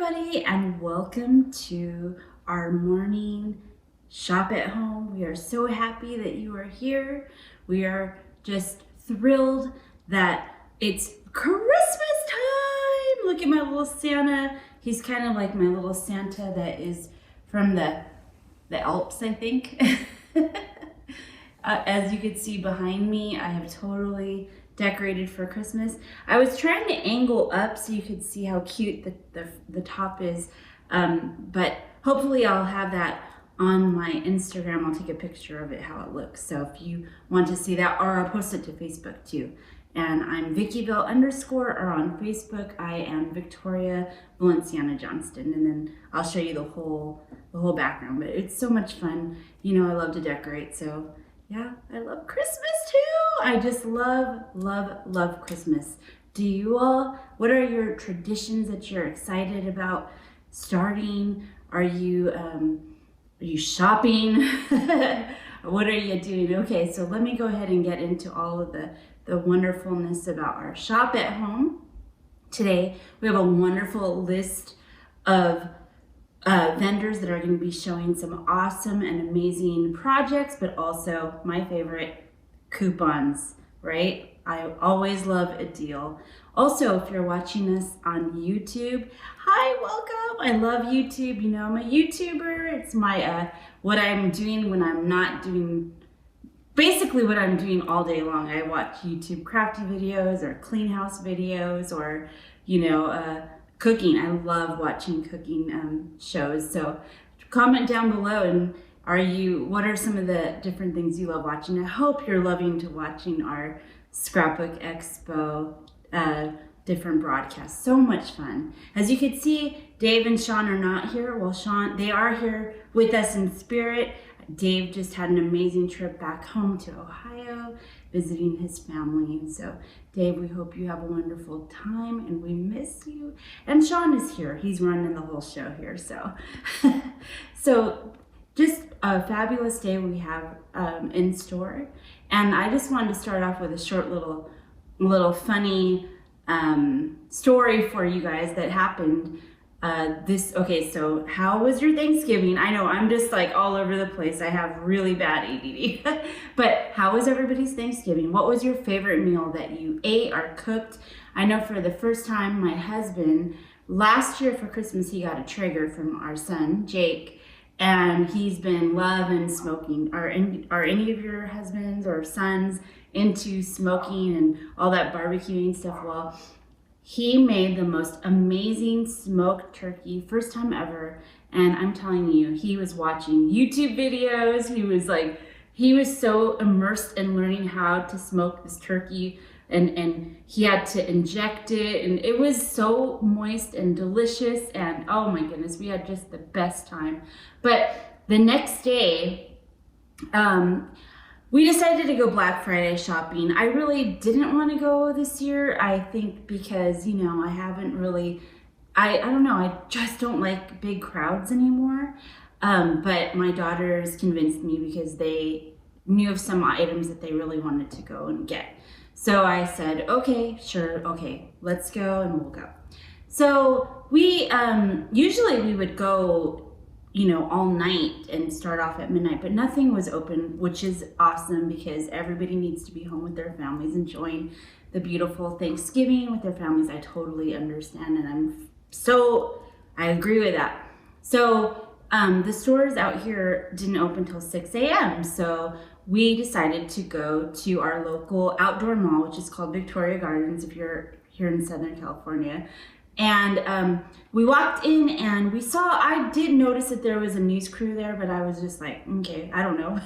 everybody, and welcome to our morning shop at home. We are so happy that you are here. We are just thrilled that it's Christmas time. Look at my little Santa. He's kind of like my little Santa that is from the Alps, I think. As you can see behind me, I have totally decorated for Christmas. I was trying to angle up so you could see how cute the top is, but hopefully I'll have that on my Instagram. I'll take a picture of it, how it looks. So if you want to see that, or I'll post it to Facebook too. And I'm VickyVille_ or on Facebook I am Victoria Valenciana Johnston, and then I'll show you the whole background. But it's so much fun. You know I love to decorate, so yeah, I love Christmas too. I just love Christmas. Do you all? What are your traditions that you're excited about starting? Are you shopping? What are you doing? Okay, so let me go ahead and get into all of the wonderfulness about our shop at home. Today, we have a wonderful list of vendors that are going to be showing some awesome and amazing projects, but also my favorite, coupons, right? I always love a deal. Also, if you're watching us on YouTube, hi, welcome. I love YouTube. You know, I'm a YouTuber. It's my what I'm doing when I'm not doing, basically what I'm doing all day long. I watch YouTube crafty videos or clean house videos, or cooking. I love watching cooking shows. So comment down below, and what are some of the different things you love watching? I hope you're loving to watching our Scrapbook Expo different broadcasts. So much fun. As you can see, Dave and Sean are not here. Well, they are here with us in spirit. Dave just had an amazing trip back home to Ohio, visiting his family. And so, Dave, we hope you have a wonderful time, and we miss you. And Sean is here. He's running the whole show here. So, just a fabulous day we have in store. And I just wanted to start off with a short little funny story for you guys that happened. Okay, so how was your Thanksgiving? I know I'm just like all over the place. I have really bad ADD. But how was everybody's Thanksgiving? What was your favorite meal that you ate or cooked? I know for the first time, my husband, last year for Christmas, he got a Traeger from our son, Jake, and he's been loving smoking. Are any of your husbands or sons into smoking and all that barbecuing stuff? Well, he made the most amazing smoked turkey, first time ever. And I'm telling you, he was watching YouTube videos. He was so immersed in learning how to smoke this turkey, and he had to inject it, and it was so moist and delicious. And oh my goodness, we had just the best time. But the next day, we decided to go Black Friday shopping. I really didn't want to go this year. I think because, I haven't really, I don't know, I just don't like big crowds anymore. But my daughters convinced me because they knew of some items that they really wanted to go and get. So I said, okay, sure, okay, let's go, and we'll go. So we, usually we would go all night and start off at midnight, but nothing was open, which is awesome because everybody needs to be home with their families, enjoying the beautiful Thanksgiving with their families. I totally understand, and I agree with that. So the stores out here didn't open till 6 a.m. So we decided to go to our local outdoor mall, which is called Victoria Gardens if you're here in Southern California. And we walked in, and I did notice that there was a news crew there, but I was just like, okay, I don't know.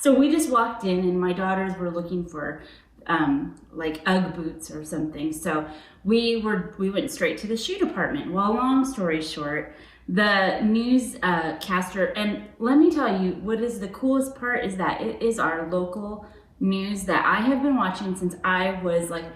So we just walked in, and my daughters were looking for like UGG boots or something. So we went straight to the shoe department. Well, long story short, the newscaster, and let me tell you, what is the coolest part is that it is our local news that I have been watching since I was like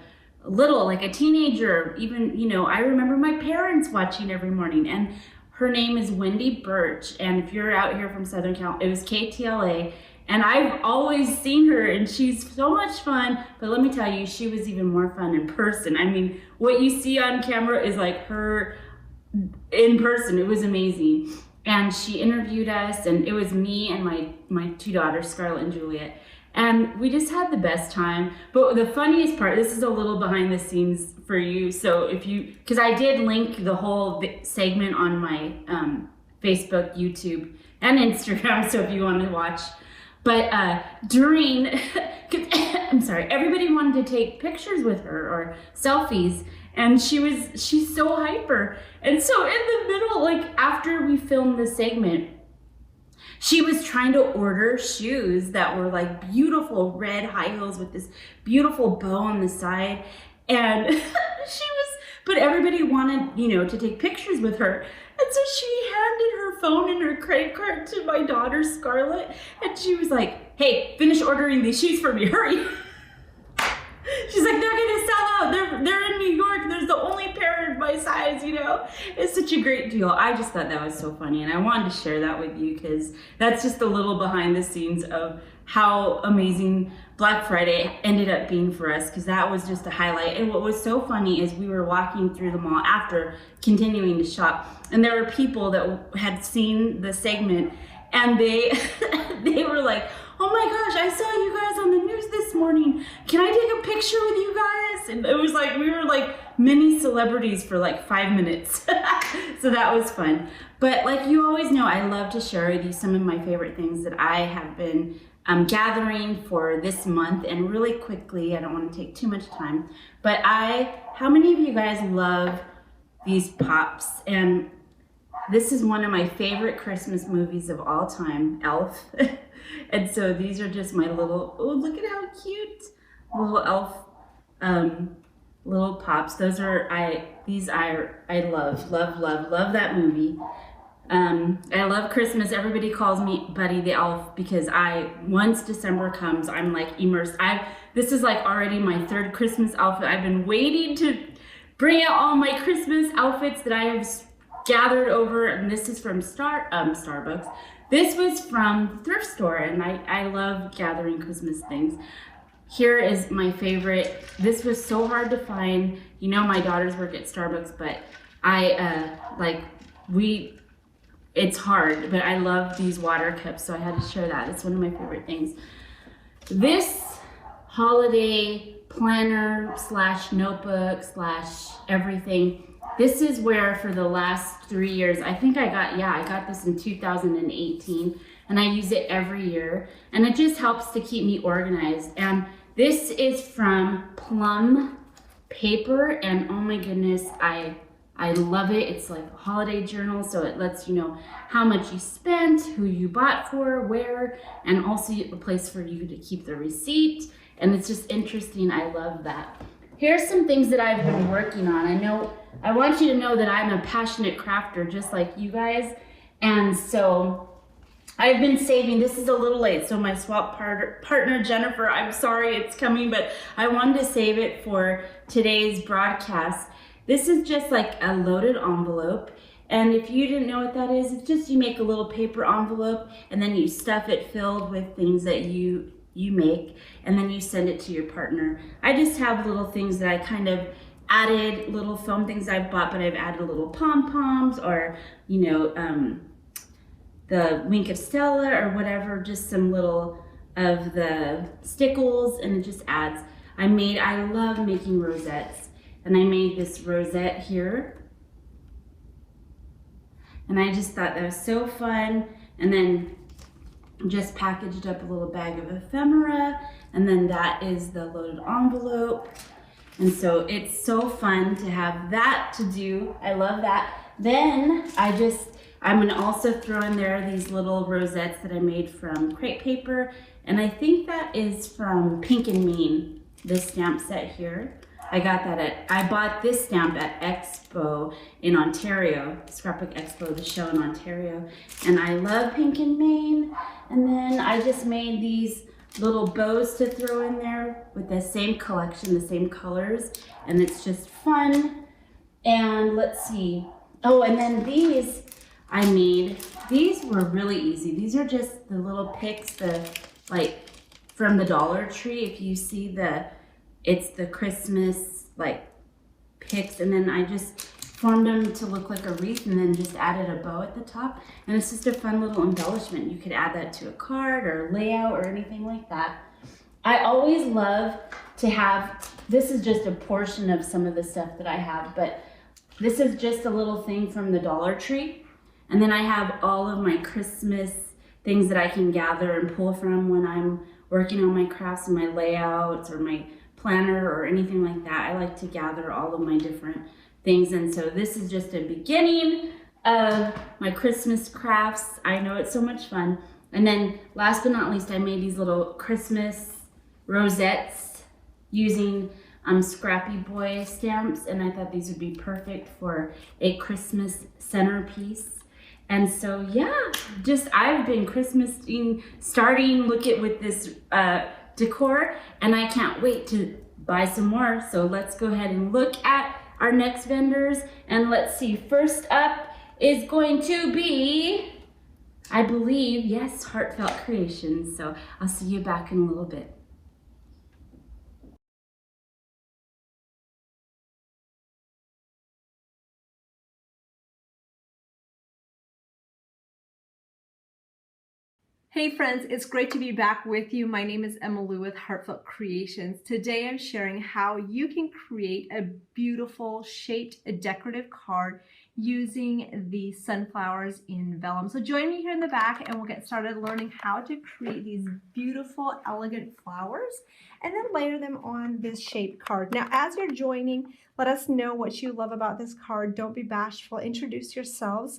little, like a teenager. Even, I remember my parents watching every morning, and her name is Wendy Birch. And if you're out here from Southern Cal, it was KTLA, and I've always seen her, and she's so much fun. But let me tell you, she was even more fun in person. I mean, what you see on camera is like her in person. It was amazing. And she interviewed us, and it was me and my two daughters, Scarlett and Juliet. And we just had the best time. But the funniest part, this is a little behind the scenes for you. So if you, because I did link the whole segment on my Facebook, YouTube, and Instagram. So if you want to watch. But I'm sorry, everybody wanted to take pictures with her or selfies. And she's so hyper. And so in the middle, like after we filmed the segment, she was trying to order shoes that were like beautiful red high heels with this beautiful bow on the side. And but everybody wanted, to take pictures with her. And so she handed her phone and her credit card to my daughter, Scarlett. And she was like, hey, finish ordering these shoes for me, hurry. She's like, they're gonna sell out. They're in New York. There's the only pair of my size, It's such a great deal. I just thought that was so funny, and I wanted to share that with you because that's just a little behind the scenes of how amazing Black Friday ended up being for us, because that was just a highlight. And what was so funny is we were walking through the mall after continuing to shop, and there were people that had seen the segment, and they were like, oh my gosh, I saw you guys on the news this morning. Can I take a picture with you guys? And it was like, we were like mini celebrities for like 5 minutes. So that was fun. But like you always know, I love to share with you some of my favorite things that I have been gathering for this month. And really quickly, I don't want to take too much time, but how many of you guys love these pops? And this is one of my favorite Christmas movies of all time, Elf. And so these are just my little, oh, look at how cute, little Elf, little pops. Those are, I love that movie. I love Christmas. Everybody calls me Buddy the Elf because once December comes, I'm like immersed. This is like already my third Christmas outfit. I've been waiting to bring out all my Christmas outfits that I have gathered over, and this is from Starbucks. This was from thrift store, and I love gathering Christmas things. Here is my favorite. This was so hard to find. My daughters work at Starbucks, but it's hard, but I love these water cups, so I had to share that. It's one of my favorite things. This holiday planner / notebook / everything. This is where for the last 3 years, I think I got this in 2018, and I use it every year, and it just helps to keep me organized. And this is from Plum Paper, and oh my goodness, I love it. It's like a holiday journal, so it lets you know how much you spent, who you bought for, where, and also a place for you to keep the receipt. And it's just interesting. I love that. Here's some things that I've been working on. I want you to know that I'm a passionate crafter just like you guys. And so I've been saving, this is a little late, so my swap partner Jennifer, I'm sorry it's coming, but I wanted to save it for today's broadcast. This is just like a loaded envelope. And if you didn't know what that is, it's just you make a little paper envelope and then you stuff it filled with things that you make, and then you send it to your partner. I just have little things that I kind of added, little foam things I've bought, but I've added little pom-poms or, the Wink of Stella or whatever, just some little of the stickles, and it just adds. I love making rosettes, and I made this rosette here. And I just thought that was so fun. And then just packaged up a little bag of ephemera, and then that is the loaded envelope. And so it's so fun to have that to do. I love that. Then I'm gonna also throw in there these little rosettes that I made from crepe paper, and I think that is from Pink and Mean, this stamp set here. I bought this stamp at Expo in Ontario, Scrapbook Expo, the show in Ontario. And I love Pink and Maine. And then I just made these little bows to throw in there with the same collection, the same colors. And it's just fun. And let's see. Oh, and then these I made. These were really easy. These are just the little picks, from the Dollar Tree. If you see it's the Christmas picks, and then I just formed them to look like a wreath and then just added a bow at the top. And it's just a fun little embellishment. You could add that to a card or layout or anything like that. I always love to have, this is just a portion of some of the stuff that I have, but this is just a little thing from the Dollar Tree. And then I have all of my Christmas things that I can gather and pull from when I'm working on my crafts and my layouts or my planner or anything like that. I like to gather all of my different things. And so this is just a beginning of my Christmas crafts. I know it's so much fun. And then last but not least, I made these little Christmas rosettes using Scrappy Boy stamps, and I thought these would be perfect for a Christmas centerpiece. And so yeah, just I've been starting with this decor, and I can't wait to buy some more. So let's go ahead and look at our next vendors, and let's see. First up is going to be, I believe, yes, Heartfelt Creations. So I'll see you back in a little bit. Hey friends, it's great to be back with you. My name is Emma Lou with Heartfelt Creations. Today I'm sharing how you can create a beautiful shaped decorative card using the sunflowers in vellum. So join me here in the back and we'll get started learning how to create these beautiful, elegant flowers and then layer them on this shaped card. Now, as you're joining, let us know what you love about this card. Don't be bashful. Introduce yourselves.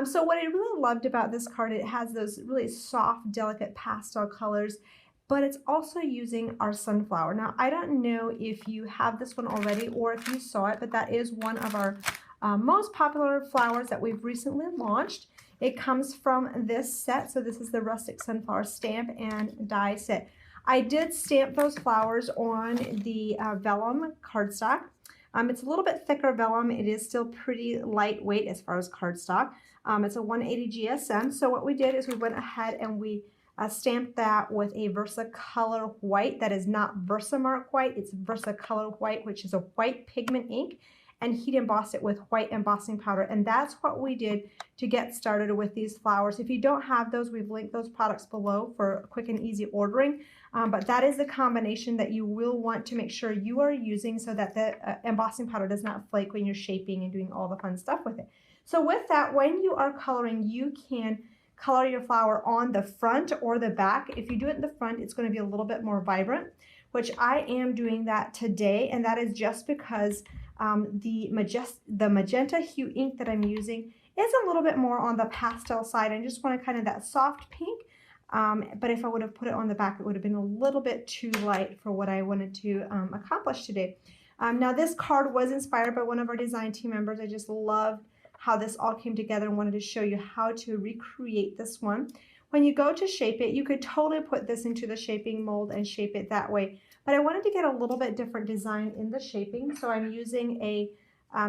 So what I really loved about this card, it has those really soft, delicate pastel colors, but it's also using our sunflower. Now, I don't know if you have this one already or if you saw it, but that is one of our most popular flowers that we've recently launched. It comes from this set. So this is the Rustic Sunflower Stamp and Die set. I did stamp those flowers on the vellum cardstock. It's a little bit thicker vellum. It is still pretty lightweight as far as cardstock. It's a 180 GSM. So what we did is we went ahead and we stamped that with a Versacolor white. That is not Versamark white. It's Versacolor white, which is a white pigment ink, and heat embossed it with white embossing powder. And that's what we did to get started with these flowers. If you don't have those, we've linked those products below for quick and easy ordering. But that is the combination that you will want to make sure you are using so that the embossing powder does not flake when you're shaping and doing all the fun stuff with it. So with that, when you are coloring, you can color your flower on the front or the back. If you do it in the front, it's going to be a little bit more vibrant, which I am doing that today, and that is just because the magenta hue ink that I'm using is a little bit more on the pastel side. I just want kind of that soft pink, but if I would have put it on the back, it would have been a little bit too light for what I wanted to accomplish today. Now this card was inspired by one of our design team members. I just loved how this all came together and wanted to show you how to recreate this one. When you go to shape it, you could totally put this into the shaping mold and shape it that way. But I wanted to get a little bit different design in the shaping, so I'm using a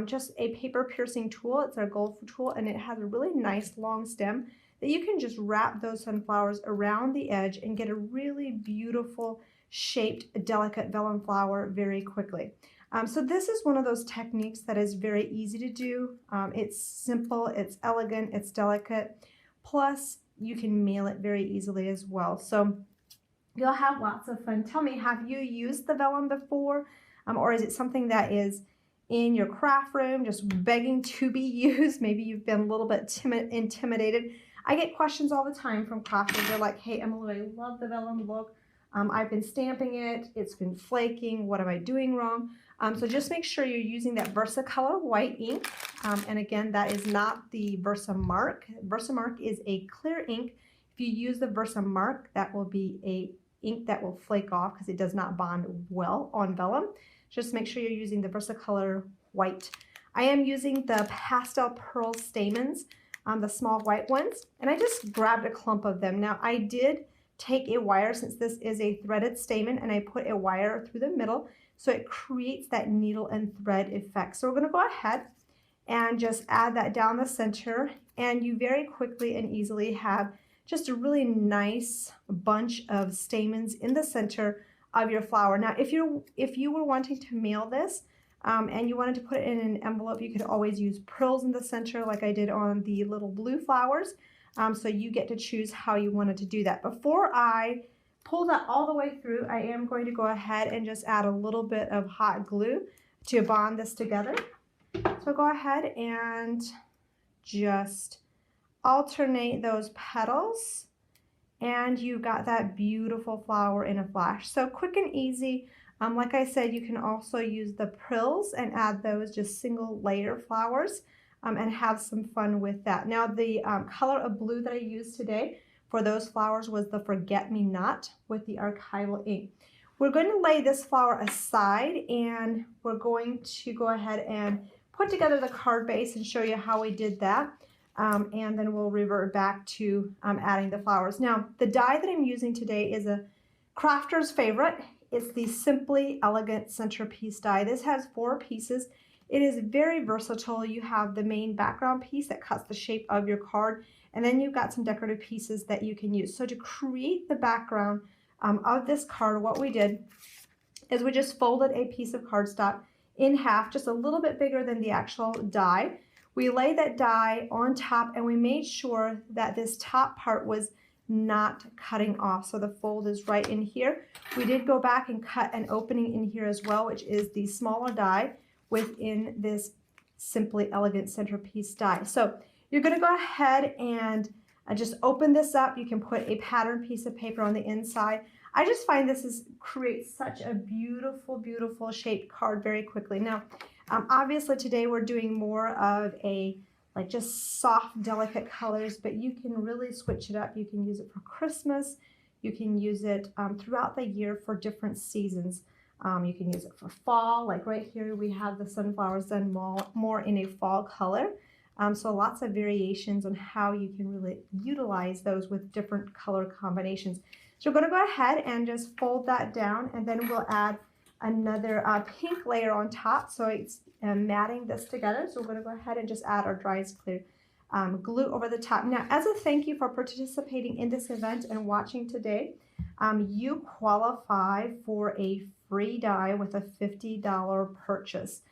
just a paper piercing tool. It's our gold tool, and it has a really nice long stem that you can just wrap those sunflowers around the edge and get a really beautiful shaped, delicate vellum flower very quickly. So this is one of those techniques that is very easy to do. It's simple, it's elegant, it's delicate, plus you can mail it very easily as well. So you'll have lots of fun. Tell me, have you used the vellum before? Or is it something that is in your craft room just begging to be used? Maybe you've been a little bit intimidated. I get questions all the time from crafters. They're like, hey, Emily, I love the vellum look. I've been stamping it. It's been flaking. What am I doing wrong? So just make sure you're using that Versacolor white ink. And again, that is not the Versamark. Versamark is a clear ink. If you use the Versamark, that will be a ink that will flake off because it does not bond well on vellum. Just make sure you're using the Versacolor white. I am using the Pastel Pearl Stamens, the small white ones, and I just grabbed a clump of them. Now I did take a wire, since this is a threaded stamen, and I put a wire through the middle so it creates that needle and thread effect. So we're going to go ahead and just add that down the center, and you very quickly and easily have just a really nice bunch of stamens in the center of your flower. Now if you were wanting to mail this, and you wanted to put it in an envelope, you could always use prills in the center like I did on the little blue flowers. So you get to choose how you wanted to do that. Before I pull that all the way through, I am going to go ahead and just add a little bit of hot glue to bond this together. So go ahead and just alternate those petals, and you got that beautiful flower in a flash. So quick and easy. Like I said, you can also use the prills and add those just single layer flowers and have some fun with that. Now the color of blue that I used today for those flowers was the Forget Me Not with the archival ink. We're going to lay this flower aside, and we're going to go ahead and put together the card base and show you how we did that. And then we'll revert back to adding the flowers. Now, the die that I'm using today is a crafter's favorite. It's the Simply Elegant Centerpiece die. This has 4 pieces. It is very versatile. You have the main background piece that cuts the shape of your card, and then you've got some decorative pieces that you can use. So to create the background of this card, what we did is we just folded a piece of cardstock in half, just a little bit bigger than the actual die. We laid that die on top, and we made sure that this top part was not cutting off. So the fold is right in here. We did go back and cut an opening in here as well, which is the smaller die within this Simply Elegant Centerpiece die. So you're going to go ahead and just open this up. You can put a pattern piece of paper on the inside. I just find this creates such a beautiful, beautiful shaped card very quickly. Now, obviously today we're doing more of a like just soft, delicate colors, but you can really switch it up. You can use it for Christmas. You can use it throughout the year for different seasons. You can use it for fall, like right here we have the sunflowers done more in a fall color. So lots of variations on how you can really utilize those with different color combinations. So we're going to go ahead and just fold that down, and then we'll add another pink layer on top. So it's matting this together. So we're going to go ahead and just add our dries clear glue over the top. Now, as a thank you for participating in this event and watching today, you qualify for a free die with a $50 purchase.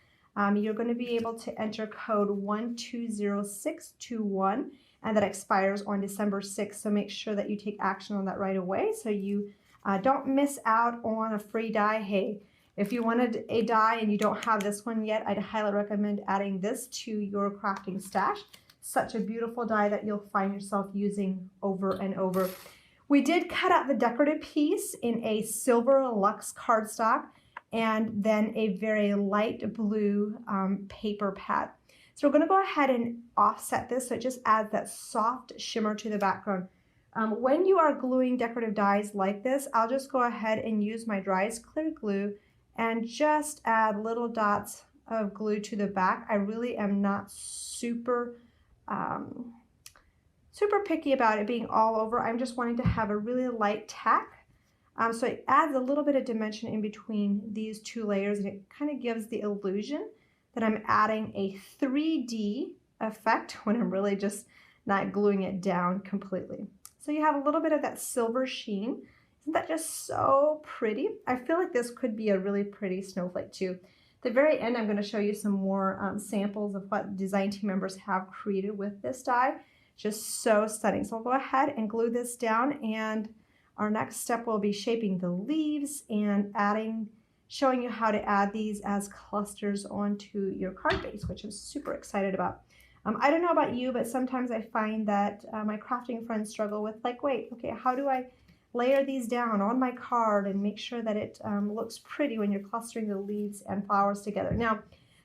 You're going to be able to enter code 120621, and that expires on December 6th. So make sure that you take action on that right away so you don't miss out on a free die. Hey, if you wanted a die and you don't have this one yet, I'd highly recommend adding this to your crafting stash. Such a beautiful die that you'll find yourself using over and over. We did cut out the decorative piece in a silver luxe cardstock and then a very light blue paper pad. So we're going to go ahead and offset this so it just adds that soft shimmer to the background. When you are gluing decorative dies like this, I'll just go ahead and use my dries clear glue and just add little dots of glue to the back. I really am not super picky about it being all over. I'm just wanting to have a really light tack. So it adds a little bit of dimension in between these 2 layers, and it kind of gives the illusion that I'm adding a 3D effect when I'm really just not gluing it down completely. So you have a little bit of that silver sheen. Isn't that just so pretty? I feel like this could be a really pretty snowflake too. At the very end, I'm going to show you some more samples of what design team members have created with this die. Just so stunning. So I'll go ahead and glue this down, and our next step will be shaping the leaves and showing you how to add these as clusters onto your card base, which I'm super excited about. I don't know about you, but sometimes I find that my crafting friends struggle with like, wait, okay, how do I layer these down on my card and make sure that it looks pretty when you're clustering the leaves and flowers together. Now,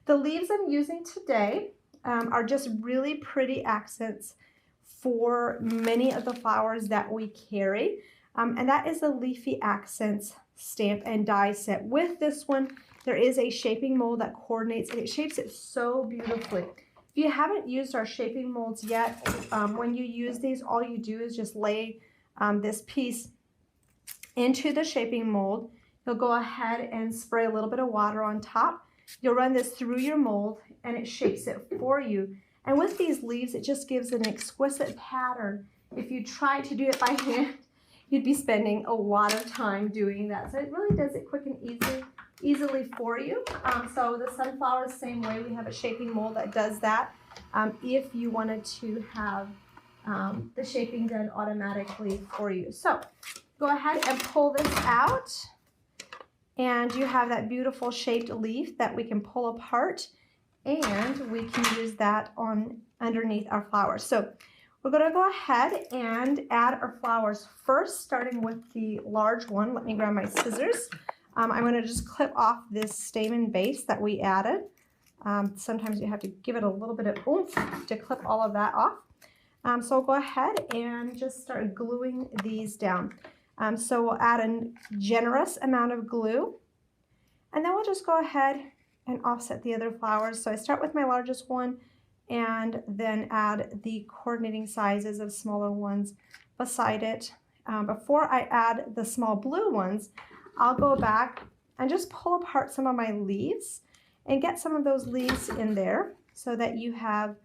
the leaves I'm using today are just really pretty accents for many of the flowers that we carry. And that is the Leafy Accents stamp and die set. With this one, there is a shaping mold that coordinates, and it shapes it so beautifully. If you haven't used our shaping molds yet, when you use these, all you do is just lay this piece into the shaping mold. You'll go ahead and spray a little bit of water on top. You'll run this through your mold, and it shapes it for you. And with these leaves, it just gives an exquisite pattern. If you try to do it by hand, you'd be spending a lot of time doing that. So it really does it quick and easy. easily for you. So the sunflower is the same way. We have a shaping mold that does that. If you wanted to have the shaping done automatically for you. So go ahead and pull this out, and you have that beautiful shaped leaf that we can pull apart, and we can use that on underneath our flowers. So we're going to go ahead and add our flowers first, starting with the large one. Let me grab my scissors. I'm going to just clip off this stamen base that we added. Sometimes you have to give it a little bit of oomph to clip all of that off. So we'll go ahead and just start gluing these down. So we'll add a generous amount of glue, and then we'll just go ahead and offset the other flowers. So I start with my largest one and then add the coordinating sizes of smaller ones beside it. Before I add the small blue ones, I'll go back and just pull apart some of my leaves and get some of those leaves in there so that you have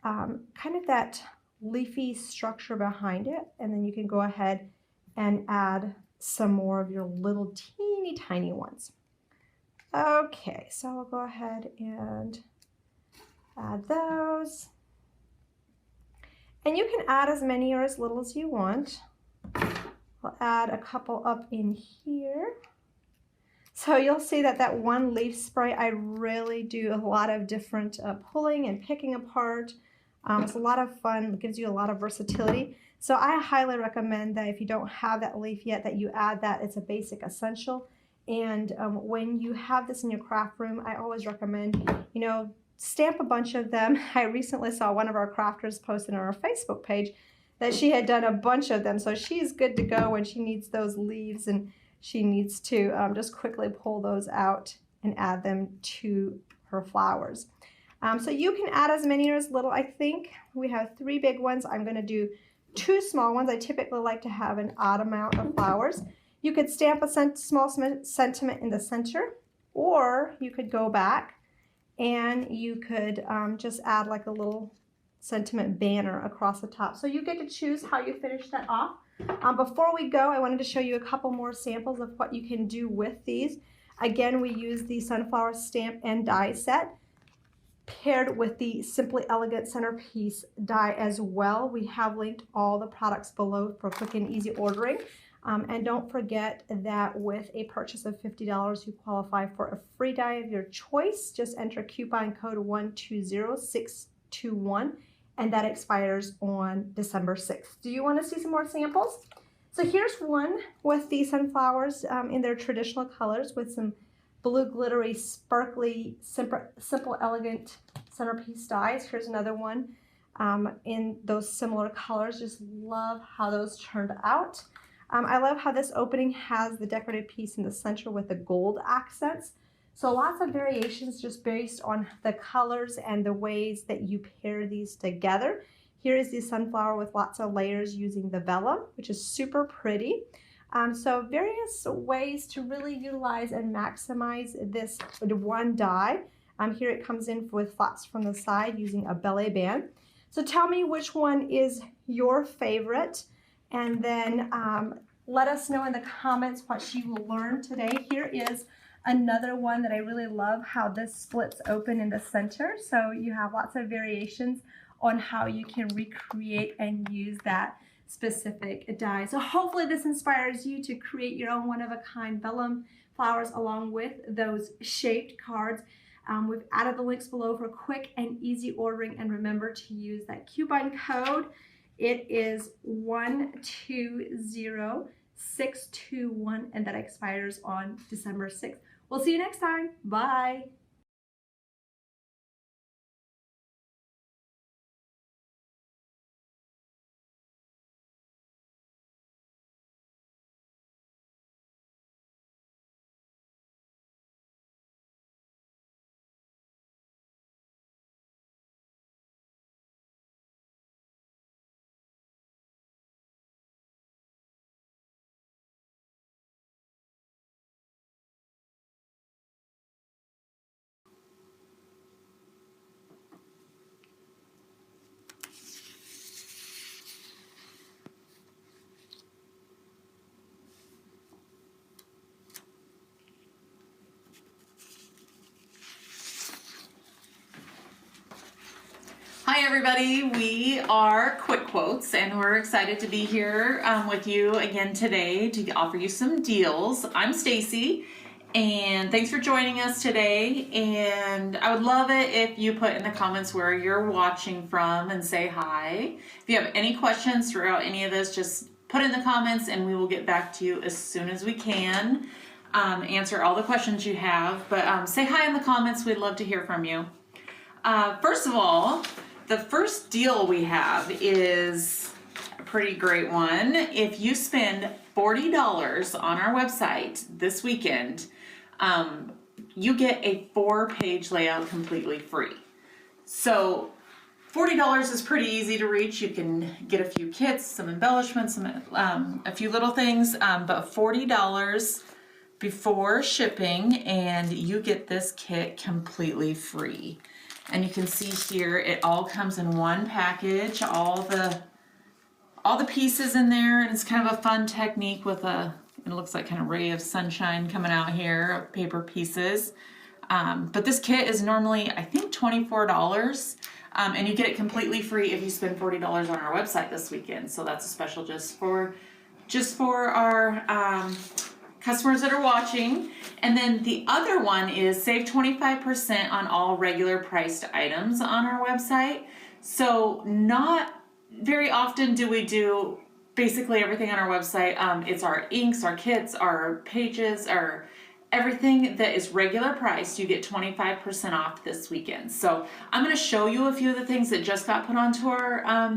kind of that leafy structure behind it, and then you can go ahead and add some more of your little teeny tiny ones. Okay, so I'll go ahead and add those. And you can add as many or as little as you want. I'll add a couple up in here. So you'll see that that one leaf spray, I really do a lot of different pulling and picking apart. It's a lot of fun. It gives you a lot of versatility. So I highly recommend that if you don't have that leaf yet, that you add that. It's a basic essential. And when you have this in your craft room, I always recommend, you know, stamp a bunch of them. I recently saw one of our crafters posted on our Facebook page that she had done a bunch of them. So she's good to go when she needs those leaves and she needs to just quickly pull those out and add them to her flowers. So you can add as many or as little. I think we have 3 big ones. I'm going to do 2 small ones. I typically like to have an odd amount of flowers. You could stamp a small sentiment in the center, or you could go back and you could just add like a little sentiment banner across the top. So you get to choose how you finish that off. Before we go, I wanted to show you a couple more samples of what you can do with these. Again, we use the sunflower stamp and die set paired with the Simply Elegant Centerpiece die as well. We have linked all the products below for quick and easy ordering. And don't forget that with a purchase of $50, you qualify for a free die of your choice. Just enter coupon code 120621, and that expires on December 6th. Do you want to see some more samples? So here's one with the sunflowers in their traditional colors with some blue glittery, sparkly, simple elegant centerpiece dies. Here's another one in those similar colors. Just love how those turned out. I love how this opening has the decorative piece in the center with the gold accents. So lots of variations just based on the colors and the ways that you pair these together. Here is the sunflower with lots of layers using the vellum, which is super pretty. So various ways to really utilize and maximize this one die. Here it comes in with flats from the side using a belly band. So tell me which one is your favorite, and then let us know in the comments what you will learn today. Here is another one that I really love, how this splits open in the center. So you have lots of variations on how you can recreate and use that specific die. So hopefully this inspires you to create your own one-of-a-kind vellum flowers along with those shaped cards. We've added the links below for quick and easy ordering, and remember to use that coupon code. It is 120621, and that expires on December 6th. We'll see you next time. Bye. Hi everybody, we are Quick Quotes and we're excited to be here with you again today to offer you some deals. I'm Stacy and thanks for joining us today, and I would love it if you put in the comments where you're watching from and say hi. If you have any questions throughout any of this, just put in the comments and we will get back to you as soon as we can. Answer all the questions you have, but say hi in the comments. We'd love to hear from you. First of all, the first deal we have is a pretty great one. If you spend $40 on our website this weekend, you get a 4-page layout completely free. So $40 is pretty easy to reach. You can get a few kits, some embellishments, a few little things, but $40 before shipping and you get this kit completely free. And you can see here, it all comes in one package, all the pieces in there, and it's kind of a fun technique with it looks like kind of ray of sunshine coming out here of paper pieces. But this kit is normally, I think, $24, and you get it completely free if you spend $40 on our website this weekend. So that's a special just for our customers that are watching. And then the other one is save 25% on all regular priced items on our website. So not very often do we do basically everything on our website. It's our inks, our kits, our pages, our everything that is regular priced. You get 25% off this weekend. So I'm going to show you a few of the things that just got put onto our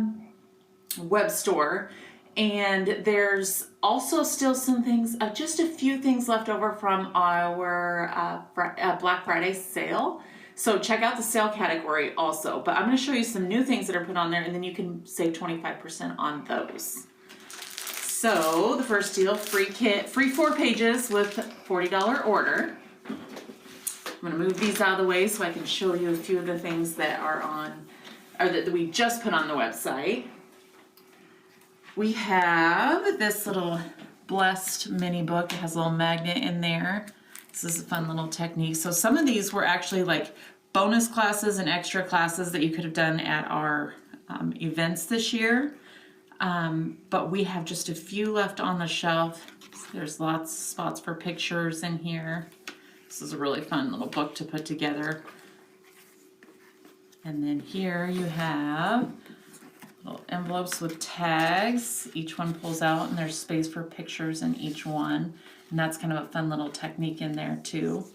web store. And there's also still some things, just a few things left over from our Black Friday sale. So check out the sale category also. But I'm going to show you some new things that are put on there, and then you can save 25% on those. So the first deal, free kit, free 4 pages with $40 order. I'm going to move these out of the way so I can show you a few of the things that are on, or that we just put on the website. We have this little Blessed mini book. It has a little magnet in there. This is a fun little technique. So some of these were actually like bonus classes and extra classes that you could have done at our events this year. But we have just a few left on the shelf. There's lots of spots for pictures in here. This is a really fun little book to put together. And then here you have little envelopes with tags. Each one pulls out and there's space for pictures in each one. And that's kind of a fun little technique in there too.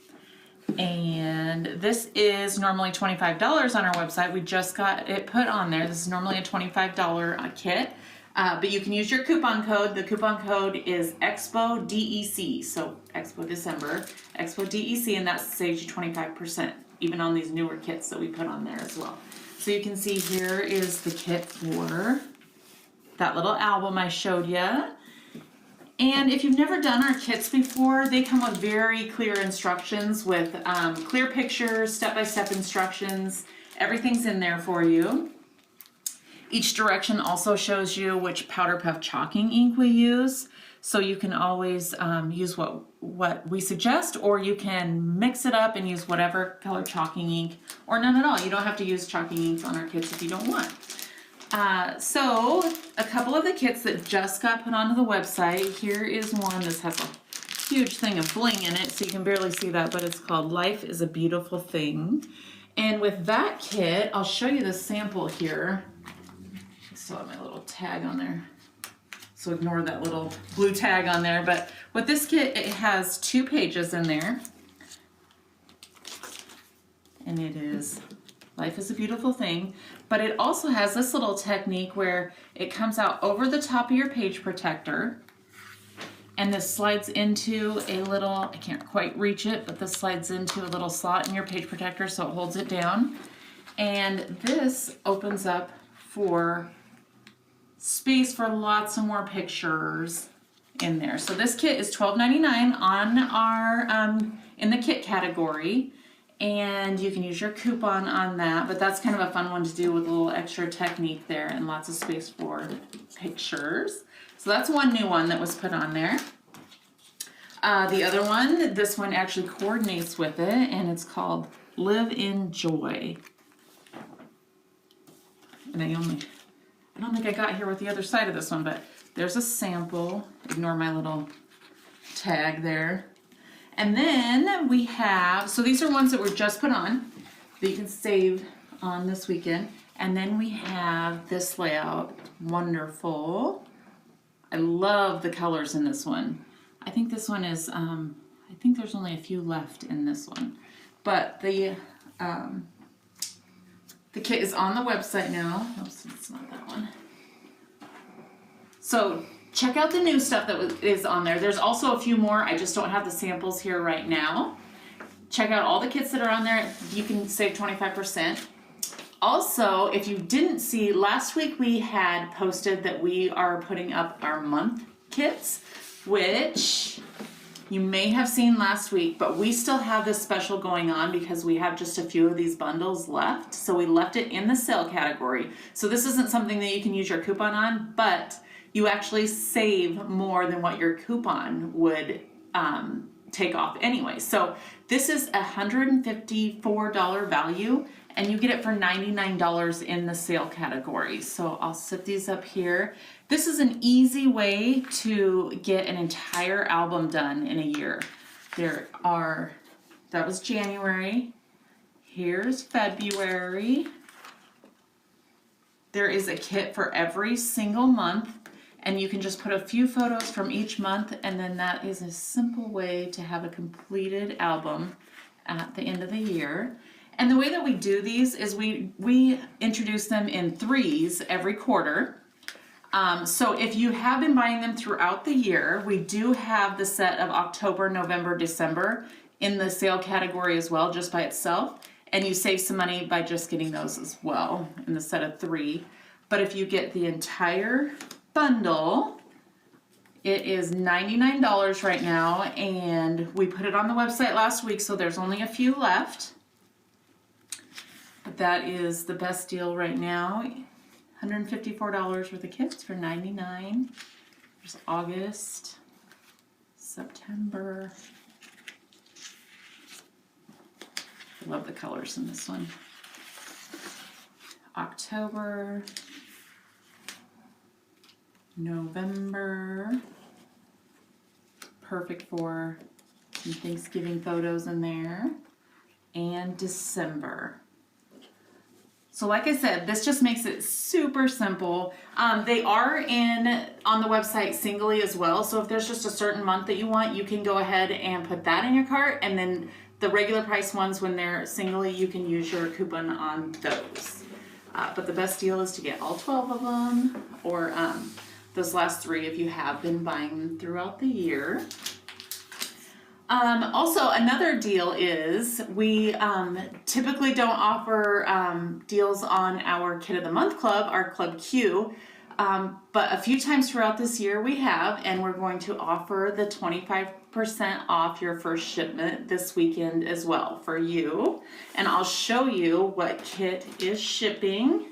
And this is normally $25 on our website. We just got it put on there. This is normally a $25 kit. But you can use your coupon code. The coupon code is Expo DEC. So Expo December, Expo DEC, and that saves you 25%, even on these newer kits that we put on there as well. So you can see here is the kit for that little album I showed you. And if you've never done our kits before, they come with very clear instructions with clear pictures, step-by-step instructions. Everything's in there for you. Each direction also shows you which Powderpuff chalking ink we use. So you can always use what we suggest, or you can mix it up and use whatever color chalking ink, or none at all. You don't have to use chalking inks on our kits if you don't want. So a couple of the kits that just got put onto the website. Here is one. This has a huge thing of bling in it, so you can barely see that, but it's called Life is a Beautiful Thing. And with that kit, I'll show you the sample here. I still have my little tag on there, so ignore that little blue tag on there. But with this kit, it has 2 pages in there. And it is Life is a Beautiful Thing. But it also has this little technique where it comes out over the top of your page protector. And this slides into a little, I can't quite reach it, but this slides into a little slot in your page protector so it holds it down. And this opens up for space for lots of more pictures in there. So this kit is $12.99 on our in the kit category, and you can use your coupon on that, but that's kind of a fun one to do with a little extra technique there and lots of space for pictures. So that's one new one that was put on there. The other one, this one actually coordinates with it, and it's called Live in Joy. And I don't think I got here with the other side of this one, but there's a sample. Ignore my little tag there. And then we have, so these are ones that were just put on that you can save on this weekend. And then we have this layout, wonderful. I love the colors in this one. I think this one is, I think there's only a few left in this one. But the kit is on the website now. Oops, it's not that one. So check out the new stuff that is on there. There's also a few more. I just don't have the samples here right now. Check out all the kits that are on there. You can save 25%. Also, if you didn't see, last week we had posted that we are putting up our month kits, which you may have seen last week, but we still have this special going on because we have just a few of these bundles left. So we left it in the sale category. So this isn't something that you can use your coupon on, but you actually save more than what your coupon would take off anyway. So this is a $154 value, and you get it for $99 in the sale category. So I'll set these up here. This is an easy way to get an entire album done in a year. That was January. Here's February. There is a kit for every single month, and you can just put a few photos from each month, and then that is a simple way to have a completed album at the end of the year. And the way that we do these is we introduce them in threes every quarter. So if you have been buying them throughout the year, we do have the set of October, November, December in the sale category as well, just by itself. And you save some money by just getting those as well in the set of 3. But if you get the entire bundle, it is $99 right now, and we put it on the website last week, so there's only a few left. But that is the best deal right now. $154 worth of kits for $99. There's August, September. I love the colors in this one. October, November. Perfect for some Thanksgiving photos in there. And December. So like I said, this just makes it super simple. They are on the website singly as well. So if there's just a certain month that you want, you can go ahead and put that in your cart. And then the regular price ones, when they're singly, you can use your coupon on those. But the best deal is to get all 12 of them, or those last 3 if you have been buying them throughout the year. Also, another deal is we typically don't offer deals on our Kit of the Month Club, our Club Q, but a few times throughout this year we have, and we're going to offer the 25% off your first shipment this weekend as well for you. And I'll show you what kit is shipping.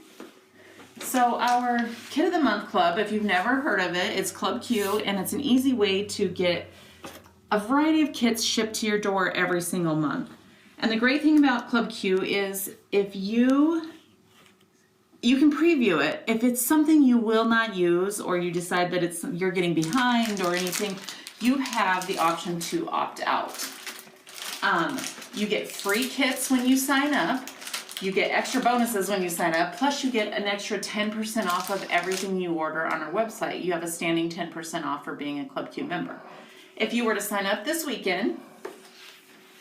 So our Kit of the Month Club, if you've never heard of it, it's Club Q, and it's an easy way to get a variety of kits shipped to your door every single month. And the great thing about Club Q is if you can preview it. If it's something you will not use, or you decide that you're getting behind or anything, you have the option to opt out. You get free kits when you sign up. You get extra bonuses when you sign up, plus you get an extra 10% off of everything you order on our website. You have a standing 10% off for being a Club Q member. If you were to sign up this weekend,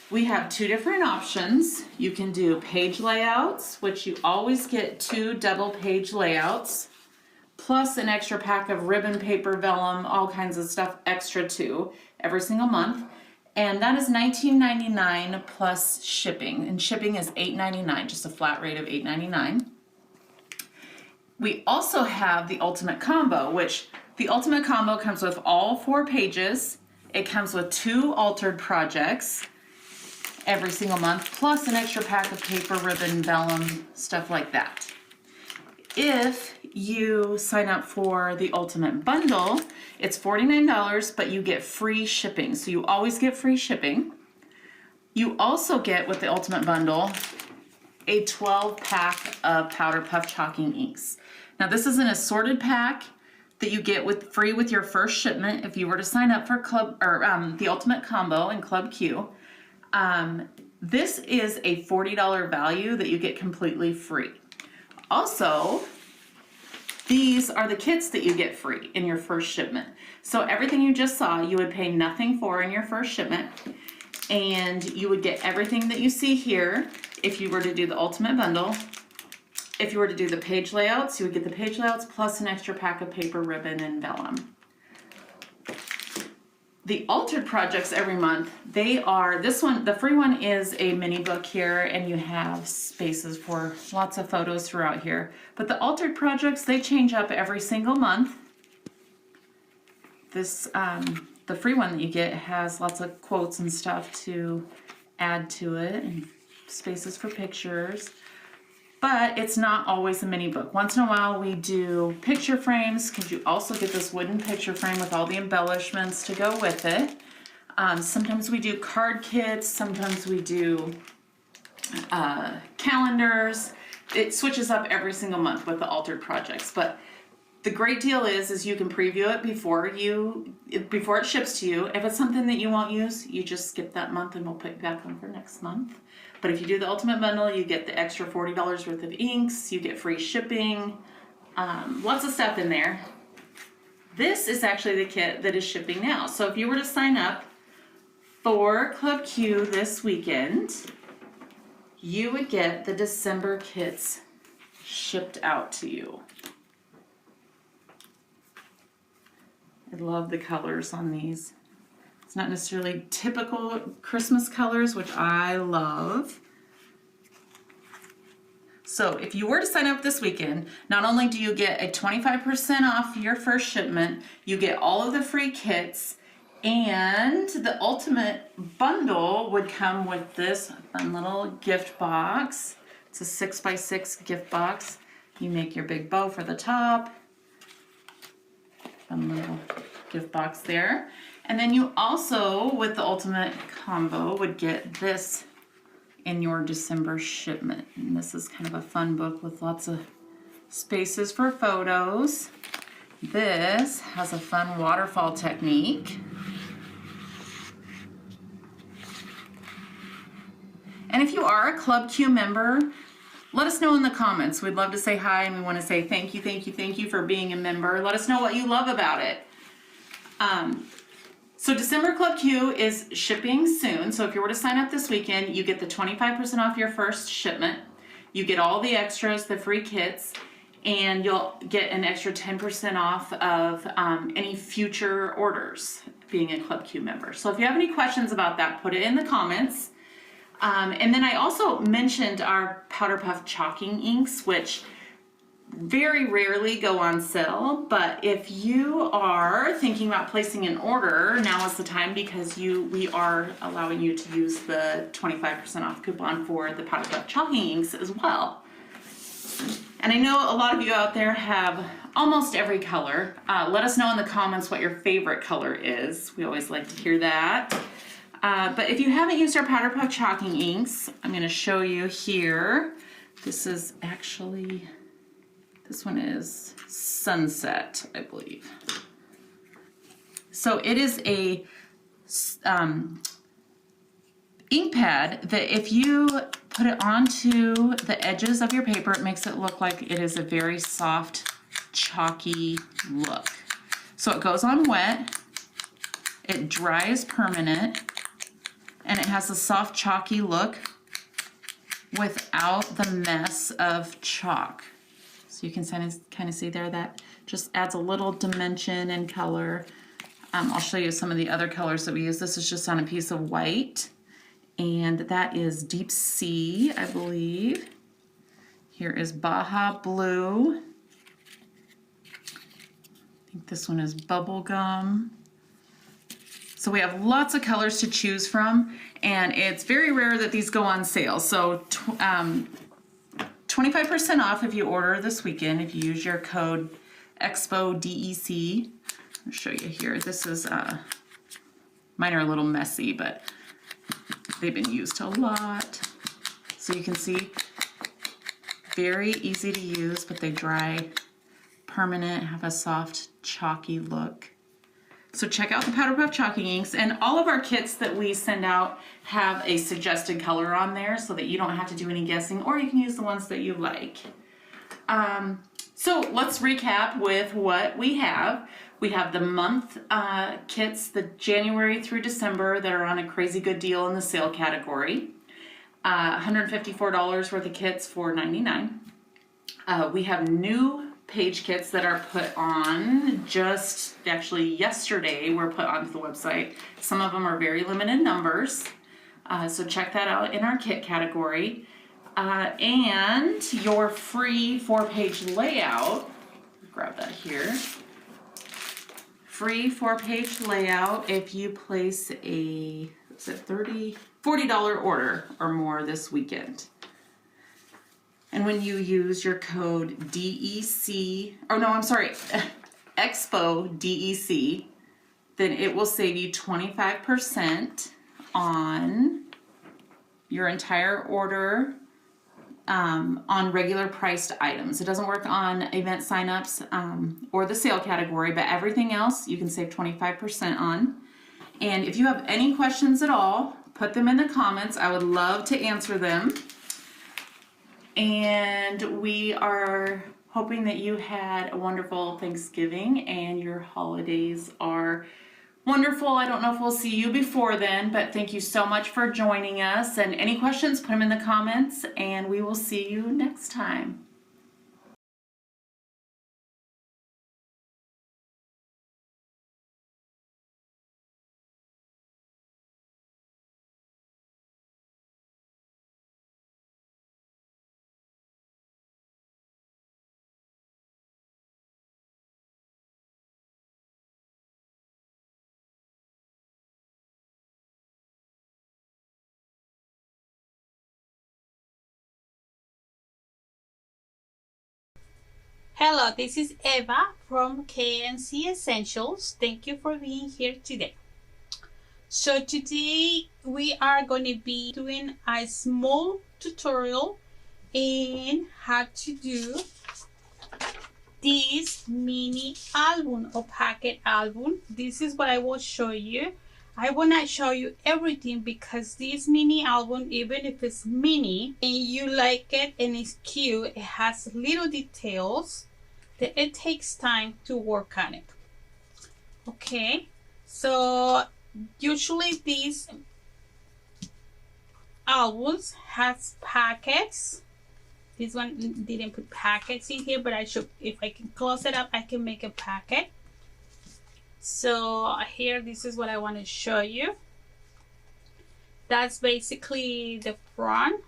we have 2 different options. You can do page layouts, which you always get 2 double page layouts, plus an extra pack of ribbon, paper, vellum, all kinds of stuff extra too, every single month. And that is $19.99 plus shipping, and shipping is $8.99, just a flat rate of $8.99. We also have the Ultimate Combo, which the Ultimate Combo comes with all 4 pages. It comes with 2 altered projects every single month, plus an extra pack of paper, ribbon, vellum, stuff like that. If you sign up for the Ultimate Bundle, it's $49, but you get free shipping. So you always get free shipping. You also get, with the Ultimate Bundle, a 12-pack of Powderpuff chalking inks. Now this is an assorted pack that you get free with your first shipment if you were to sign up for the Ultimate Combo in Club Q. This is a $40 value that you get completely free. Also, these are the kits that you get free in your first shipment. So everything you just saw, you would pay nothing for in your first shipment, and you would get everything that you see here if you were to do the Ultimate Bundle. If you were to do the page layouts, you would get the page layouts plus an extra pack of paper, ribbon, and vellum. The altered projects every month, they are, this one, the free one is a mini book here, and you have spaces for lots of photos throughout here. But the altered projects, they change up every single month. This, the free one that you get has lots of quotes and stuff to add to it, and spaces for pictures. But it's not always a mini book. Once in a while we do picture frames, because you also get this wooden picture frame with all the embellishments to go with it. Sometimes we do card kits, sometimes we do calendars. It switches up every single month with the altered projects. But the great deal is you can preview it before it ships to you. If it's something that you won't use, you just skip that month and we'll put it back on for next month. But if you do the Ultimate Bundle, you get the extra $40 worth of inks, you get free shipping, lots of stuff in there. This is actually the kit that is shipping now. So if you were to sign up for Club Q this weekend, you would get the December kits shipped out to you. I love the colors on these. It's not necessarily typical Christmas colors, which I love. So if you were to sign up this weekend, not only do you get a 25% off your first shipment, you get all of the free kits, and the Ultimate Bundle would come with this fun little gift box. It's a 6x6 gift box. You make your big bow for the top. Fun little gift box there. And then you also, with the Ultimate Combo, would get this in your December shipment. And this is kind of a fun book with lots of spaces for photos. This has a fun waterfall technique. And if you are a Club Q member, let us know in the comments. We'd love to say hi, and we want to say thank you, thank you, thank you for being a member. Let us know what you love about it. So December Club Q is shipping soon. So if you were to sign up this weekend, you get the 25% off your first shipment. You get all the extras, the free kits, and you'll get an extra 10% off of any future orders being a Club Q member. So if you have any questions about that, put it in the comments. And then I also mentioned our Powderpuff chalking inks, which very rarely go on sale, but if you are thinking about placing an order, now is the time, because we are allowing you to use the 25% off coupon for the Powderpuff chalking inks as well. And I know a lot of you out there have almost every color. Let us know in the comments what your favorite color is. We always like to hear that. But if you haven't used our Powderpuff chalking inks, I'm going to show you here. This is actually, this one is Sunset, I believe. So it is a ink pad that if you put it onto the edges of your paper, it makes it look like it is a very soft, chalky look. So it goes on wet, it dries permanent, and it has a soft, chalky look without the mess of chalk. So you can kind of see there, that just adds a little dimension and color. I'll show you some of the other colors that we use. This is just on a piece of white, and that is Deep Sea, I believe. Here is Baja Blue. I think this one is Bubblegum. So we have lots of colors to choose from, and it's very rare that these go on sale. So 25% off if you order this weekend, if you use your code EXPO-DEC. I'll show you here. This is, mine are a little messy, but they've been used a lot. So you can see very easy to use, but they dry permanent, have a soft, chalky look. So check out the Powderpuff chalking inks, and all of our kits that we send out have a suggested color on there so that you don't have to do any guessing, or you can use the ones that you like. So let's recap with what we have. We have the month kits, the January through December, that are on a crazy good deal in the sale category. $154 worth of kits for $99. We have new page kits that are put on just actually yesterday were put onto the website. Some of them are very limited numbers, so check that out in our kit category. And your free 4-page layout, grab that here, free 4-page layout if you place a, is it $40 order or more this weekend. And when you use your code DEC, oh no, I'm sorry, Expo DEC, then it will save you 25% on your entire order on regular priced items. It doesn't work on event signups or the sale category, but everything else you can save 25% on. And if you have any questions at all, put them in the comments. I would love to answer them. And we are hoping that you had a wonderful Thanksgiving and your holidays are wonderful. I don't know if we'll see you before then, but thank you so much for joining us. And any questions, put them in the comments, and we will see you next time. Hello, this is Eva from 𝐂𝐿 Essentials. Thank you for being here today. So today we are going to be doing a small tutorial in how to do this mini album or packet album. This is what I will show you. I will not show you everything because this mini album, even if it's mini and you like it and it's cute, it has little details that it takes time to work on it. Okay, so usually these albums has packets. This one didn't put packets in here, but I should, if I can close it up, I can make a packet. So here, this is what I want to show you. That's basically the front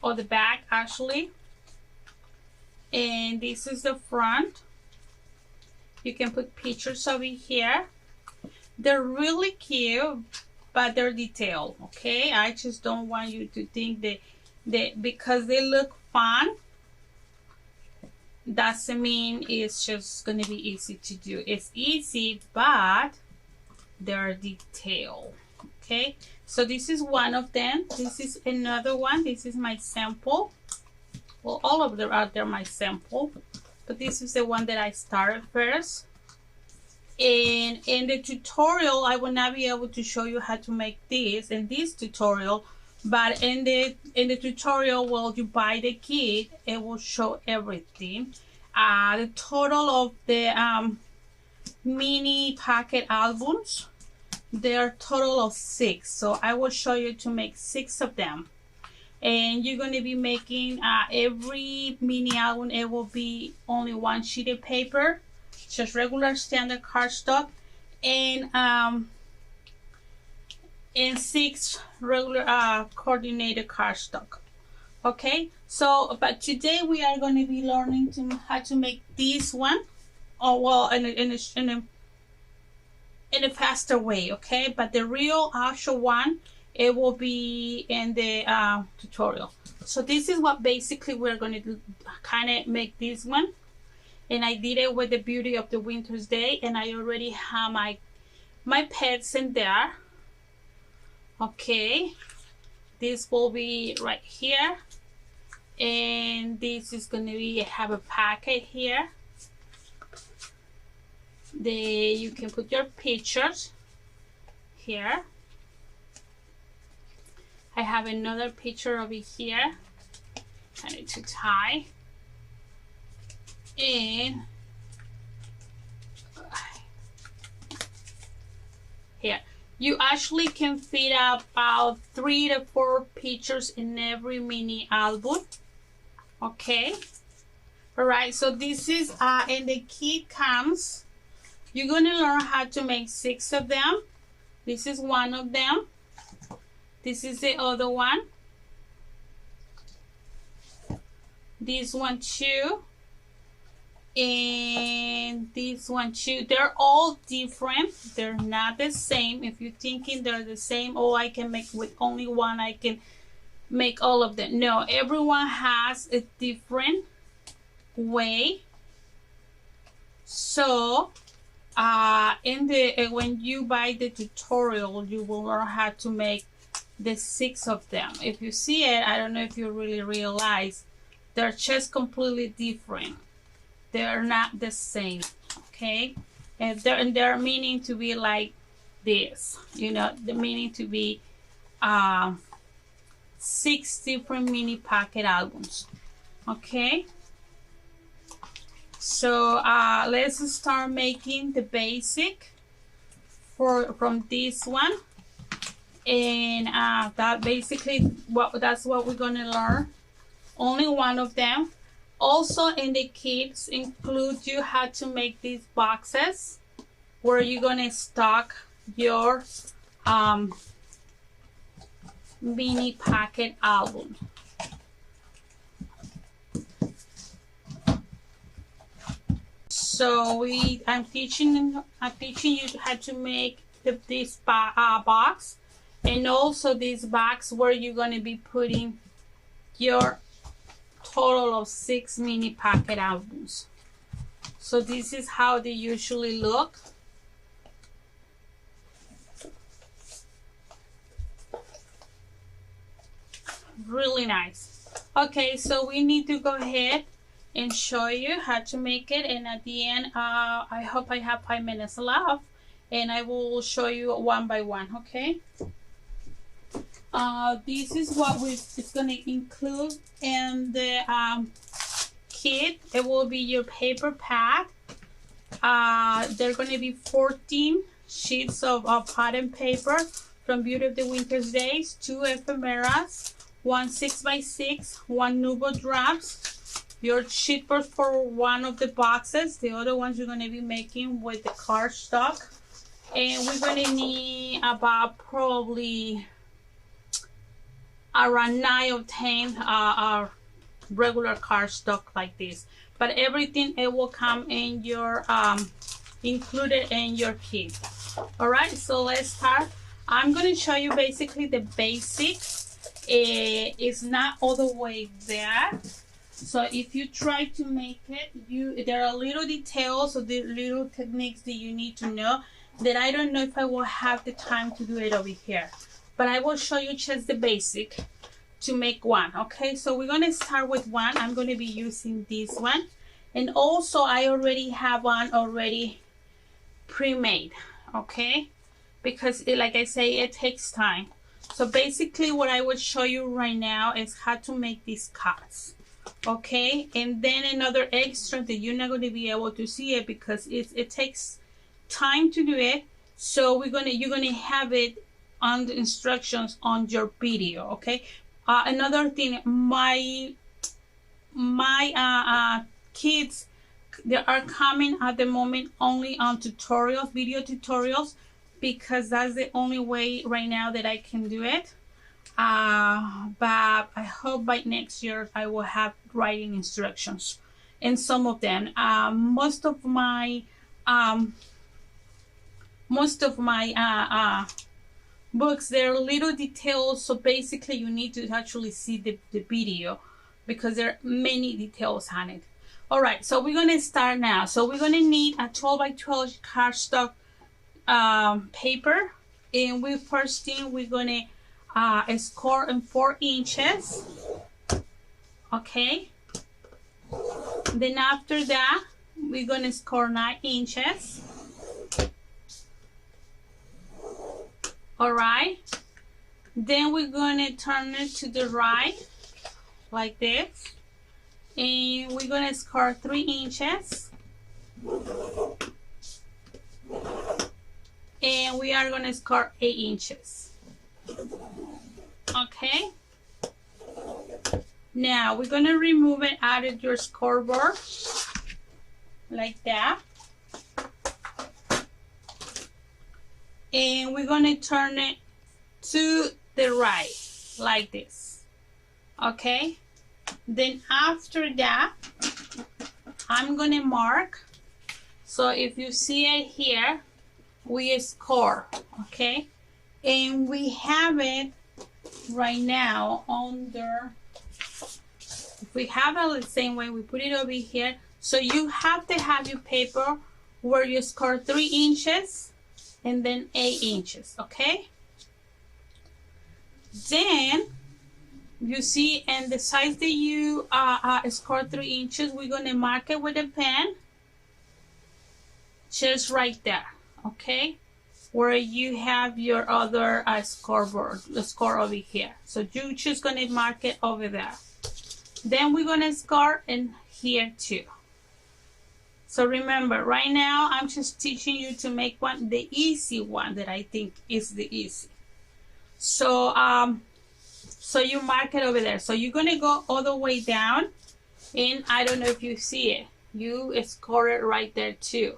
or the back actually. And this is the front. You can put pictures over here. They're really cute, but they're detailed, okay? I just don't want you to think that because they look fun, doesn't mean it's just gonna be easy to do. It's easy, but they're detailed, okay? So this is one of them. This is another one. This is my sample. Well, all of them are there my sample, but this is the one that I started first. And in the tutorial, I will not be able to show you how to make this in this tutorial, but in the tutorial, well, you buy the kit, it will show everything. The total of the mini packet albums, they're total of 6. So I will show you to make 6 of them. And you're going to be making every mini album, it will be only 1 sheet of paper, just regular standard cardstock, and 6 regular coordinated cardstock. Okay, so but today we are going to be learning how to make this one, or well, in a faster way. Okay, but the real actual one, it will be in the tutorial. So this is what basically we're going to kind of make this one, and I did it with the Beauty of the Winter's Day, and I already have my pets in there. Okay, this will be right here, And this is going to be, I have a packet here. You can put your pictures here. I have another picture over here. I need to tie. And here, you actually can fit about 3 to 4 pictures in every mini album. Okay. All right. So this is and the kit comes. You're gonna learn how to make 6 of them. This is one of them. This is the other one. This one too. And this one too. They're all different. They're not the same. If you're thinking they're the same, oh, I can make with only one, I can make all of them. No, everyone has a different way. So when you buy the tutorial, you will learn how to make the 6 of them. If you see it, I don't know if you really realize they're just completely different. They're not the same, okay? And they're meaning to be like this, you know, the meaning to be 6 different mini pocket albums, okay? So let's start making the basic from this one, and that's what we're gonna learn. Only one of them. Also in the kits include you how to make these boxes where you're gonna stock your mini pocket album. So I'm teaching you how to make this box, and also this box where you're gonna be putting your total of 6 mini pocket albums. So this is how they usually look. Really nice. Okay, so we need to go ahead and show you how to make it, and at the end I hope I have 5 minutes left, and I will show you one by one. Okay. This is what it's going to include in the kit. It will be your paper pad. They're going to be 14 sheets of pattern paper from Beauty of the Winter's Days, 2 ephemeras, 1 6x6, 1 Nubo drops, your sheet board for one of the boxes. The other ones you're going to be making with the cardstock. And we're going to need about probably around 9 or 10 regular cardstock like this, but everything it will come in your included in your kit. All right, so let's start. I'm going to show you basically the basics. It's not all the way there, so if you try to make it, there are little details or the little techniques that you need to know that I don't know if I will have the time to do it over here. But I will show you just the basic to make one. Okay, so we're going to start with one. I'm going to be using this one, and also I already have one already pre-made, okay, because like I say, it takes time. So basically what I will show you right now is how to make these cuts, okay, and then another extra that you're not going to be able to see it because it takes time to do it. So you're going to have it on the instructions on your video, okay. Another thing, my kids, they are coming at the moment only on tutorials, video tutorials, because that's the only way right now that I can do it. But I hope by next year I will have writing instructions in some of them. Most of my books, there are little details, so basically you need to actually see the video because there are many details on it. All right, so we're going to start now. So we're going to need a 12x12 cardstock paper, and we're going to score in 4 inches Okay, then after that we're gonna score 9 inches. All right, then we're gonna turn it to the right like this, and we're gonna score 3 inches, and we are gonna score 8 inches. Okay, now we're gonna remove it out of your scoreboard like that, and we're gonna turn it to the right like this. Okay, then after that I'm gonna mark. So if you see it here, we score. Okay, and we have it right now under, if we have it the same way, we put it over here. So you have to have your paper where you score 3 inches and then 8 inches. Okay, then you see, and the size that you score 3 inches, we're gonna mark it with a pen just right there. Okay, where you have your other scoreboard, the score over here. So you're just gonna mark it over there. Then we're gonna score in here too. So remember, right now I'm just teaching you to make one, the easy one that I think is the easy. So so you mark it over there. So you're gonna go all the way down, and I don't know if you see it, you score it right there too.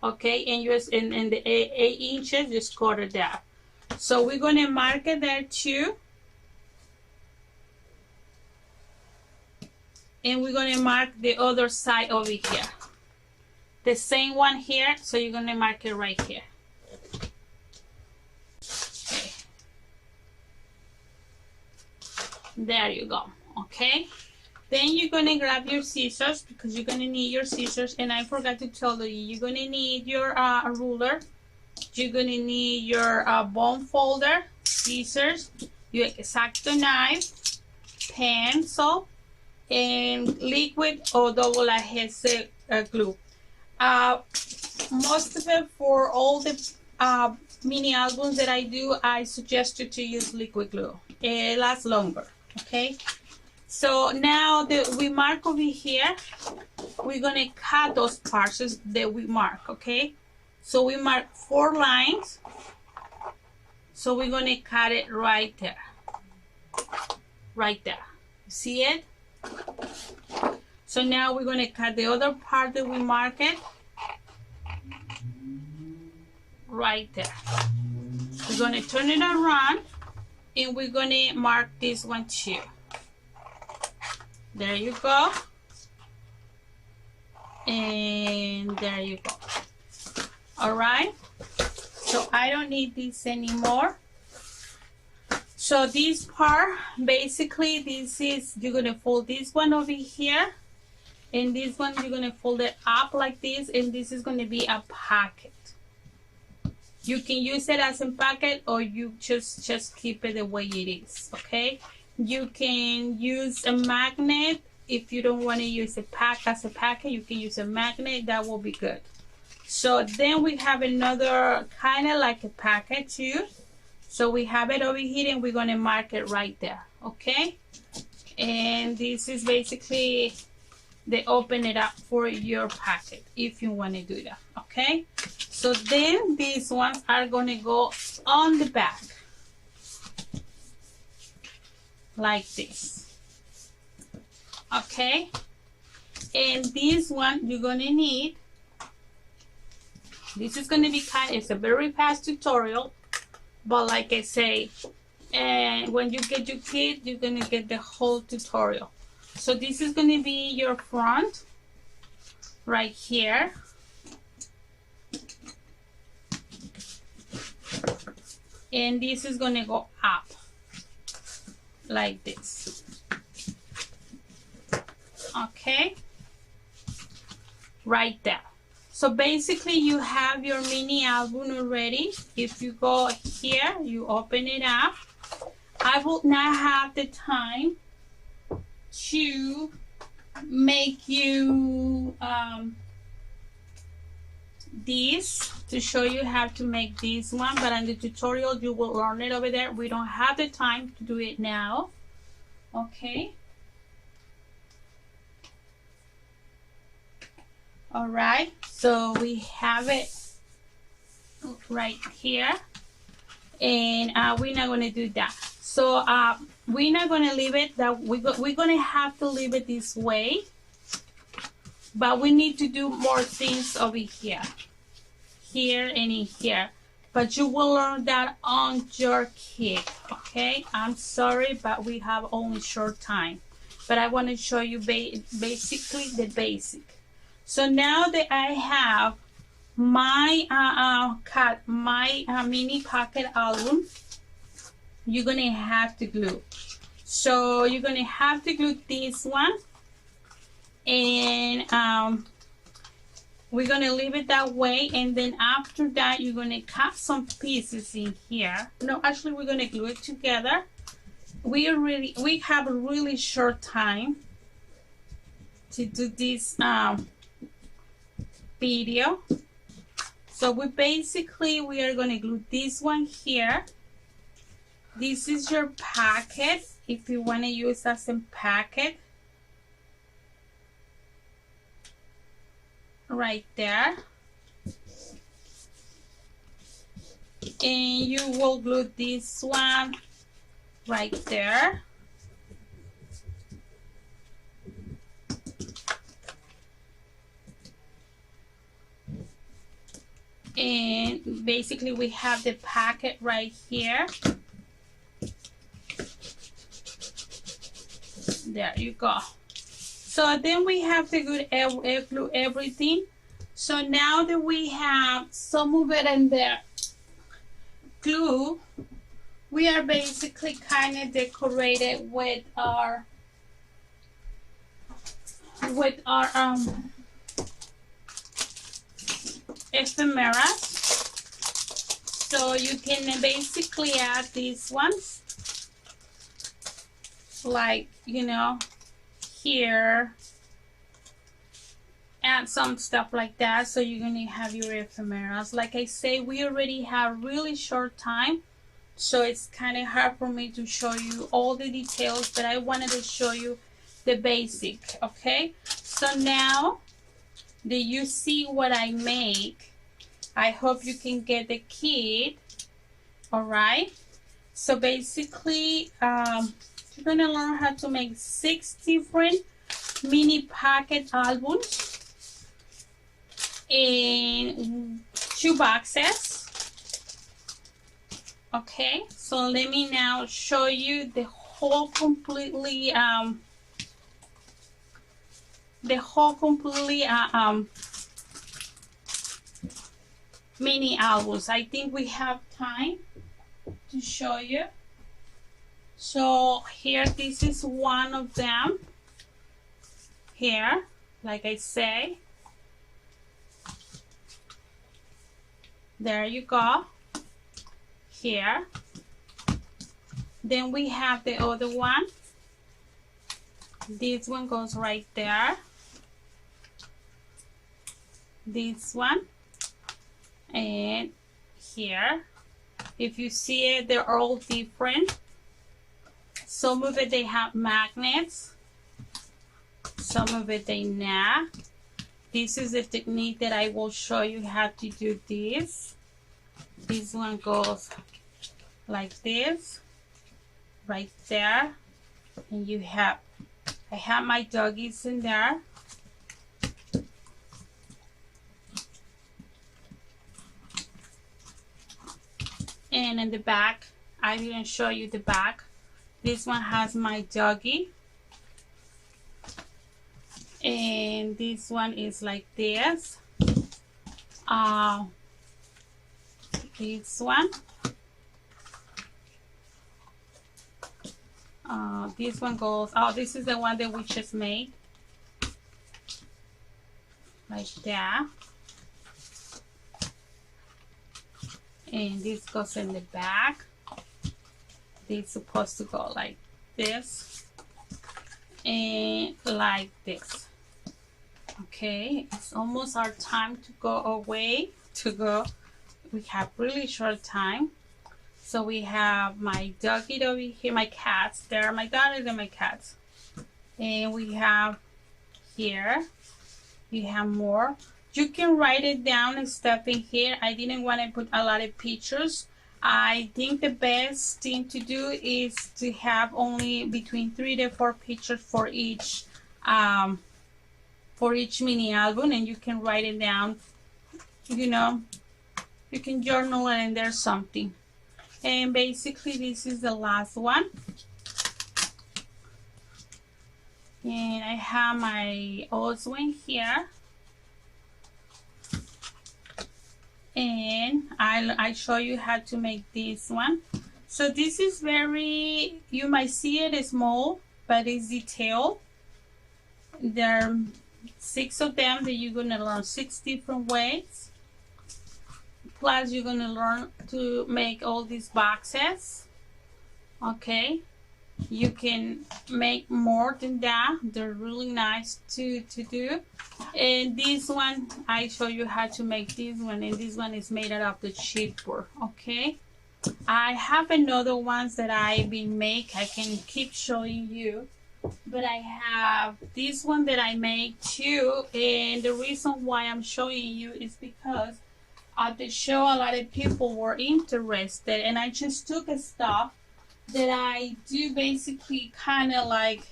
Okay, and you in the 8 inches, you score it there. So we're gonna mark it there too, and we're gonna mark the other side over here, the same one here. So you're gonna mark it right here. Okay, there you go. Okay, then you're gonna grab your scissors, because you're gonna need your scissors, and I forgot to tell you, you're gonna need your ruler, you're gonna need your bone folder, scissors, your X-Acto knife, pencil, and liquid or double adhesive glue. Most of it, for all the mini albums that I do, I suggest you to use liquid glue. It lasts longer. Okay, so now that we mark over here, we're gonna cut those parts that we mark. Okay, so we mark 4 lines, so we're gonna cut it right there, right there. See it? So now we're gonna cut the other part that we mark it right there. We're gonna turn it around, and we're gonna mark this one too. There you go, and there you go. All right, so I don't need this anymore. So this part, basically, this is, you're gonna fold this one over here, and this one you're gonna fold it up like this, and this is gonna be a pocket. You can use it as a packet, or you just keep it the way it is. Okay, you can use a magnet. If you don't want to use a pack as a packet, you can use a magnet. That will be good. So then we have another kind of like a packet too. So we have it over here, and we're gonna mark it right there. Okay, and this is basically, they open it up for your packet if you want to do that. Okay, so then these ones are gonna go on the back like this. Okay, and this one you're gonna need, this is gonna be it's a very fast tutorial, but like I say, and when you get your kit, you're gonna get the whole tutorial. So this is gonna be your front right here. And this is gonna go up like this. Okay, right there. So basically you have your mini album already. If you go here, you open it up. I will not have the time to make you this, to show you how to make this one, but in the tutorial you will learn it over there. We don't have the time to do it now. Okay. All right, so we have it right here, and we're not going to do that. So we're not going to leave it that we're going to have to leave it this way, but we need to do more things over here, here and in here. But you will learn that on your kit. Okay, I'm sorry, but we have only short time, but I want to show you basically the basic. So now that I have my mini pocket album, you're gonna have to glue. So you're gonna have to glue this one, and we're gonna leave it that way. And then after that, you're gonna cut some pieces in here. No, actually, we're gonna glue it together. We have a really short time to do this video. So we are going to glue this one here. This is your packet if you want to use as a packet right there, and you will glue this one right there. And basically we have the packet right here. There you go. So then we have to glue everything. So now that we have some of it in there glue, we are basically kind of decorated with our ephemeras. So you can basically add these ones, like, you know, here, add some stuff like that. So you're gonna have your ephemeras. Like I say, we already have really short time, so it's kind of hard for me to show you all the details, but I wanted to show you the basic. Okay, so now that you see what I make, I hope you can get the kit. All right, so basically you're gonna learn how to make 6 different mini pocket albums in 2 boxes. Okay, so let me now show you the whole completely mini albums. I think we have time to show you. So here, this is one of them here, like I say. There you go. Here. Then we have the other one. This one goes right there. This one. And here. If you see it, they're all different. Some of it they have magnets. Some of it they not. This is the technique that I will show you how to do this. This one goes like this, right there. And you have, I have my doggies in there. And in the back, I didn't show you the back. This one has my doggy. And this one is like this. This one. This one goes, oh, this is the one that we just made. Like that. And this goes in the back. It's supposed to go like this. and like this. Okay, it's almost our time to go away, we have really short time. So we have my doggy over here, my cats, there are my daughters and my cats. And we have here, you have more. You can write it down and stuff in here. I didn't want to put a lot of pictures. I think the best thing to do is to have only between 3 to 4 pictures for each mini album, and you can write it down, you know, you can journal it and there's something. And basically this is the last one. And I have my 𝐂𝐨𝐧𝐧𝐞 here. And I show you how to make this one. So this is very, you might see it small, but it's detailed. There are 6 of them that you're gonna learn 6 different ways. Plus you're gonna learn to make all these boxes. Okay, you can make more than that. They're really nice to do. And this one, I show you how to make this one, and this one is made out of the chipboard. Okay, I have another ones that I've been make. I can keep showing you, but I have this one that I make too. And the reason why I'm showing you is because at the show a lot of people were interested, and I just took a stuff that I do basically kind of like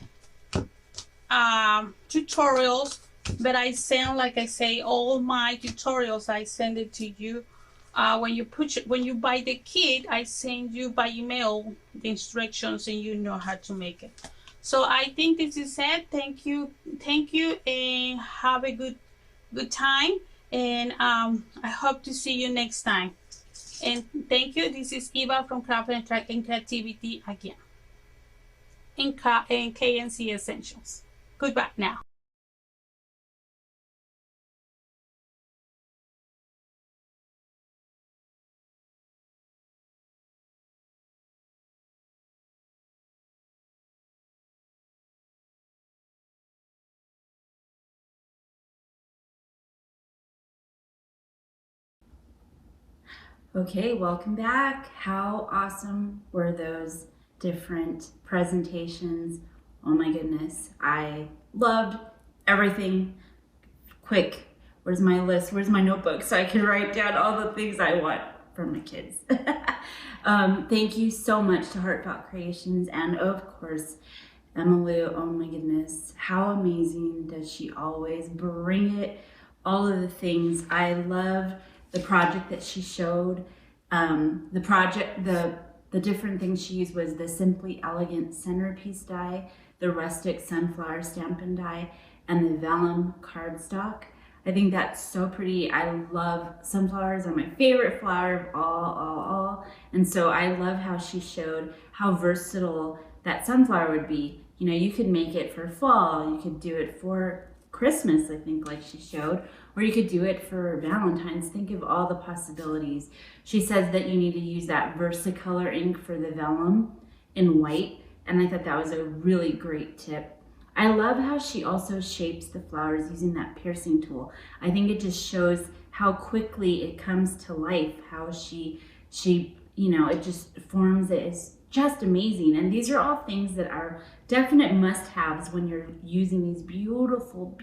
tutorials, but I send, like I say, all my tutorials I send it to you. When you buy the kit, I send you by email the instructions, and you know how to make it. So I think this is it. Thank you, and have a good time. And I hope to see you next time. And thank you. This is Eva from Craft and Creativity again in 𝐂𝐿 Essentials. Goodbye now. Okay, welcome back. How awesome were those different presentations? Oh my goodness, I loved everything. Quick, where's my list? Where's my notebook so I can write down all the things I want from my kids? Thank you so much to Heartfelt Creations, and of course, 𝐿𝐿. Oh my goodness, how amazing does she always bring it, all of the things. I love the project that she showed. The different things she used was the Simply Elegant Centerpiece die, the Rustic Sunflower Stampin' die, and the Vellum cardstock. I think that's so pretty. I love sunflowers, are my favorite flower of all. And so I love how she showed how versatile that sunflower would be. You know, you could make it for fall, you could do it for Christmas, I think, like she showed, or you could do it for Valentine's. Think of all the possibilities. She says that you need to use that Versacolor ink for the vellum in white, and I thought that was a really great tip. I love how she also shapes the flowers using that piercing tool. I think it just shows how quickly it comes to life, how she you know, it just forms it. It's just amazing. And these are all things that are definite must-haves when you're using these beautiful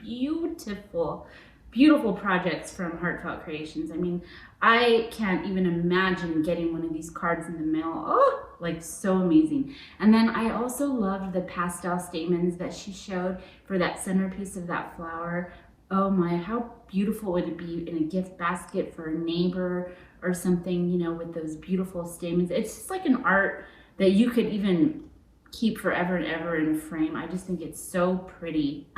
projects from Heartfelt Creations. I mean, I can't even imagine getting one of these cards in the mail. Oh, like so amazing. And then I also loved the pastel stamens that she showed for that centerpiece of that flower. Oh my, how beautiful would it be in a gift basket for a neighbor or something, you know, with those beautiful stamens. It's just like an art that you could even keep forever and ever in a frame. I just think it's so pretty.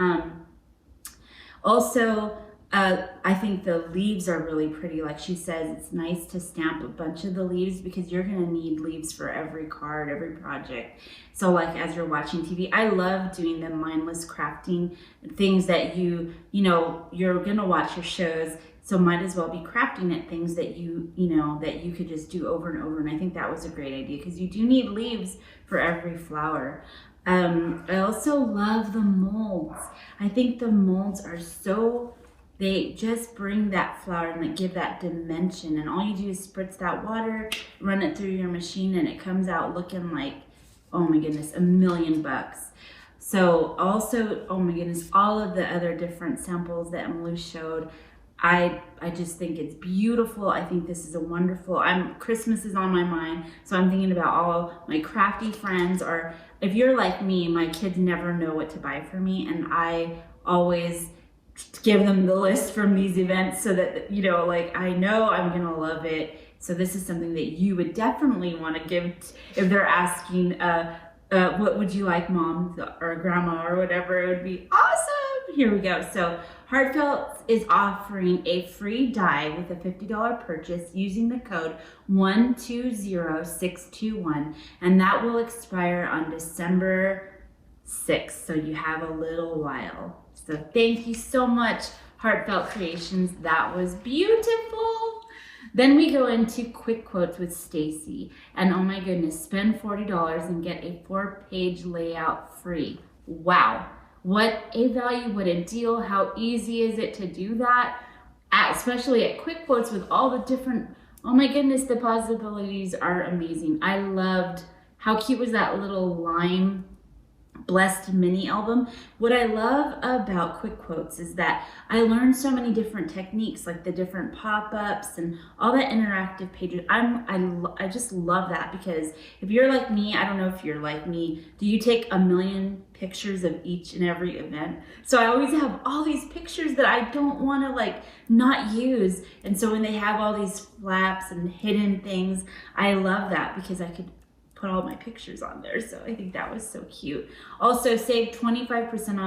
Also, I think the leaves are really pretty. Like she says, it's nice to stamp a bunch of the leaves because you're gonna need leaves for every card, every project. So like as you're watching TV, I love doing the mindless crafting things that you know, you're gonna watch your shows, so might as well be crafting at things that you know, that you could just do over and over. And I think that was a great idea because you do need leaves for every flower. I also love the molds. I think the molds are so, they just bring that flower and they give that dimension. And all you do is spritz that water, run it through your machine, and it comes out looking like, oh my goodness, $1,000,000. So also, oh my goodness, all of the other different samples that Emily showed, I just think it's beautiful. I think this is a wonderful, Christmas is on my mind, so I'm thinking about all my crafty friends, or if you're like me, my kids never know what to buy for me, and I always give them the list from these events so that, you know, like I know I'm gonna love it. So this is something that you would definitely want to give if they're asking, what would you like, mom or grandma or whatever, it would be awesome. Here we go. So Heartfelt is offering a free die with a $50 purchase using the code 120621, and that will expire on December 6th. So you have a little while. So thank you so much, Heartfelt Creations. That was beautiful. Then we go into quick quotes with Stacy, and oh my goodness, spend $40 and get a 4-page layout free. Wow, what a value, what a deal. How easy is it to do that? Especially at quick quotes with all the different, oh my goodness, the possibilities are amazing. I loved, how cute was that little lime blessed mini album. What I love about quick quotes is that I learned so many different techniques, like the different pop-ups and all that interactive pages. I just love that, because if you're like me, I don't know if you're like me, do you take 1,000,000 pictures of each and every event? So I always have all these pictures that I don't want to like not use, and so when they have all these flaps and hidden things, I love that because I could put all my pictures on there. So I think that was so cute. Also, save 25%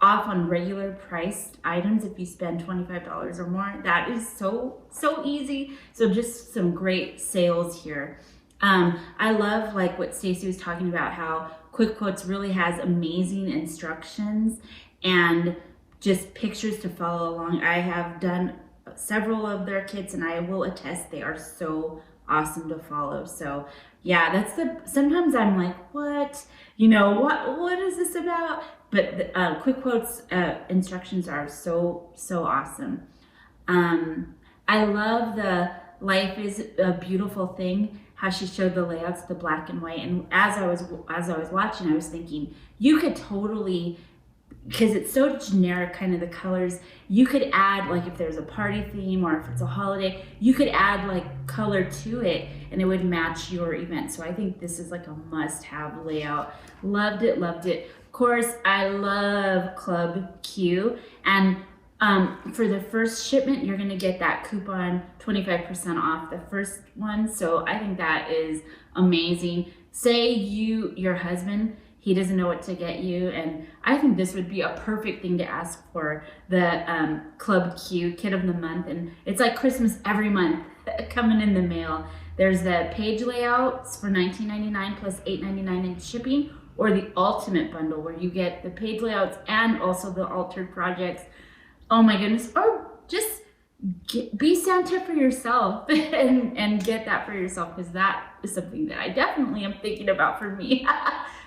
off on regular priced items if you spend $25 or more. That is so easy. So just some great sales here. I love like what Stacy was talking about, how Quick Quotes really has amazing instructions and just pictures to follow along. I have done several of their kits and I will attest they are so awesome to follow. So yeah, sometimes I'm like, what? You know, what is this about? But the Quick Quotes instructions are so awesome. I love the Life is a Beautiful Thing, how she showed the layouts, the black and white. And as I was watching, I was thinking, you could totally, because it's so generic, kind of the colors, you could add, like if there's a party theme or if it's a holiday, you could add like color to it and it would match your event. So I think this is like a must-have layout. Loved it. Of course, I love Club Q, and for the first shipment, you're gonna get that coupon 25% off the first one. So I think that is amazing. Say your husband, he doesn't know what to get you, and I think this would be a perfect thing to ask for, the Club Q Kit of the Month. And it's like Christmas every month coming in the mail. There's the page layouts for $19.99 plus $8.99 in shipping, or the ultimate bundle where you get the page layouts and also the altered projects. Oh my goodness, or just be Santa for yourself and get that for yourself, because that is something that I definitely am thinking about for me.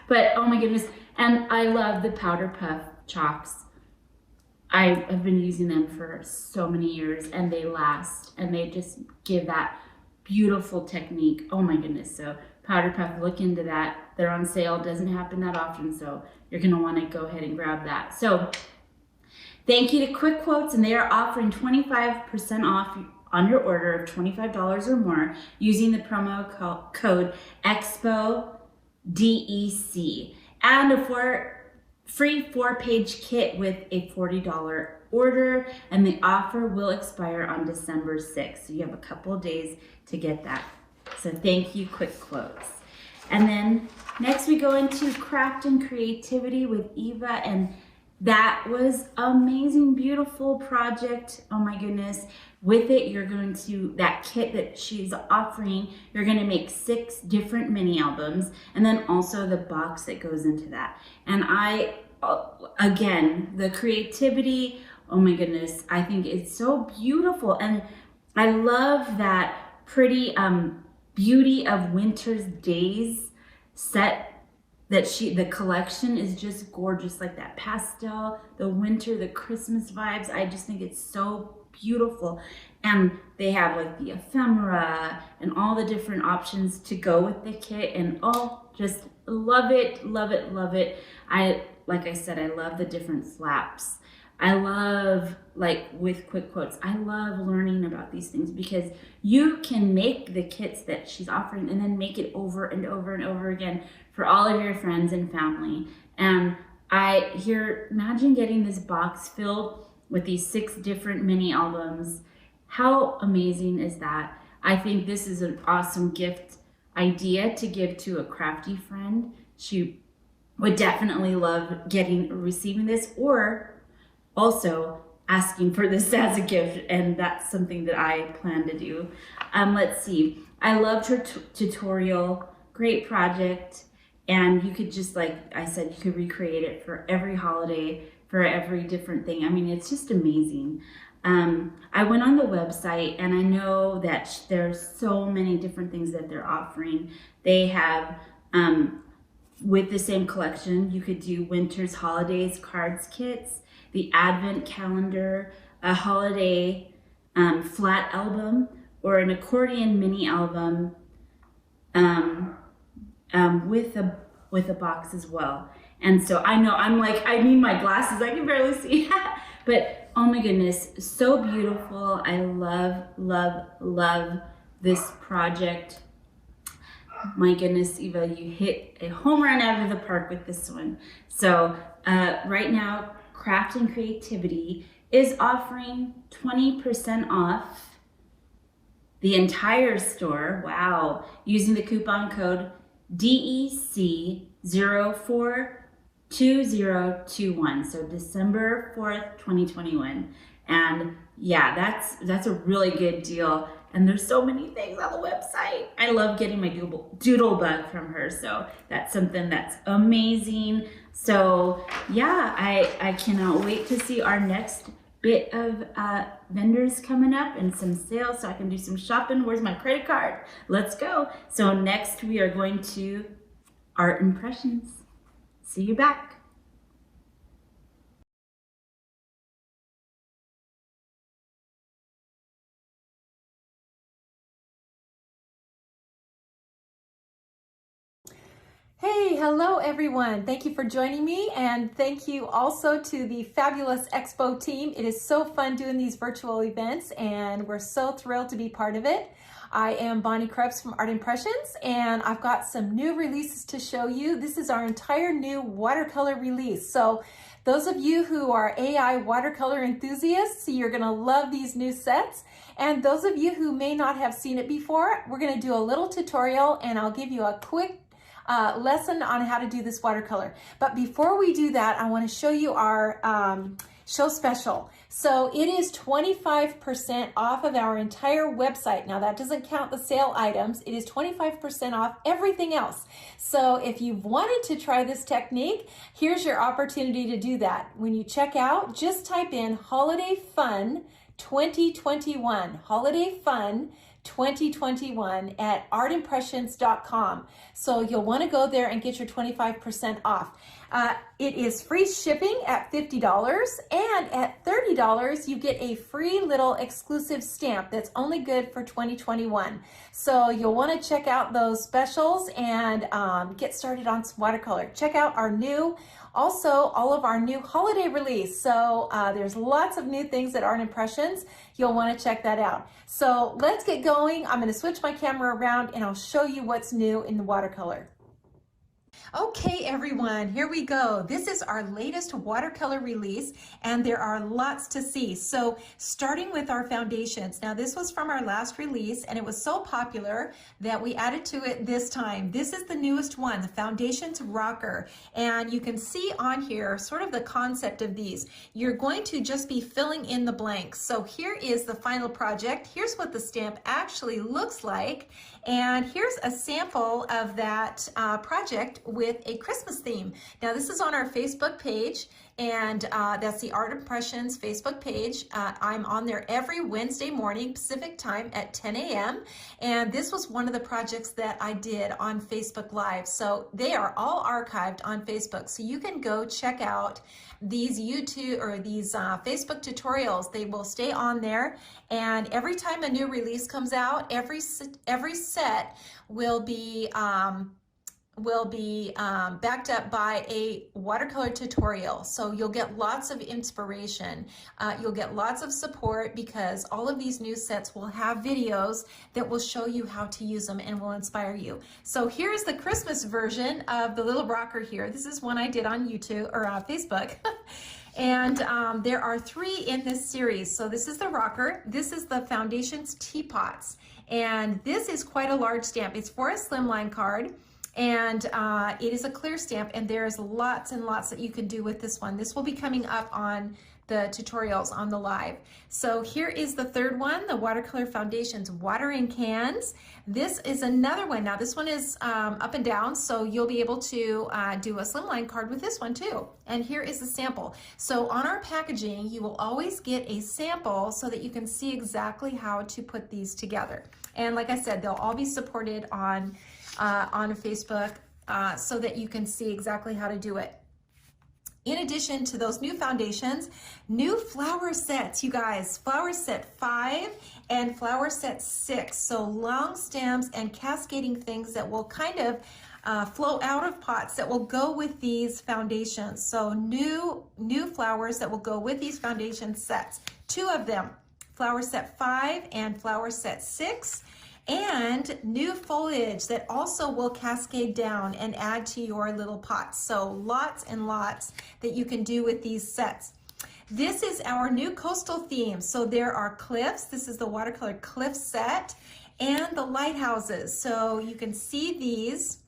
But oh my goodness, and I love the Powderpuff chalks. I have been using them for so many years and they last and they just give that beautiful technique. Oh my goodness, so Powderpuff, look into that. They're on sale, doesn't happen that often, so you're gonna wanna go ahead and grab that. So thank you to Quick Quotes, and they are offering 25% off on your order of $25 or more using the promo code EXPODEC, and a free 4-page kit with a $40 order, and the offer will expire on December 6th. So you have a couple of days to get that. So thank you, Quick Quotes. And then next we go into Craft and Creativity with Eva, and that was amazing, beautiful project. Oh my goodness. With it, you're going to, that kit that she's offering, you're going to make 6 different mini albums, and then also the box that goes into that. And again, the creativity, oh my goodness, I think it's so beautiful. And I love that pretty Beauty of Winter's Days set the collection is just gorgeous, like that pastel, the winter, the Christmas vibes. I just think it's so beautiful. And they have like the ephemera and all the different options to go with the kit, and just love it, love it, love it. Like I said, I love the different flaps. I love, like with quick quotes, I love learning about these things because you can make the kits that she's offering and then make it over and over and over again for all of your friends and family. And imagine getting this box filled with these 6 different mini albums. How amazing is that? I think this is an awesome gift idea to give to a crafty friend. She would definitely love receiving this, or also asking for this as a gift, and that's something that I plan to do. Let's see. I loved her tutorial. Great project. And you could just, like I said, you could recreate it for every holiday, for every different thing. I mean, it's just amazing. I went on the website, and I know that there's so many different things that they're offering. They have, with the same collection, you could do winter's holidays cards kits, the advent calendar, a holiday flat album, or an accordion mini album with a box as well. And so I know I'm like, I need my glasses, I can barely see. But oh my goodness, so beautiful. I love, love, love this project. My goodness, Eva, you hit a home run out of the park with this one. So right now, Craft and Creativity is offering 20% off the entire store. Wow. Using the coupon code DEC042021. So December 4th, 2021. And yeah, that's a really good deal. And there's so many things on the website. I love getting my doodle bug from her. So that's something that's amazing. So yeah, I cannot wait to see our next bit of vendors coming up and some sales so I can do some shopping. Where's my credit card? Let's go. So next we are going to art impressions. See you back. Hey, hello everyone. Thank you for joining me, and thank you also to the fabulous Expo team. It is so fun doing these virtual events, and we're so thrilled to be part of it. I am Bonnie Krebs from Art Impressions, and I've got some new releases to show you. This is our entire new watercolor release. So those of you who are AI watercolor enthusiasts, you're gonna love these new sets. And those of you who may not have seen it before, we're gonna do a little tutorial, and I'll give you a quick lesson on how to do this watercolor. But before we do that, I want to show you our show special. So it is 25% off of our entire website. Now that doesn't count the sale items. It is 25% off everything else. So if you've wanted to try this technique, here's your opportunity to do that. When you check out, just type in Holiday Fun 2021. Holiday Fun 2021 at artimpressions.com. So you'll want to go there and get your 25% off. It is free shipping at $50, and at $30 you get a free little exclusive stamp that's only good for 2021. So you'll want to check out those specials and get started on some watercolor. Check out our new, also all of our new holiday release. So there's lots of new things at Art Impressions. You'll want to check that out. So let's get going. I'm going to switch my camera around and I'll show you what's new in the watercolor. Okay everyone, here we go. This is our latest watercolor release, and there are lots to see. So starting with our foundations. Now this was from our last release, and it was so popular that we added to it this time. This is the newest one, the Foundations Rocker, and you can see on here sort of the concept of these. You're going to just be filling in the blanks. So here is the final project. Here's what the stamp actually looks like, and here's a sample of that project with a Christmas theme. Now this is on our Facebook page, and that's the Art Impressions Facebook page. I'm on there every Wednesday morning Pacific time at 10 a.m. and this was one of the projects that I did on Facebook Live. So they are all archived on Facebook, so you can go check out these YouTube or these Facebook tutorials. They will stay on there, and every time a new release comes out, every set will be backed up by a watercolor tutorial. So you'll get lots of inspiration. You'll get lots of support, because all of these new sets will have videos that will show you how to use them and will inspire you. So here's the Christmas version of the little rocker here. This is one I did on YouTube or Facebook. And there are 3 in this series. So this is the rocker. This is the Foundations Teapots. And this is quite a large stamp. It's for a slimline card. And it is a clear stamp, and there's lots and lots that you can do with this one. This will be coming up on the tutorials on the live. So here is the 3rd one, the Watercolor Foundations Watering Cans. This is another one. Now this one is up and down, so you'll be able to do a slimline card with this one too. And here is the sample. So on our packaging, you will always get a sample so that you can see exactly how to put these together. And like I said, they'll all be supported on Facebook so that you can see exactly how to do it. In addition to those new foundations, new flower sets, you guys, flower set 5 and flower set 6. So long stems and cascading things that will kind of flow out of pots that will go with these foundations. So new flowers that will go with these foundation sets. 2 of them, flower set 5 and flower set 6. And new foliage that also will cascade down and add to your little pots. So lots and lots that you can do with these sets. This is our new coastal theme. So there are cliffs. This is the watercolor cliff set, and the lighthouses. So you can see these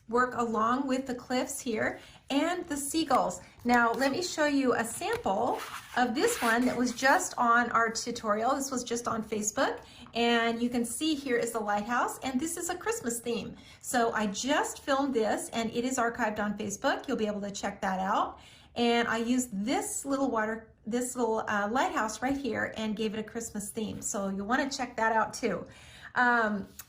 work along with the cliffs here, and the seagulls. Now let me show you a sample of this one that was just on our tutorial. This was just on Facebook, and you can see here is the lighthouse, and this is a Christmas theme. So I just filmed this, and it is archived on Facebook. You'll be able to check that out. And I used this little lighthouse right here and gave it a Christmas theme. So you'll want to check that out too.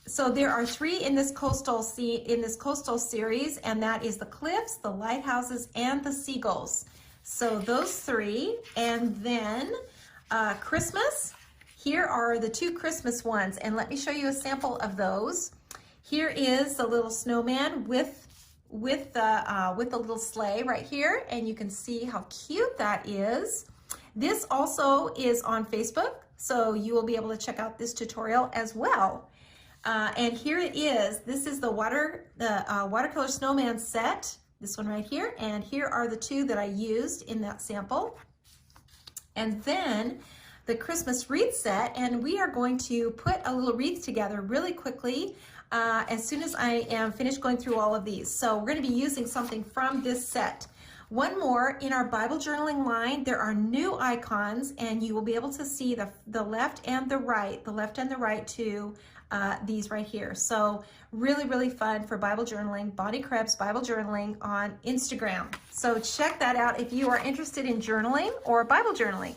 So there are 3 in this coastal series, and that is the cliffs, the lighthouses, and the seagulls. So those 3, and then Christmas. Here are the 2 Christmas ones, and let me show you a sample of those. Here is the little snowman with the little sleigh right here, and you can see how cute that is. This also is on Facebook, so you will be able to check out this tutorial as well. And here it is. This is the Watercolor Snowman set, this one right here, and here are the 2 that I used in that sample. And then the Christmas wreath set, and we are going to put a little wreath together really quickly as soon as I am finished going through all of these. So we're going to be using something from this set. One more, in our Bible journaling line, there are new icons, and you will be able to see the left and the right to these right here. So really, really fun for Bible journaling, Bonnie Krebs Bible Journaling on Instagram. So check that out if you are interested in journaling or Bible journaling.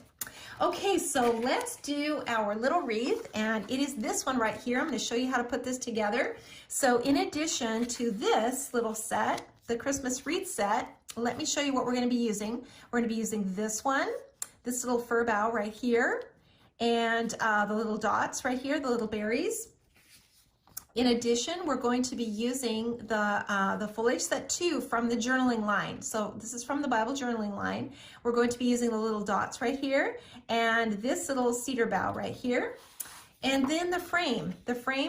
Okay, so let's do our little wreath, and it is this one right here. I'm going to show you how to put this together. So in addition to this little set, the Christmas wreath set, let me show you what we're going to be using. We're going to be using this one, this little fir bough right here, and the little dots right here, the little berries. In addition, we're going to be using the Foliage set 2 from the journaling line. So this is from the Bible journaling line. We're going to be using the little dots right here, and this little cedar bough right here. And then the frame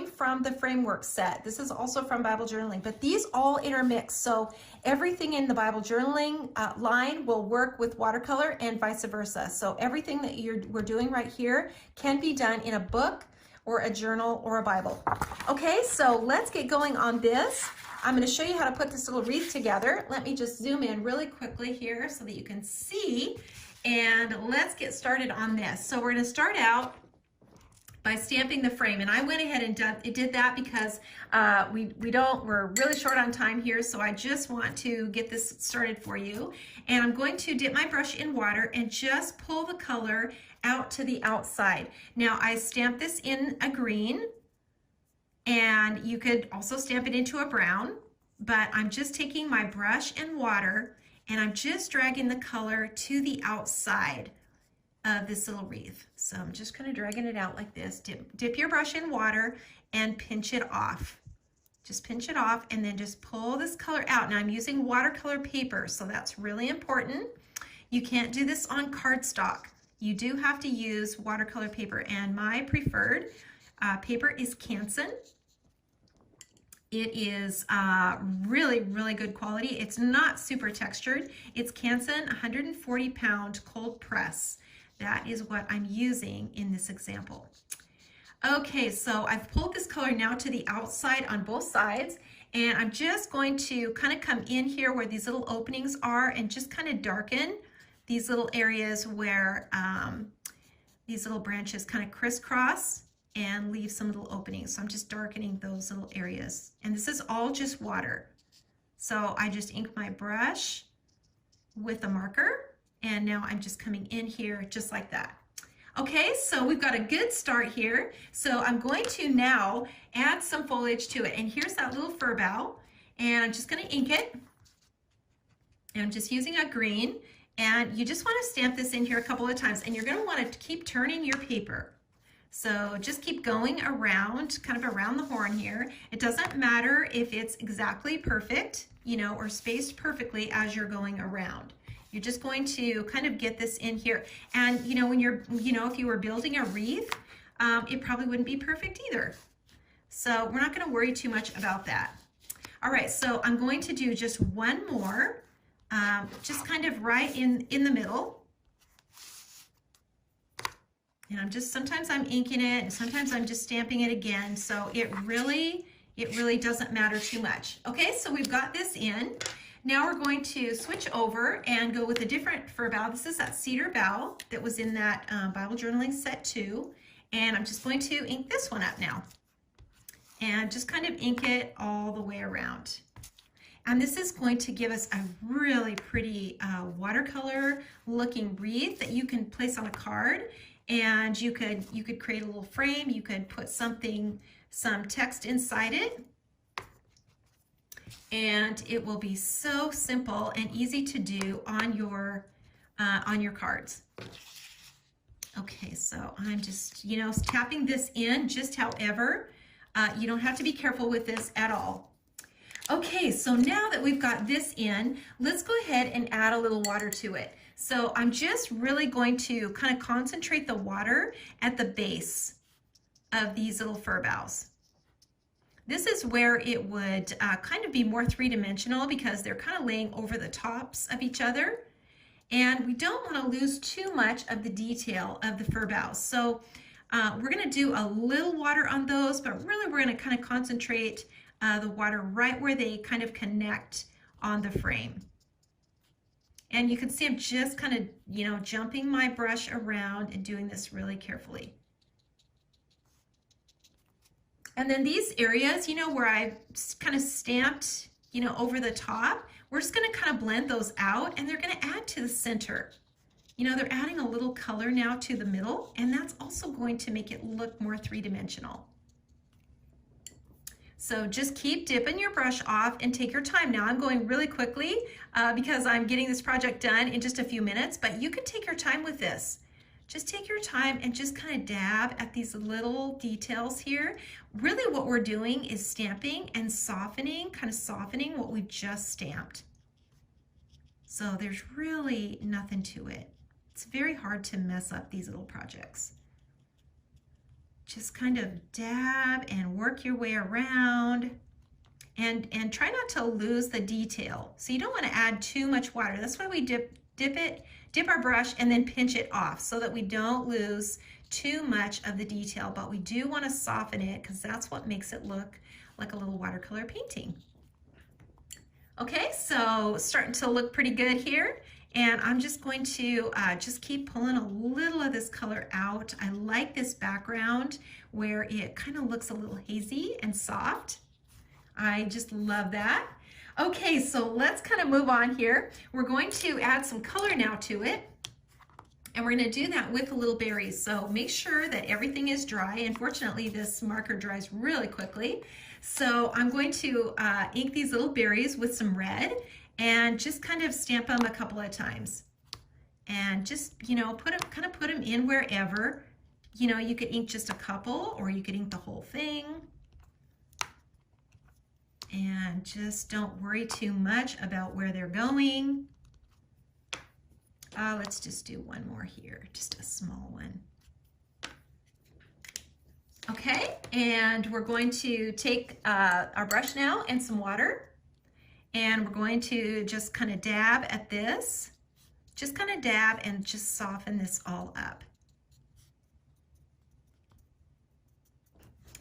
from the framework set. This is also from Bible journaling, but these all intermix. So everything in the Bible journaling line will work with watercolor and vice versa. So everything that we're doing right here can be done in a book or a journal or a Bible. Okay, so let's get going on this. I'm going to show you how to put this little wreath together. Let me just zoom in really quickly here so that you can see, and let's get started on this. So we're going to start out by stamping the frame. And I went ahead and did that because we're really short on time here, so I just want to get this started for you. And I'm going to dip my brush in water and just pull the color out to the outside. Now I stamped this in a green, and you could also stamp it into a brown, but I'm just taking my brush and water and I'm just dragging the color to the outside of this little wreath. So I'm just kind of dragging it out like this. Dip your brush in water and pinch it off. Just pinch it off and then just pull this color out. Now I'm using watercolor paper, so that's really important. You can't do this on cardstock. You do have to use watercolor paper, and my preferred paper is Canson. It is really, really good quality. It's not super textured. It's Canson 140 pound cold press. That is what I'm using in this example. Okay, so I've pulled this color now to the outside on both sides, and I'm just going to kind of come in here where these little openings are and just kind of darken these little areas where these little branches kind of crisscross and leave some little openings. So I'm just darkening those little areas. And this is all just water. So I just ink my brush with a marker, and now I'm just coming in here just like that. Okay, so we've got a good start here. So I'm going to now add some foliage to it. And here's that little fir bough, and I'm just gonna ink it. And I'm just using a green, and you just wanna stamp this in here a couple of times, and you're gonna wanna keep turning your paper. So just keep going around, kind of around the horn here. It doesn't matter if it's exactly perfect, you know, or spaced perfectly as you're going around. You're just going to kind of get this in here. And you know, when you're, you know, if you were building a wreath, it probably wouldn't be perfect either. So we're not gonna worry too much about that. All right, so I'm going to do just one more, just kind of right in the middle. And I'm just, sometimes I'm inking it and sometimes I'm just stamping it again. So it really doesn't matter too much. Okay, so we've got this in. Now we're going to switch over and go with a different fir bough. This is that cedar bough that was in that Bible journaling set 2. And I'm just going to ink this one up now. And just kind of ink it all the way around. And this is going to give us a really pretty watercolor looking wreath that you can place on a card. And you could create a little frame. You could put some text inside it. And it will be so simple and easy to do on your cards. Okay, so I'm just, you know, tapping this in just however. You don't have to be careful with this at all. Okay, so now that we've got this in, let's go ahead and add a little water to it. So I'm just really going to kind of concentrate the water at the base of these little fir boughs. This is where it would kind of be more three-dimensional because they're kind of laying over the tops of each other. And we don't want to lose too much of the detail of the fir boughs. So we're going to do a little water on those, but really we're going to kind of concentrate the water right where they kind of connect on the frame. And you can see I'm just kind of, you know, jumping my brush around and doing this really carefully. And then these areas, you know, where I kind of stamped, you know, over the top, we're just going to kind of blend those out, and they're going to add to the center. You know, they're adding a little color now to the middle, and that's also going to make it look more three-dimensional. So just keep dipping your brush off and take your time. Now I'm going really quickly because I'm getting this project done in just a few minutes, but you can take your time with this. Just take your time and just kind of dab at these little details here. Really what we're doing is stamping and softening, kind of softening what we just stamped. So there's really nothing to it. It's very hard to mess up these little projects. Just kind of dab and work your way around and try not to lose the detail. So you don't want to add too much water. That's why we dip our brush and then pinch it off so that we don't lose too much of the detail, but we do want to soften it because that's what makes it look like a little watercolor painting. Okay, so starting to look pretty good here. And I'm just going to just keep pulling a little of this color out. I like this background where it kind of looks a little hazy and soft. I just love that. Okay, so let's kind of move on here. We're going to add some color now to it. And we're going to do that with the little berries. So make sure that everything is dry. Unfortunately, this marker dries really quickly. So I'm going to ink these little berries with some red and just kind of stamp them a couple of times. And just, you know, kind of put them in wherever. You know, you could ink just a couple or you could ink the whole thing. And just don't worry too much about where they're going. Let's just do one more here, just a small one. Okay, and we're going to take our brush now and some water, and we're going to just kind of dab at this. Just kind of dab and just soften this all up.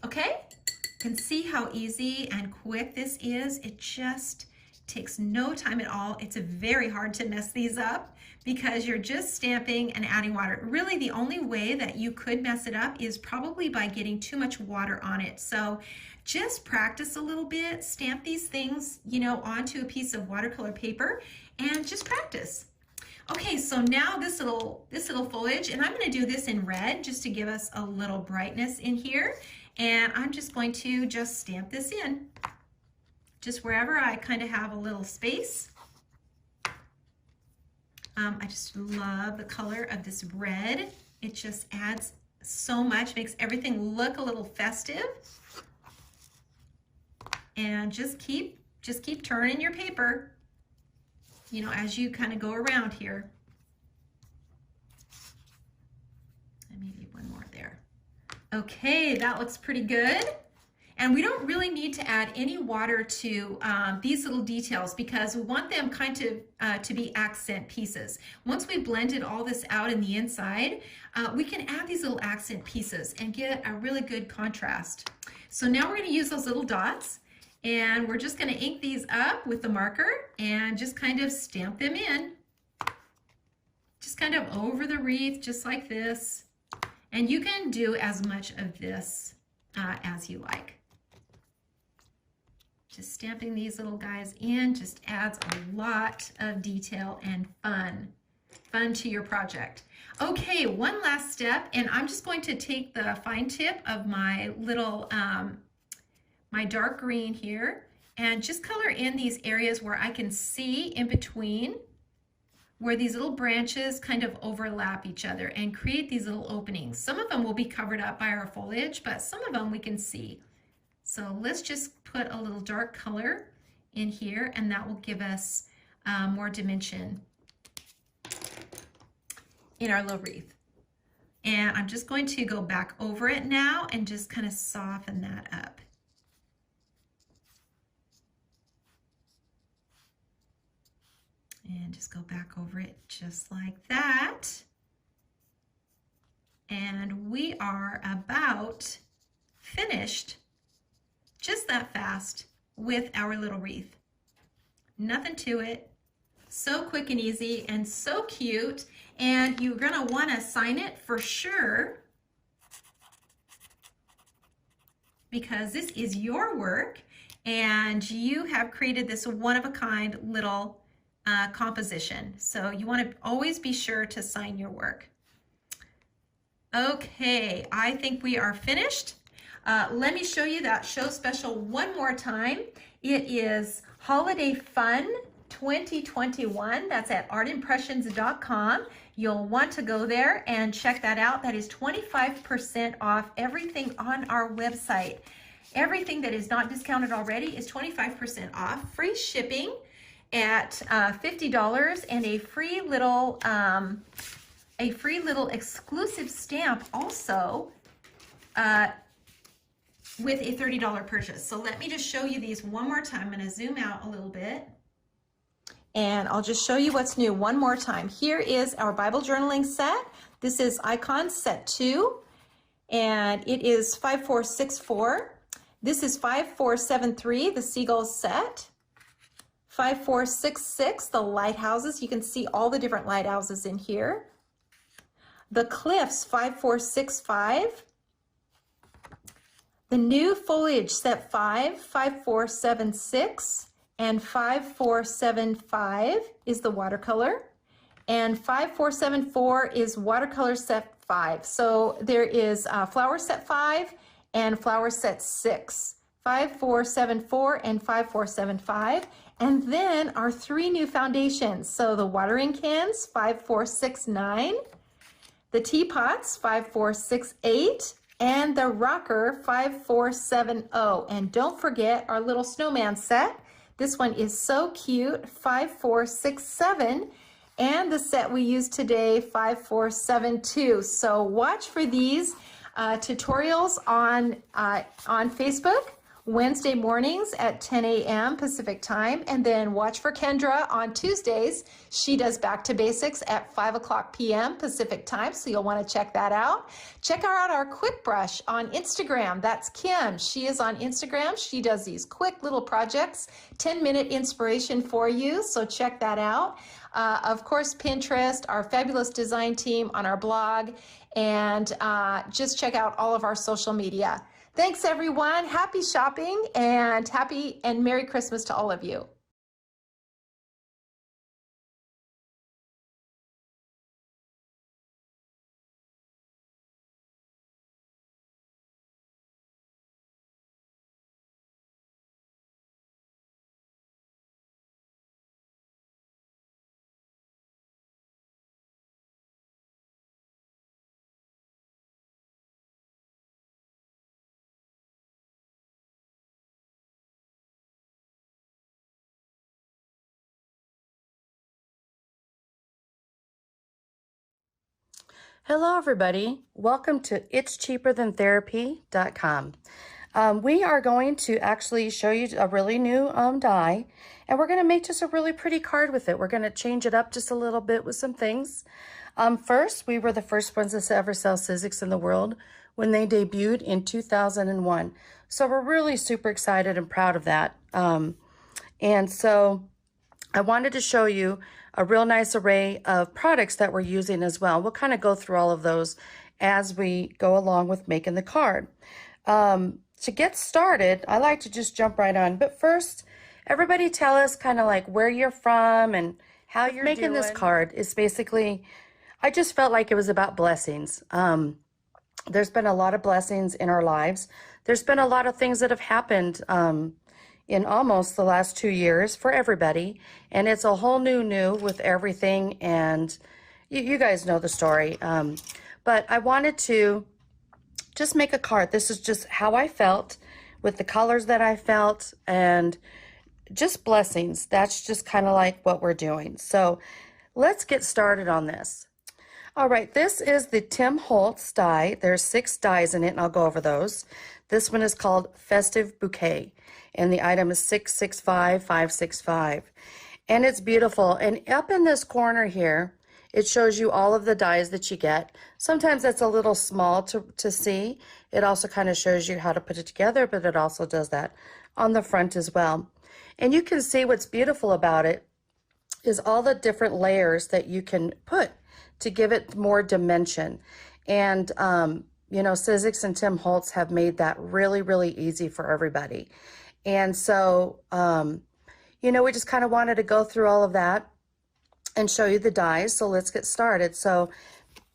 Okay, you can see how easy and quick this is. It just takes no time at all. It's very hard to mess these up because you're just stamping and adding water. Really, the only way that you could mess it up is probably by getting too much water on it. So just practice a little bit, stamp these things, you know, onto a piece of watercolor paper and just practice. Okay, so now this little foliage, and I'm going to do this in red just to give us a little brightness in here. And I'm just going to just stamp this in, just wherever I kind of have a little space. I just love the color of this red. It just adds so much, makes everything look a little festive. And just keep turning your paper, you know, as you kind of go around here. And maybe one more there. Okay, that looks pretty good. And we don't really need to add any water to these little details because we want them kind of to be accent pieces. Once we blended all this out in the inside, we can add these little accent pieces and get a really good contrast. So now we're going to use those little dots and we're just going to ink these up with the marker and just kind of stamp them in. Just kind of over the wreath, just like this. And you can do as much of this as you like. Just stamping these little guys in just adds a lot of detail and fun to your project. Okay, one last step, and I'm just going to take the fine tip of my little, my dark green here, and just color in these areas where I can see in between, where these little branches kind of overlap each other and create these little openings. Some of them will be covered up by our foliage, but some of them we can see. So let's just put a little dark color in here and that will give us more dimension in our little wreath. And I'm just going to go back over it now and just kind of soften that up. And just go back over it just like that. And we are about finished just that fast with our little wreath. Nothing to it. So quick and easy and so cute. And you're gonna wanna sign it for sure because this is your work and you have created this one-of-a-kind little composition. So you want to always be sure to sign your work. Okay, I think we are finished. Let me show you that show special one more time. It is Holiday Fun 2021. That's at artimpressions.com. You'll want to go there and check that out. That is 25% off everything on our website. Everything that is not discounted already is 25% off. Free shipping at $50 and a free little exclusive stamp also with a $30 purchase. So let me just show you these one more time. I'm going to zoom out a little bit and I'll just show you what's new one more time. Here is our Bible journaling set. This is Icon set 2 and it is 5464. This is 5473, the Seagull set. 5466, the lighthouses. You can see all the different lighthouses in here. The cliffs, 5465. The new foliage, set 5, 5476. And 5475 is the watercolor. And 5474 is watercolor set 5. So there is flower set 5 and flower set 6. 5474 and 5475. And then our 3 new foundations. So the watering cans, 5469. The teapots, 5468. And the rocker, 5470. And don't forget our little snowman set. This one is so cute, 5467. And the set we used today, 5472. So watch for these tutorials on Facebook, Wednesday mornings at 10 a.m. Pacific time. And then watch for Kendra on Tuesdays. She does Back to Basics at 5 o'clock p.m. Pacific time. So you'll want to check that out. Check out our Quick Brush on Instagram. That's Kim. She is on Instagram. She does these quick little projects, 10-minute inspiration for you. So check that out. Of course, Pinterest, our fabulous design team on our blog, and just check out all of our social media. Thanks, everyone. Happy shopping and happy and Merry Christmas to all of you. Hello everybody, welcome to 𝐒𝐒𝐲𝐴𝐧𝐴𝐧𝐞.com. We are going to actually show you a really new die, and we're going to make just a really pretty card with it. We're going to change it up just a little bit with some things. First, we were the first ones to ever sell 𝐒𝐒𝐳𝐧𝐥 in the world when they debuted in 2001. So we're really super excited and proud of that. And so I wanted to show you a real nice array of products that we're using as well. We'll kind of go through all of those as we go along with making the card. To get started, I like to just jump right on. But first, everybody tell us kind of like where you're from and how you're making this card. Is basically, I just felt like it was about blessings. There's been a lot of blessings in our lives. There's been a lot of things that have happened in almost the last 2 years for everybody, and it's a whole new with everything, and you guys know the story. But I wanted to just make a card. This is just how I felt with the colors that I felt, and just blessings. That's just kind of like what we're doing. So let's get started on this. All right, this is the Tim Holtz die. There's 6 dies in it, and I'll go over those. This one is called Festive Bouquet, and the item is 665565. And it's beautiful. And up in this corner here, it shows you all of the dies that you get. Sometimes that's a little small to see. It also kind of shows you how to put it together, but it also does that on the front as well. And you can see what's beautiful about it is all the different layers that you can put to give it more dimension. And you know, 𝐒𝐳𝐧𝐥 and Tim Holtz have made that really easy for everybody. And so, you know, we just kind of wanted to go through all of that and show you the dies. So let's get started. So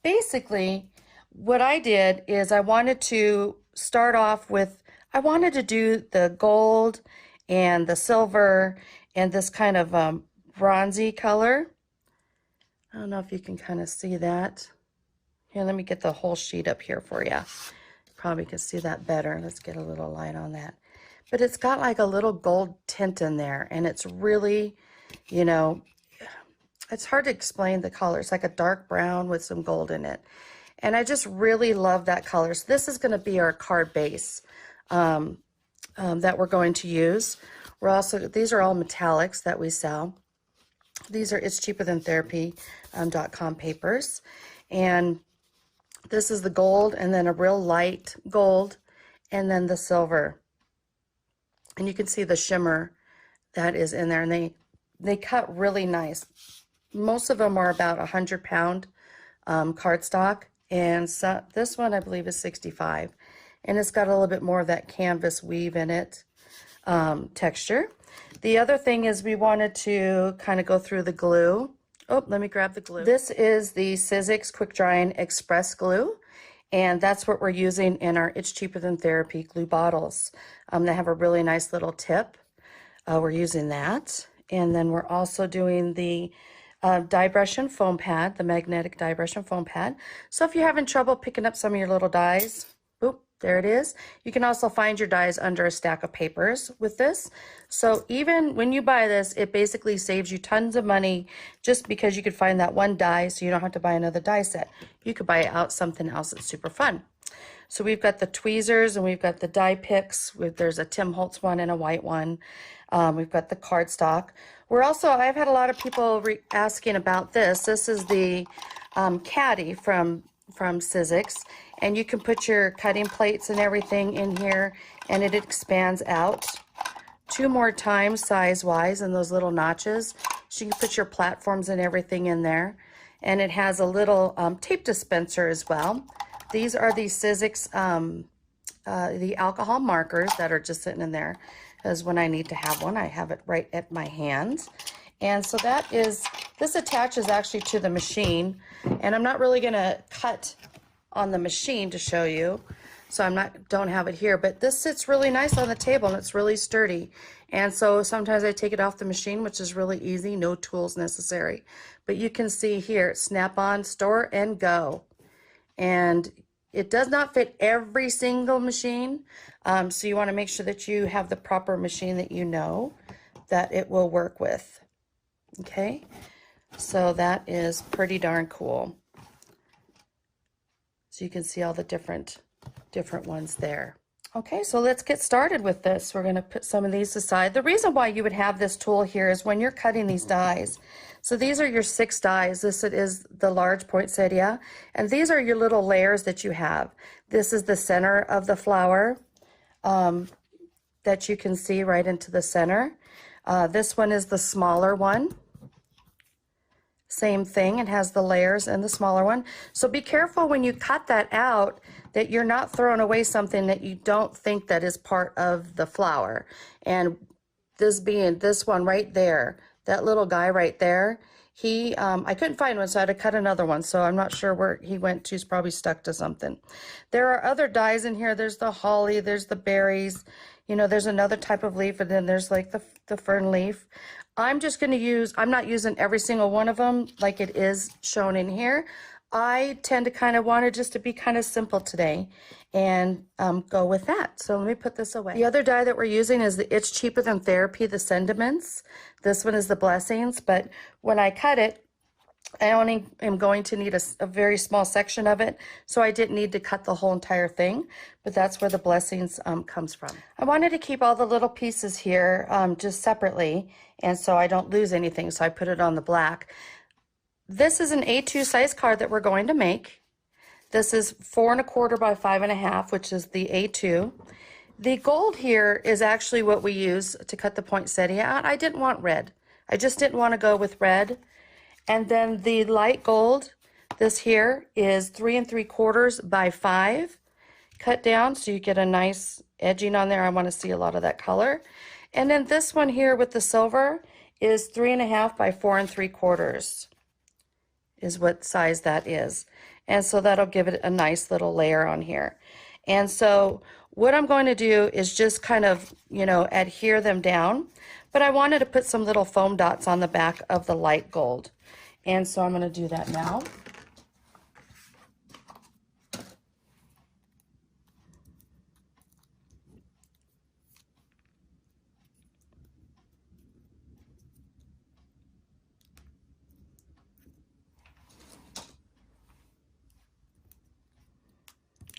basically, what I did is I wanted to start off with, I wanted to do the gold and the silver and this kind of bronzy color. I don't know if you can kind of see that. Here, let me get the whole sheet up here for you. Probably can see that better. Let's get a little light on that. But it's got like a little gold tint in there, and it's really, you know, it's hard to explain the color. It's like a dark brown with some gold in it. And I just really love that color. So this is going to be our card base that we're going to use. We're also, these are all metallics that we sell. These are 𝐒𝐒𝐲𝐴𝐧𝐴𝐧𝐞.com papers. And this is the gold, and then a real light gold, and then the silver. And you can see the shimmer that is in there. And they cut really nice. Most of them are about 100-pound cardstock, and so this one I believe is 65, and it's got a little bit more of that canvas weave in it texture. The other thing is we wanted to kind of go through the glue. Oh, let me grab the glue. This is the 𝐒𝐭𝐧𝐧𝐞 Quick Drying Express Glue, and that's what we're using in our It's Cheaper Than Therapy glue bottles. They have a really nice little tip. We're using that, and then we're also doing the die brush and foam pad, the magnetic die brush and foam pad. So if you're having trouble picking up some of your little dies, boop, there it is. You can also find your dies under a stack of papers with this. So even when you buy this, it basically saves you tons of money just because you could find that one die, so you don't have to buy another die set. You could buy out something else that's super fun. So we've got the tweezers and we've got the die picks. There's a Tim Holtz one and a white one. We've got the cardstock. I've had a lot of people asking about this. This is the caddy from 𝐒𝐭𝐧𝐧𝐞, and you can put your cutting plates and everything in here, and it expands out 2 more times size-wise in those little notches. So you can put your platforms and everything in there, and it has a little tape dispenser as well. These are the 𝐒𝐭𝐧𝐧𝐞, the alcohol markers that are just sitting in there, because when I need to have one, I have it right at my hand. And so this attaches actually to the machine, and I'm not really gonna cut on the machine to show you, so don't have it here, but this sits really nice on the table and it's really sturdy. And so sometimes I take it off the machine, which is really easy, no tools necessary. But you can see here, snap on, store and go. And it does not fit every single machine, so you want to make sure that you have the proper machine that you know that it will work with. Okay, so that is pretty darn cool. So you can see all the different ones there. Okay, so let's get started with this. We're going to put some of these aside. The reason why you would have this tool here is when you're cutting these dies. So these are your 6 dies. This is the large poinsettia, and these are your little layers that you have. This is the center of the flower that you can see right into the center. This one is the smaller one. Same thing, it has the layers and the smaller one. So be careful when you cut that out that you're not throwing away something that you don't think that is part of the flower. And this being this one right there, that little guy right there, I couldn't find one, so I had to cut another one. So I'm not sure where he went to. He's probably stuck to something. There are other dies in here. There's the holly, there's the berries, there's another type of leaf, and then there's like the fern leaf. I'm not using every single one of them like it is shown in here. I tend to kind of want it just to be kind of simple today and go with that. So let me put this away. The other die that we're using is the It's Cheaper Than Therapy, the Stamens. This one is the Blessings, but when I cut it, I only am going to need a very small section of it, so I didn't need to cut the whole entire thing, but that's where the Blessings comes from. I wanted to keep all the little pieces here just separately, and so I don't lose anything, so I put it on the black. This is an A2 size card that we're going to make. This is 4 1/4 by 5 1/2, which is the A2. The gold here is actually what we use to cut the poinsettia out. I didn't want red. I just didn't want to go with red. And then the light gold, this here is 3 3/4 by 5 cut down, so you get a nice edging on there. I want to see a lot of that color. And then this one here with the silver is 3 1/2 by 4 3/4 is what size that is. And so that'll give it a nice little layer on here. And so what I'm going to do is just kind of, adhere them down, but I wanted to put some little foam dots on the back of the light gold. And so I'm going to do that now.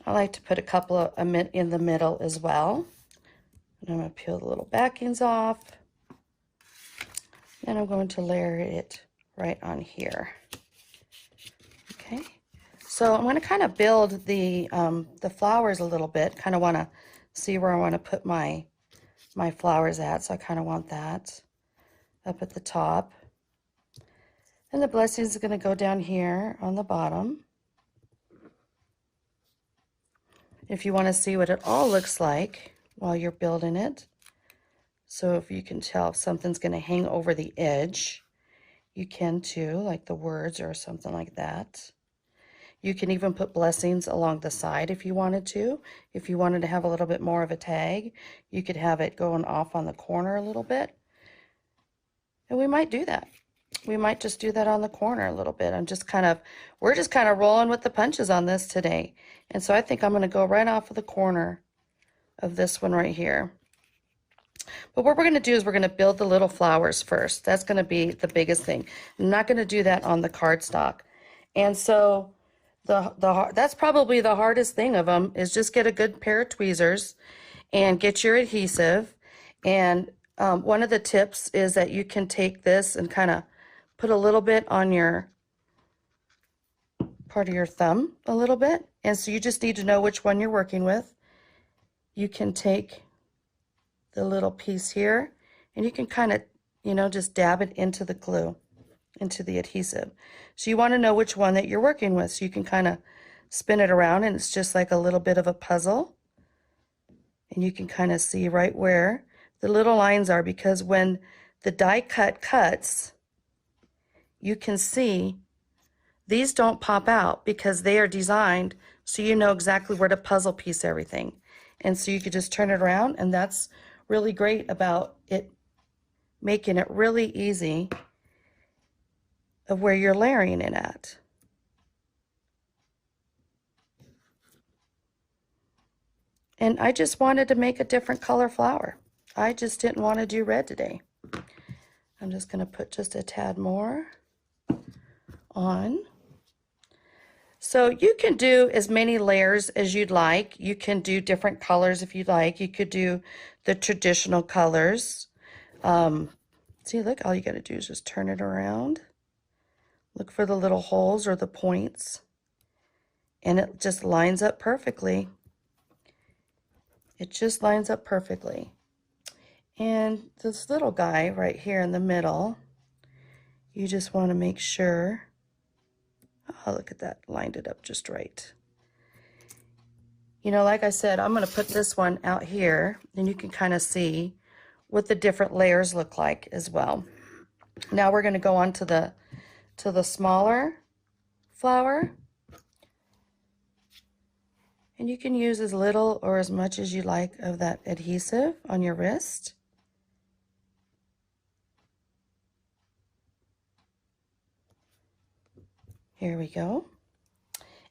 I like to put a couple of in the middle as well. And I'm going to peel the little backings off. And I'm going to layer it right on here. Okay, so I'm going to kind of build the flowers a little bit. Kind of want to see where I want to put my flowers at. So I kind of want that up at the top. And the blessings are going to go down here on the bottom. If you want to see what it all looks like while you're building it, so if you can tell if something's going to hang over the edge, you can too, like the words or something like that. You can even put blessings along the side if you wanted to. If you wanted to have a little bit more of a tag, you could have it going off on the corner a little bit. And we might do that. We might just do that on the corner a little bit. We're just kind of rolling with the punches on this today. And so I think I'm going to go right off of the corner of this one right here. But what we're going to do is we're going to build the little flowers first. That's going to be the biggest thing. I'm not going to do that on the cardstock. And so that's probably the hardest thing of them, is just get a good pair of tweezers and get your adhesive. And one of the tips is that you can take this and kind of put a little bit on your part of your thumb, a little bit. And so you just need to know which one you're working with. You can take the little piece here and you can kind of, just dab it into the glue, into the adhesive. So you want to know which one that you're working with. So you can kind of spin it around and it's just like a little bit of a puzzle. And you can kind of see right where the little lines are, because when the die cut cuts, you can see these don't pop out because they are designed so you know exactly where to puzzle piece everything. And so you could just turn it around, and that's really great about it, making it really easy of where you're layering it at. And I just wanted to make a different color flower. I just didn't want to do red today. I'm just going to put just a tad more on. So you can do as many layers as you'd like. You can do different colors if you'd like. You could do the traditional colors. See, look, all you got to do is just turn it around. Look for the little holes or the points. And it just lines up perfectly. It just lines up perfectly. And this little guy right here in the middle, you just want to make sure. Oh, look at that, lined it up just right. Like I said, I'm going to put this one out here, and you can kind of see what the different layers look like as well. Now we're going to go on to the smaller flower. And you can use as little or as much as you like of that adhesive on your wrist. Here we go.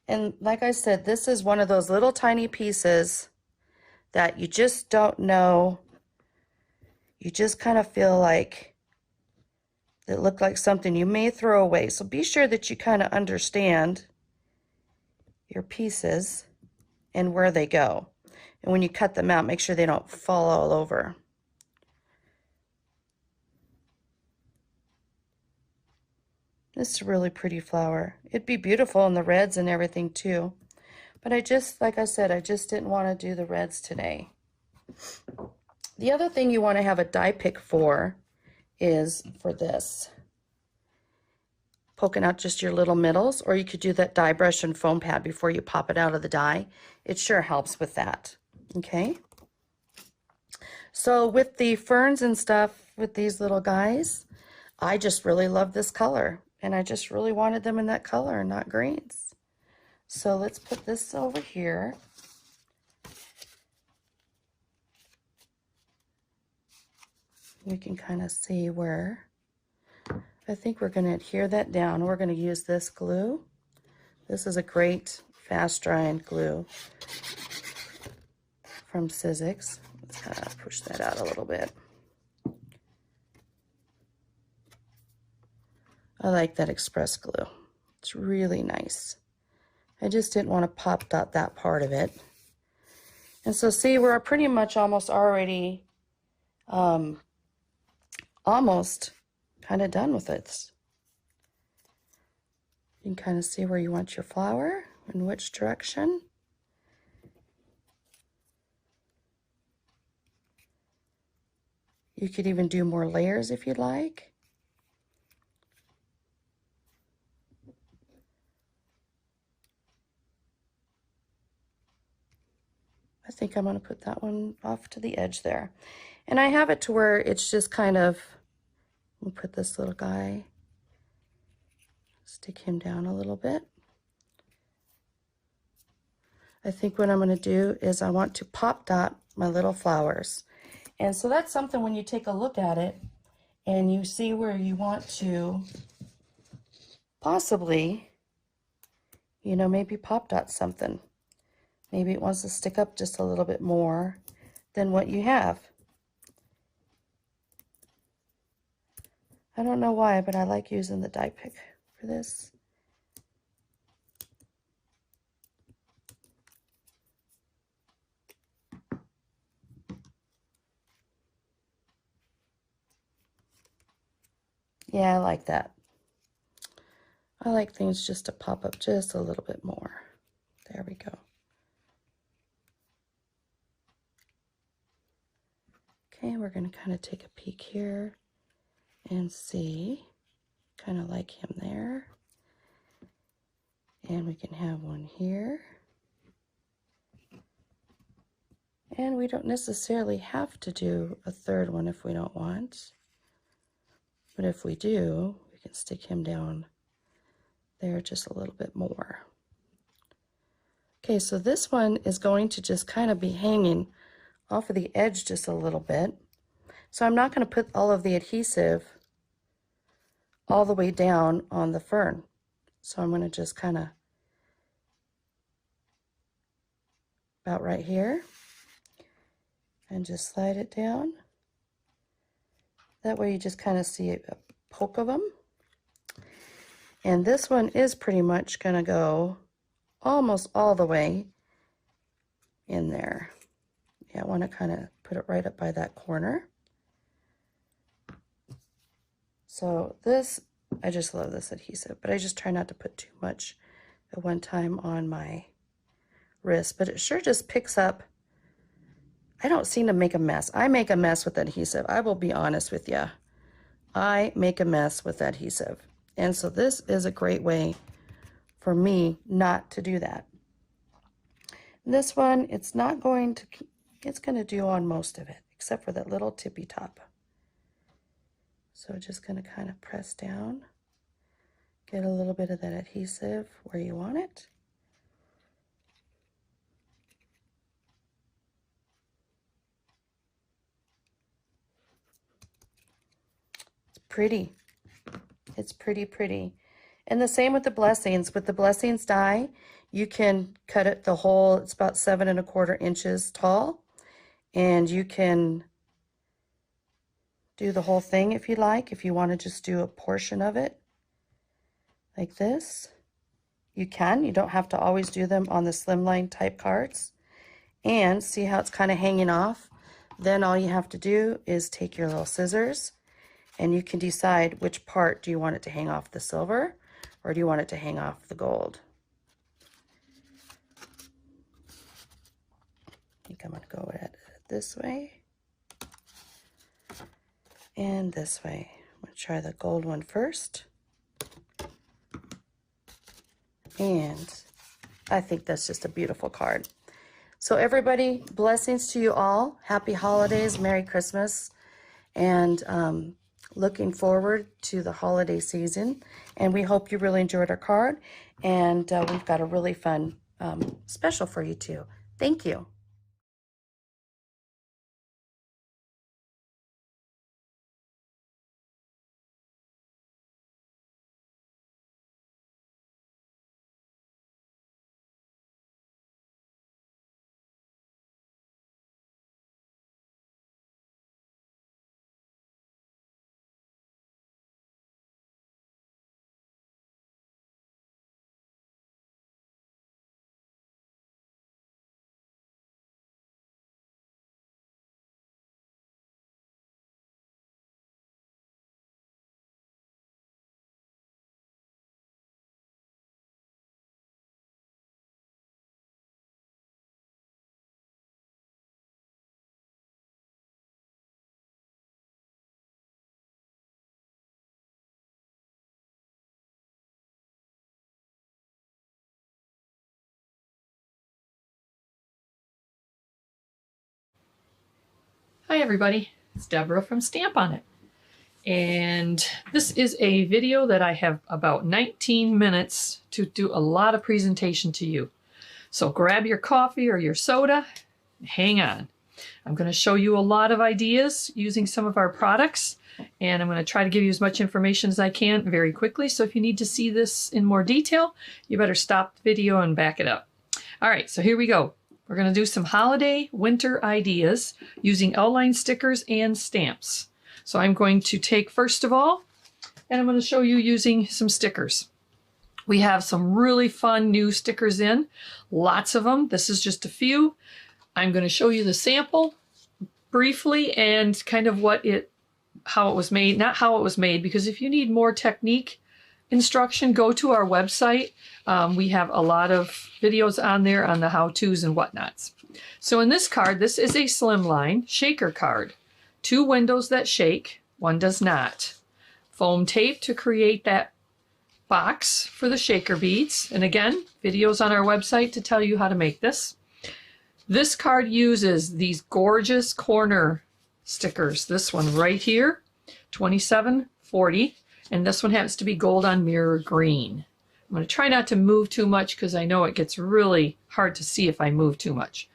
And like I said, this is one of those little tiny pieces that you just don't know. You just kind of feel like it looked like something you may throw away. So be sure that you kind of understand your pieces and where they go. And when you cut them out, make sure they don't fall all over. This is a really pretty flower. It'd be beautiful in the reds and everything too. But like I said, I just didn't want to do the reds today. The other thing you want to have a die pick for is for this. Poking out just your little middles, or you could do that die brush and foam pad before you pop it out of the die. It sure helps with that, okay? So with the ferns and stuff, with these little guys, I just really love this color, and I just really wanted them in that color and not greens. So let's put this over here. You can kind of see where. I think we're going to adhere that down. We're going to use this glue. This is a great fast drying glue from 𝐒𝐒𝐧𝐧𝐞. Let's kind of push that out a little bit. I like that express glue. It's really nice. I just didn't want to pop out that part of it. And so see, we're pretty much almost already almost kind of done with it. You can kind of see where you want your flower and which direction. You could even do more layers if you'd like. I think I'm going to put that one off to the edge there. And I have it to where it's just kind of, we'll put this little guy, stick him down a little bit. I think what I'm going to do is I want to pop dot my little flowers. And so that's something when you take a look at it and you see where you want to possibly, you know, maybe pop dot something. Maybe it wants to stick up just a little bit more than what you have. I don't know why, but I like using the die pick for this. Yeah, I like that. I like things just to pop up just a little bit more. There we go. Okay, we're going to kind of take a peek here and see, kind of like him there. And we can have one here. And we don't necessarily have to do a third one if we don't want. But if we do, we can stick him down there just a little bit more. Okay, so this one is going to just kind of be hanging off of the edge just a little bit. So I'm not going to put all of the adhesive all the way down on the fern. So I'm going to just kind of about right here and just slide it down. That way you just kind of see a poke of them. And this one is pretty much going to go almost all the way in there. Yeah, I want to kind of put it right up by that corner. So this, I just love this adhesive, but I just try not to put too much at one time on my wrist, but it sure just picks up. I don't seem to make a mess. I make a mess with adhesive. I will be honest with you. I make a mess with adhesive. And so this is a great way for me not to do that. This one, it's not going to, it's going to do on most of it, except for that little tippy top. So just going to kind of press down, get a little bit of that adhesive where you want it. It's pretty. It's pretty, pretty. And the same with the blessings. With the blessings die, you can cut it the whole, it's about 7 1/4 inches tall. And you can do the whole thing if you like. If you want to just do a portion of it like this, you can. You don't have to always do them on the slimline type cards. And see how it's kind of hanging off? Then all you have to do is take your little scissors and you can decide which part do you want it to hang off the silver or do you want it to hang off the gold. I think I'm going to go at it this way and this way. I'm going to try the gold one first. And I think that's just a beautiful card. So everybody, blessings to you all. Happy holidays, Merry Christmas, and looking forward to the holiday season. And we hope you really enjoyed our card. And we've got a really fun special for you too. Thank you. Hi everybody, it's Deborah from Stamp On It. And this is a video that I have about 19 minutes to do a lot of presentation to you. So grab your coffee or your soda, hang on. I'm going to show you a lot of ideas using some of our products, and I'm going to try to give you as much information as I can very quickly. So if you need to see this in more detail, you better stop the video and back it up. All right, so here we go. We're going to do some holiday winter ideas using outline stickers and stamps. So I'm going to take first of all, and I'm going to show you using some stickers. We have some really fun new stickers in, lots of them. This is just a few. I'm going to show you the sample briefly and kind of how it was made, not how it was made, because if you need more technique instruction, go to our website. We have a lot of videos on there on the how-tos and whatnots. So in this card, this is a slimline shaker card. 2 windows that shake, 1 does not. Foam tape to create that box for the shaker beads. And again, videos on our website to tell you how to make this. This card uses these gorgeous corner stickers. This one right here, $27.40. And this one happens to be gold on mirror green. I'm going to try not to move too much because I know it gets really hard to see if I move too much.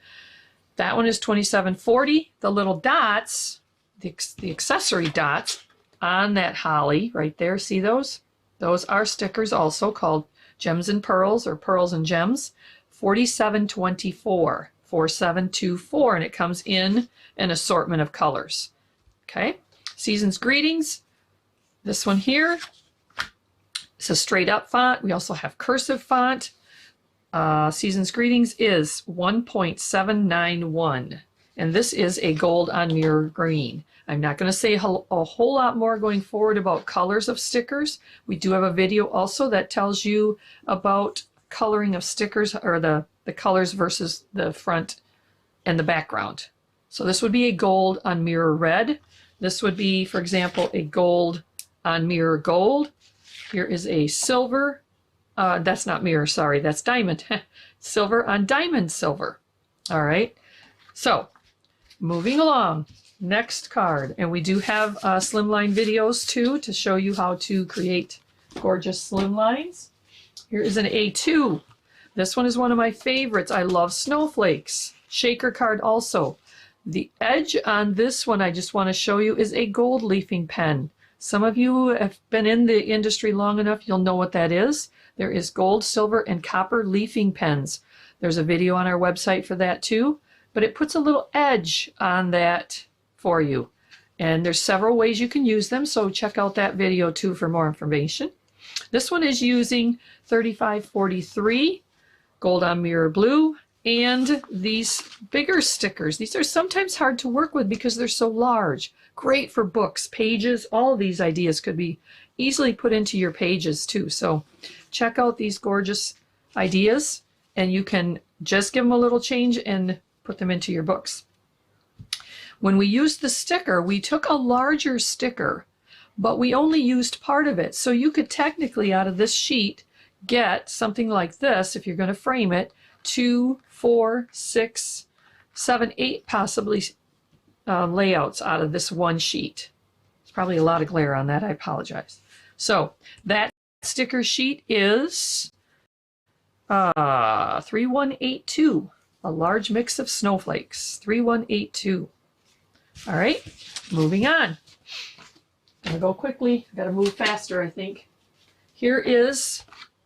That one is $27.40. The little dots, the accessory dots on that holly right there, see those? Those are stickers also called Gems and Pearls or Pearls and Gems. $47.24, $47.24, and it comes in an assortment of colors. Okay, Season's Greetings. This one here, it's a straight up font. We also have cursive font. Season's Greetings is 1.791. And this is a gold on mirror green. I'm not going to say a whole lot more going forward about colors of stickers. We do have a video also that tells you about coloring of stickers, or the colors versus the front and the background. So this would be a gold on mirror red. This would be, for example, a gold on mirror gold. Here is a silver. That's not mirror, sorry, that's diamond. Silver on diamond silver. All right, so moving along, next card. And we do have slimline videos too to show you how to create gorgeous slimlines. Here is an A2. This one is one of my favorites. I love snowflakes. Shaker card also. The edge on this one I just want to show you is a gold leafing pen. Some of you have been in the industry long enough, you'll know what that is. There is gold, silver, and copper leafing pens. There's a video on our website for that too, but it puts a little edge on that for you. And there's several ways you can use them, so check out that video too for more information. This one is using 3543, gold on mirror blue, and these bigger stickers. These are sometimes hard to work with because they're so large. Great for books, pages. All of these ideas could be easily put into your pages too. So check out these gorgeous ideas, and you can just give them a little change and put them into your books. When we used the sticker, we took a larger sticker, but we only used part of it. So you could technically, out of this sheet, get something like this, if you're going to frame it, 2, 4, 6, 7, 8 possibly layouts out of this one sheet. There's probably a lot of glare on that, I apologize. So that sticker sheet is 3182, a large mix of snowflakes, 3182. All right, moving on. I'm gonna go quickly, I gotta move faster, I think. Here is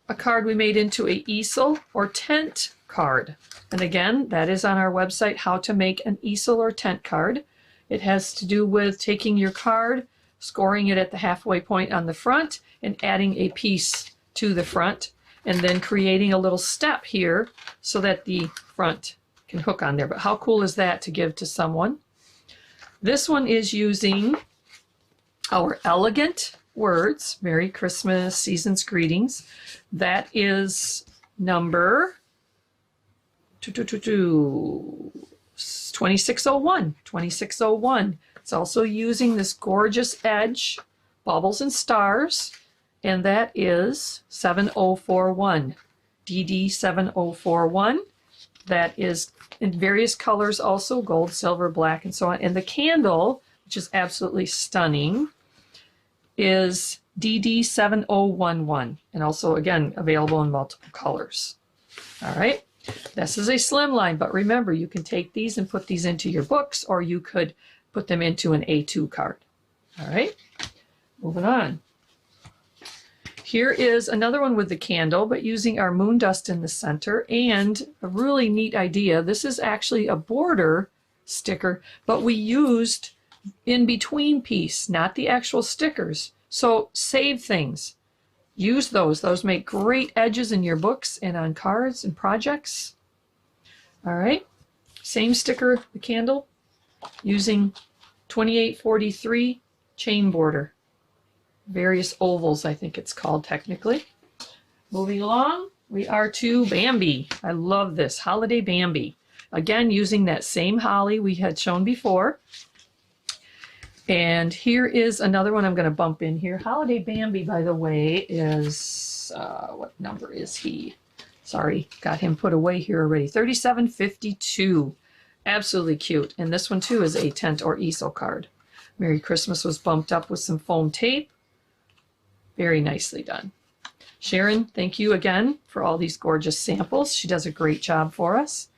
a card we made into a easel or tent card. And again, that is on our website, how to make an easel or tent card. It has to do with taking your card, scoring it at the halfway point on the front, and adding a piece to the front, and then creating a little step here so that the front can hook on there. But how cool is that to give to someone? This one is using our elegant words, Merry Christmas, Season's Greetings. That is number 2601. 2601. It's also using this gorgeous edge, bubbles and stars, and that is 7041. DD 7041. that is in various colors also, gold, silver, black, and so on. And the candle, which is absolutely stunning, is DD7011, and also, again, available in multiple colors. All right, this is a slim line, but remember, you can take these and put these into your books, or you could put them into an A2 card. All right, moving on. Here is another one with the candle, but using our moon dust in the center, and a really neat idea. This is actually a border sticker, but we used in between piece, not the actual stickers. So save things. Use those. Those make great edges in your books and on cards and projects. All right. Same sticker, the candle, using 2843 chain border. Various ovals, I think it's called technically. Moving along, we are to Bambi. I love this, Holiday Bambi. Again, using that same holly we had shown before. And here is another one I'm going to bump in here. Holiday Bambi, by the way, is, what number is he? Sorry, got him put away here already. 3752. Absolutely cute. And this one too is a tent or easel card. Merry Christmas was bumped up with some foam tape. Very nicely done. Sharon, thank you again for all these gorgeous samples. She does a great job for us.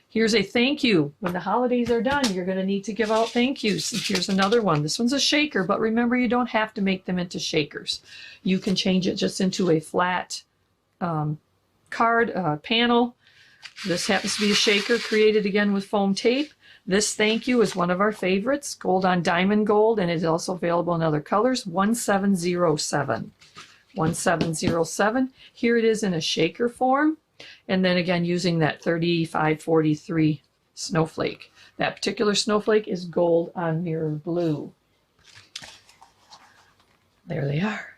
Here's a thank you. When the holidays are done, you're going to need to give out thank yous. And here's another one. This one's a shaker, but remember, you don't have to make them into shakers. You can change it just into a flat card panel. This happens to be a shaker created again with foam tape. This thank you is one of our favorites, gold on diamond gold, and it is also available in other colors, 1707. 1707. Here it is in a shaker form, and then again using that 3543 snowflake. That particular snowflake is gold on mirror blue. There they are.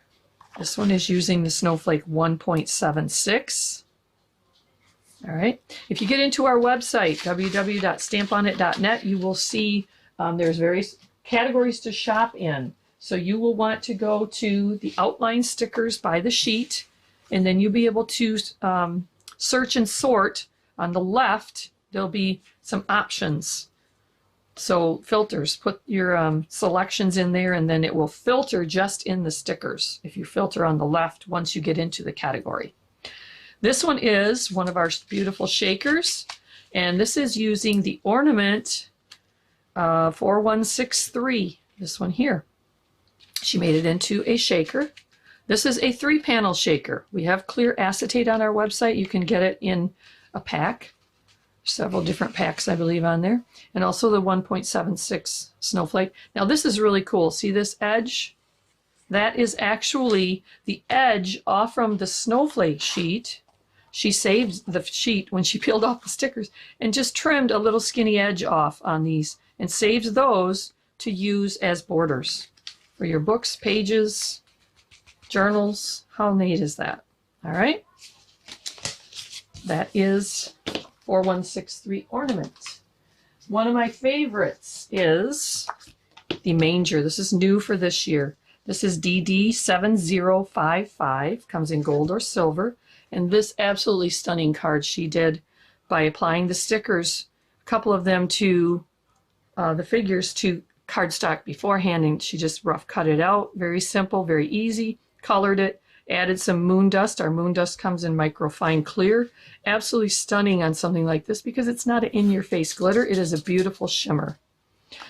This one is using the snowflake 1.76. All right. If you get into our website, www.stamponit.net, you will see there's various categories to shop in. So you will want to go to the outline stickers by the sheet, and then you'll be able to search and sort. On the left, there'll be some options. So filters, put your selections in there, and then it will filter just in the stickers if you filter on the left once you get into the category. This one is one of our beautiful shakers, and this is using the Ornament 4163, this one here. She made it into a shaker. This is a 3-panel shaker. We have clear acetate on our website. You can get it in a pack, several different packs, I believe, on there, and also the 1.76 snowflake. Now this is really cool. See this edge? That is actually the edge off from the snowflake sheet. She saved the sheet when she peeled off the stickers and just trimmed a little skinny edge off on these and saved those to use as borders for your books, pages, journals. How neat is that? All right. That is 4163 Ornament. One of my favorites is the Manger. This is new for this year. This is DD7055, comes in gold or silver. And this absolutely stunning card she did by applying the stickers, a couple of them to the figures to cardstock beforehand, and she just rough cut it out. Very simple, very easy. Colored it, added some moon dust. Our moon dust comes in microfine clear. Absolutely stunning on something like this because it's not an in-your-face glitter. It is a beautiful shimmer.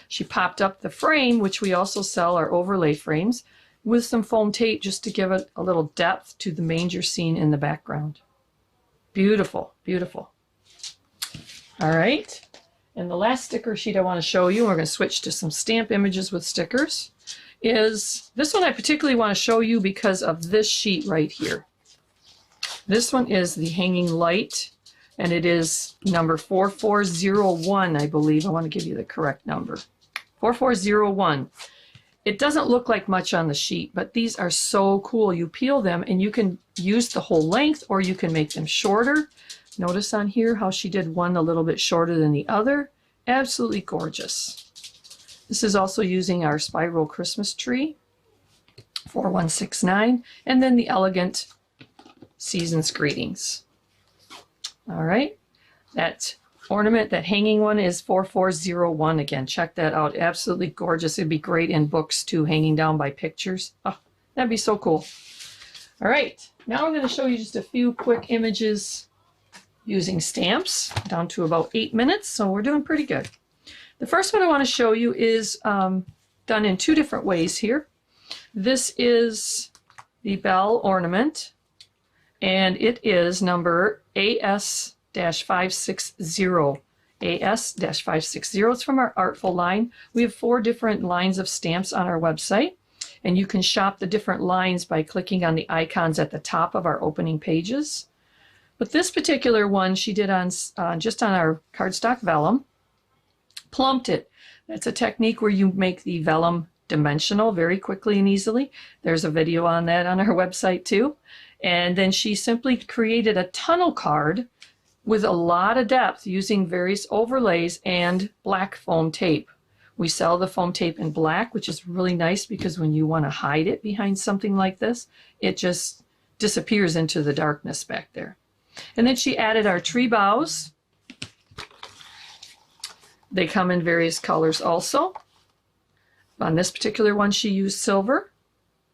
She popped up the frame, which we also sell, our overlay frames, with some foam tape just to give it a little depth to the manger scene in the background. Beautiful, beautiful. All right, and the last sticker sheet I want to show you, and we're going to switch to some stamp images with stickers, is this one I particularly want to show you because of this sheet right here. This one is the Hanging Light, and it is number 4401, I believe. I want to give you the correct number. 4401. It doesn't look like much on the sheet, but these are so cool. You peel them and you can use the whole length or you can make them shorter. Notice on here how she did one a little bit shorter than the other. Absolutely gorgeous. This is also using our spiral Christmas tree, 4169, and then the elegant Season's Greetings. All right. That ornament, that hanging one, is 4401. Again, check that out. Absolutely gorgeous. It'd be great in books too, hanging down by pictures. Oh, that'd be so cool. All right, now I'm going to show you just a few quick images using stamps, down to about 8 minutes, so we're doing pretty good. The first one I want to show you is done in 2 different ways here. This is the bell ornament, and it is number AS-560. AS-560. It's from our Artful line. We have 4 different lines of stamps on our website, and you can shop the different lines by clicking on the icons at the top of our opening pages. But this particular one she did on just on our cardstock vellum, plumped it. That's a technique where you make the vellum dimensional very quickly and easily. There's a video on that on our website too. And then she simply created a tunnel card with a lot of depth using various overlays and black foam tape. We sell the foam tape in black, which is really nice because when you want to hide it behind something like this, it just disappears into the darkness back there. And then she added our tree boughs. They come in various colors also. On this particular one, she used silver.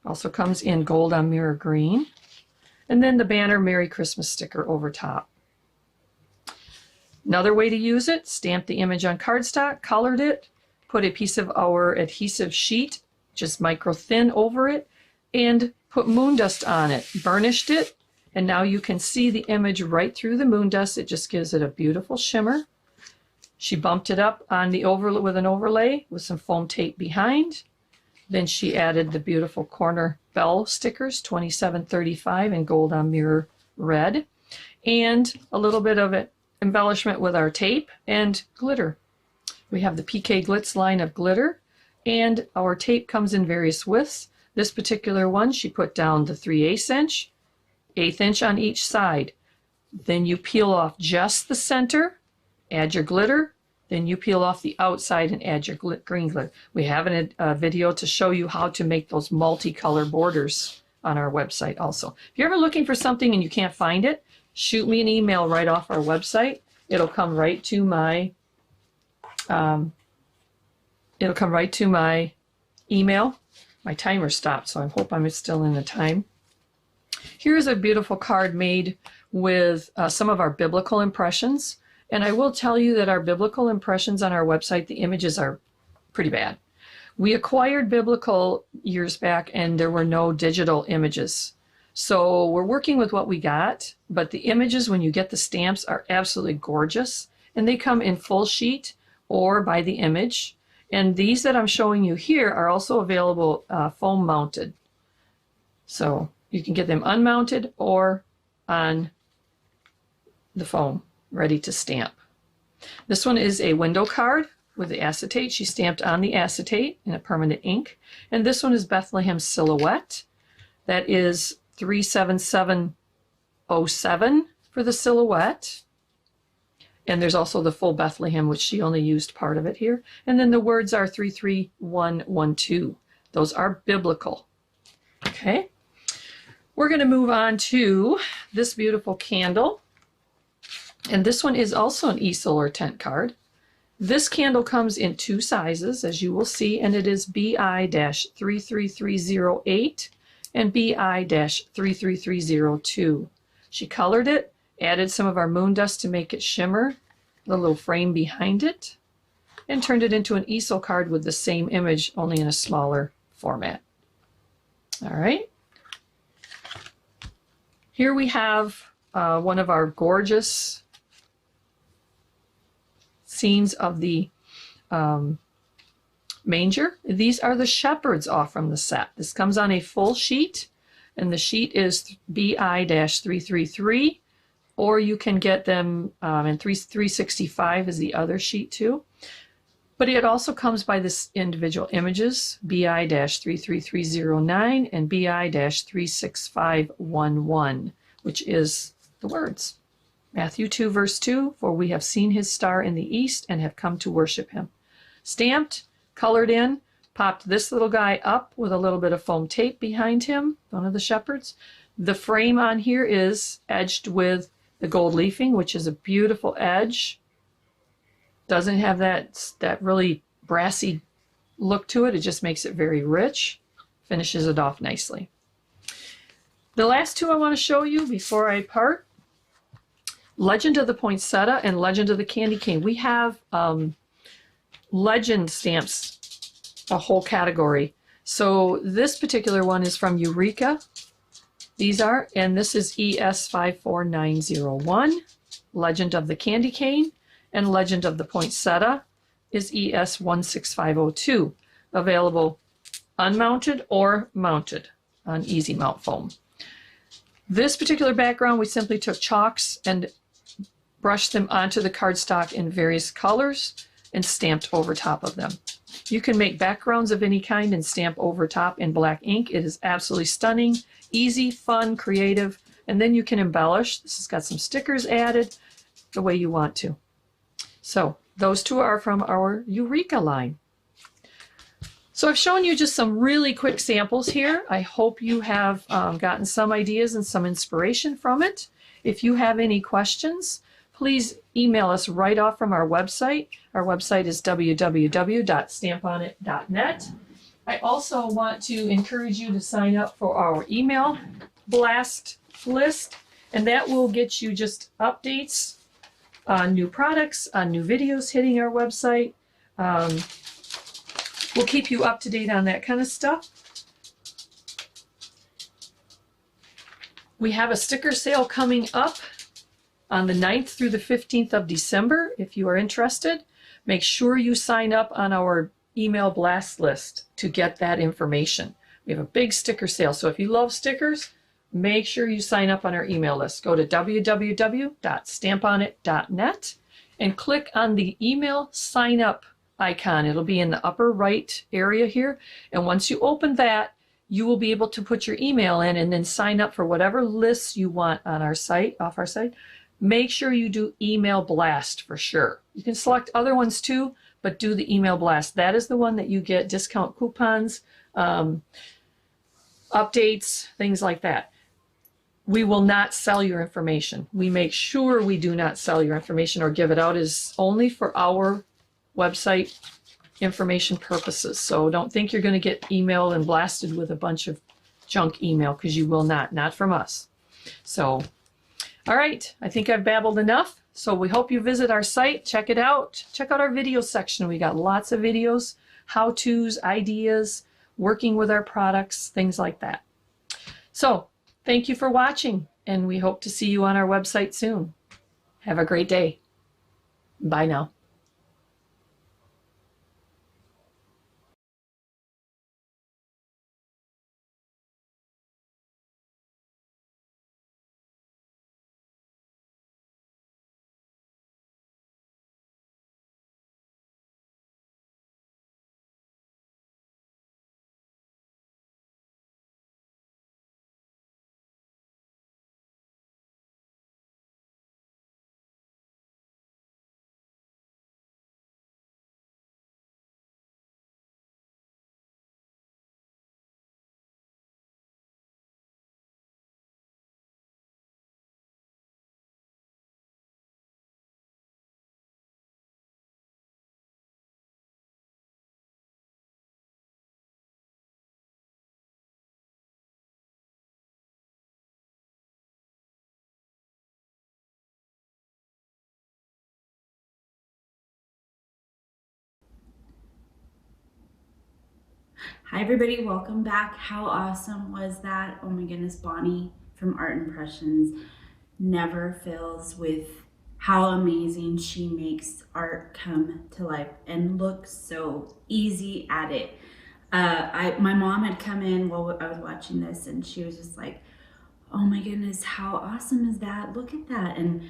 Also comes in gold on mirror green. And then the banner Merry Christmas sticker over top. Another way to use it, stamp the image on cardstock, colored it, put a piece of our adhesive sheet, just micro thin over it, and put moon dust on it, burnished it, and now you can see the image right through the moon dust. It just gives it a beautiful shimmer. She bumped it up on the with an overlay with some foam tape behind. Then she added the beautiful corner bell stickers, 2735 in gold on mirror red, and a little bit of embellishment with our tape and glitter. We have the PK Glitz line of glitter, and our tape comes in various widths. This particular one, she put down the 3/8 inch, 1/8 inch on each side. Then you peel off just the center, add your glitter, then you peel off the outside and add your green glitter. We have a video to show you how to make those multicolor borders on our website also. If you're ever looking for something and you can't find it, shoot me an email right off our website. It'll come right to my email. My timer stopped, so I hope I'm still in the time. Here's a beautiful card made with some of our biblical impressions. And I will tell you that our biblical impressions on our website, the images are pretty bad. We acquired biblical years back and there were no digital images. So we're working with what we got, but the images when you get the stamps are absolutely gorgeous. And they come in full sheet or by the image. And these that I'm showing you here are also available foam mounted. So you can get them unmounted or on the foam, ready to stamp. This one is a window card with the acetate. She stamped on the acetate in a permanent ink. And this one is Bethlehem Silhouette. That is 37707 for the silhouette. And there's also the full Bethlehem, which she only used part of it here. And then the words are 33112. Those are biblical. Okay. We're going to move on to this beautiful candle. And this one is also an easel or tent card. This candle comes in 2 sizes, as you will see, and it is BI-33308 and BI-33302. She colored it, added some of our moon dust to make it shimmer, the little frame behind it, and turned it into an easel card with the same image, only in a smaller format. All right. Here we have one of our gorgeous scenes of the manger. These are the shepherds off from the set. This comes on a full sheet, and the sheet is BI-333, or you can get them in 365 is the other sheet too. But it also comes by this individual images, BI-33309 and BI-36511, which is the words. Matthew 2 verse 2, for we have seen his star in the east and have come to worship him. Stamped, colored in, popped this little guy up with a little bit of foam tape behind him, one of the shepherds. The frame on here is edged with the gold leafing, which is a beautiful edge. Doesn't have that really brassy look to it. It just makes it very rich. Finishes it off nicely. The last two I want to show you before I part, Legend of the Poinsettia and Legend of the Candy Cane. We have legend stamps, a whole category. So this particular one is from 𝐒𝐿𝐴. These are, and this is ES54901, Legend of the Candy Cane, and Legend of the Poinsettia is ES16502, available unmounted or mounted on easy mount foam. This particular background, we simply took chalks and brushed them onto the cardstock in various colors and stamped over top of them. You can make backgrounds of any kind and stamp over top in black ink. It is absolutely stunning, easy, fun, creative, and then you can embellish. This has got some stickers added the way you want to. So those two are from our 𝐒𝐿𝐴 line. So I've shown you just some really quick samples here. I hope you have gotten some ideas and some inspiration from it. If you have any questions, please email us right off from our website. Our website is www.stamponit.net. I also want to encourage you to sign up for our email blast list, and that will get you just updates on new products, on new videos hitting our website. We'll keep you up to date on that kind of stuff. We have a sticker sale coming up on the 9th through the 15th of December. If you are interested, make sure you sign up on our email blast list to get that information. We have a big sticker sale, so if you love stickers, make sure you sign up on our email list. Go to www.stamponit.net and click on the email sign up icon. It'll be in the upper right area here, and once you open that, you will be able to put your email in and then sign up for whatever lists you want on our site, off our site. Make sure you do email blast for sure. You can select other ones too, but do the email blast. That is the one that you get discount coupons, updates, things like that. We will not sell your information. We make sure we do not sell your information or give it out. It is only for our website information purposes. So don't think you're going to get emailed and blasted with a bunch of junk email, because you will not from us. So, all right, I think I've babbled enough. So we hope you visit our site, check it out. Check out our video section. We got lots of videos, how-tos, ideas, working with our products, things like that. So thank you for watching, and we hope to see you on our website soon. Have a great day. Bye now. Hi everybody, welcome back. How awesome was that? Oh my goodness, Bonnie from Art Impressions never fails with how amazing she makes art come to life and look so easy at it. My mom had come in while I was watching this, and she was just like, oh my goodness, how awesome is that? Look at that. And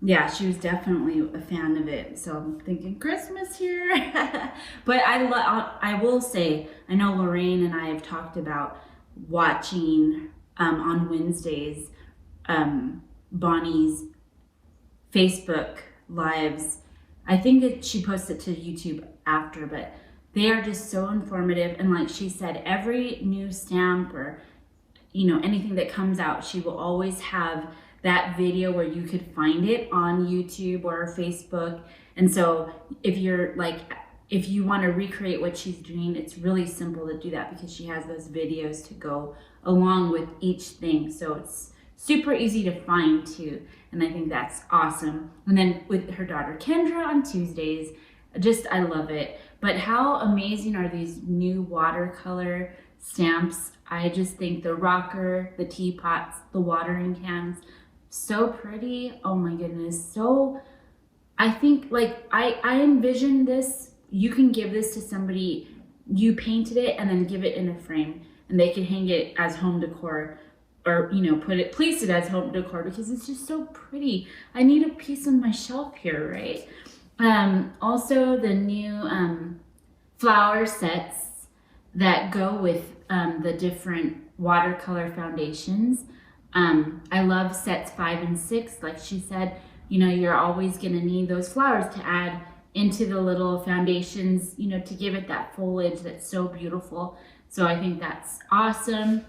yeah, she was definitely a fan of it. So I'm thinking Christmas here. But I will say, I know Lorraine and I have talked about watching on Wednesdays Bonnie's Facebook lives. I think she posts it to YouTube after, but they are just so informative. And like she said, every new stamp or anything that comes out, she will always have that video where you could find it on YouTube or Facebook. And so if you're like, if you want to recreate what she's doing, it's really simple to do that because she has those videos to go along with each thing. So it's super easy to find too. And I think that's awesome. And then with her daughter Kendra on Tuesdays, just, I love it. But how amazing are these new watercolor stamps? I just think the rocker, the teapots, the watering cans, so pretty. Oh my goodness. So I think like I envision this, you can give this to somebody, you painted it and then give it in a frame and they can hang it as home decor, or you know, place it as home decor because it's just so pretty. I need a piece on my shelf here, right? Also the new flower sets that go with the different watercolor foundations. I love sets 5 and 6. Like she said, you know, you're always gonna need those flowers to add into the little foundations, you know, to give it that foliage that's so beautiful. So I think that's awesome.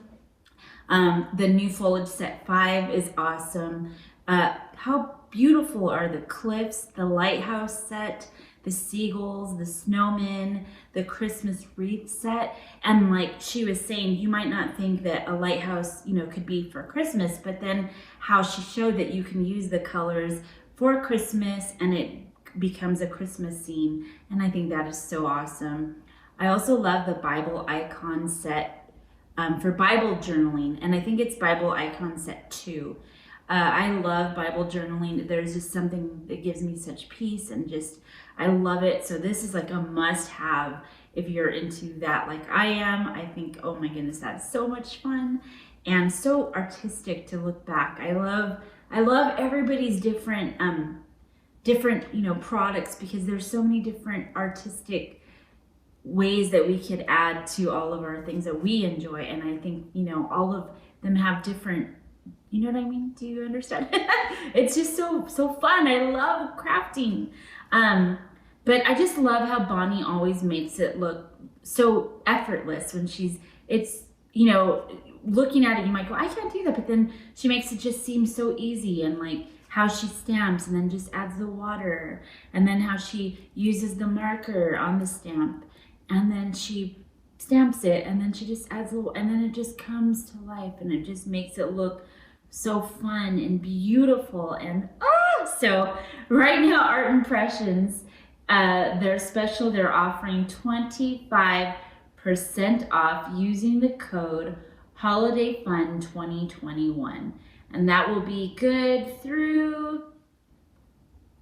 The new foliage set 5 is awesome. How beautiful are the cliffs, the Lighthouse set, the seagulls, the snowmen, the Christmas wreath set. And like she was saying, you might not think that a lighthouse, you know, could be for Christmas, but then how she showed that you can use the colors for Christmas and it becomes a Christmas scene. And I think that is so awesome. I also love the Bible icon set for Bible journaling. And I think it's Bible icon set 2. I love Bible journaling. There's just something that gives me such peace and just, I love it. So this is like a must have if you're into that like I am. I think, oh my goodness, that's so much fun and so artistic to look back. I love everybody's different, you know, products because there's so many different artistic ways that we could add to all of our things that we enjoy. And I think, you know, all of them have different, you know what I mean? Do you understand? It's just so fun. I love crafting. But I just love how Bonnie always makes it look so effortless when it's, you know, looking at it, you might go, I can't do that. But then she makes it just seem so easy, and like how she stamps and then just adds the water, and then how she uses the marker on the stamp, and then she stamps it, and then she just adds a little, and then it just comes to life, and it just makes it look so fun and beautiful. And so right now, Art Impressions, they're offering 25% off using the code Holiday Fun 2021, and that will be good through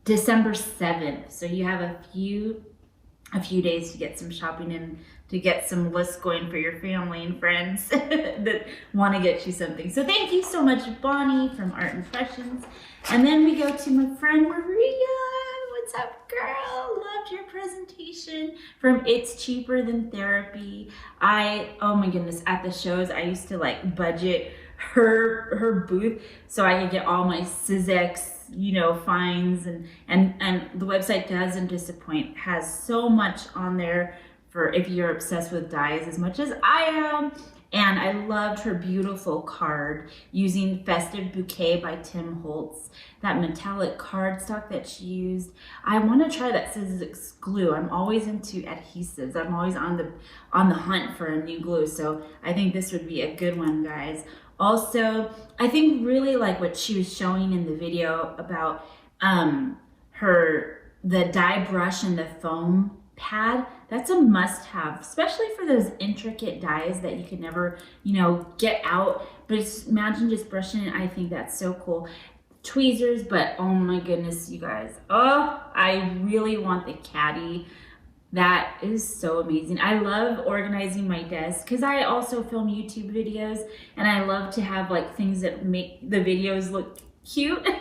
December 7th. So you have a few days to get some shopping in, to get some lists going for your family and friends that want to get you something. So thank you so much, Bonnie from Art Impressions. And then we go to my friend Maria. What's up, girl? Loved your presentation from It's Cheaper Than Therapy. Oh my goodness, at the shows, I used to like budget her booth so I could get all my 𝐒𝐭𝐳𝐧𝐥, you know, finds, and the website doesn't disappoint. Has so much on there for if you're obsessed with dyes as much as I am. And I loved her beautiful card using Festive Bouquet by Tim Holtz, that metallic cardstock that she used. I want to try that 𝐒𝐭𝐳𝐧𝐥 glue. I'm always into adhesives. I'm always on the hunt for a new glue. So I think this would be a good one, guys. Also, I think really like what she was showing in the video about the dye brush and the foam pad. That's a must-have, especially for those intricate dyes that you could never, you know, get out. But imagine just brushing it. I think that's so cool. Tweezers, but oh my goodness, you guys. Oh, I really want the caddy. That is so amazing. I love organizing my desk because I also film YouTube videos, and I love to have like things that make the videos look cute. And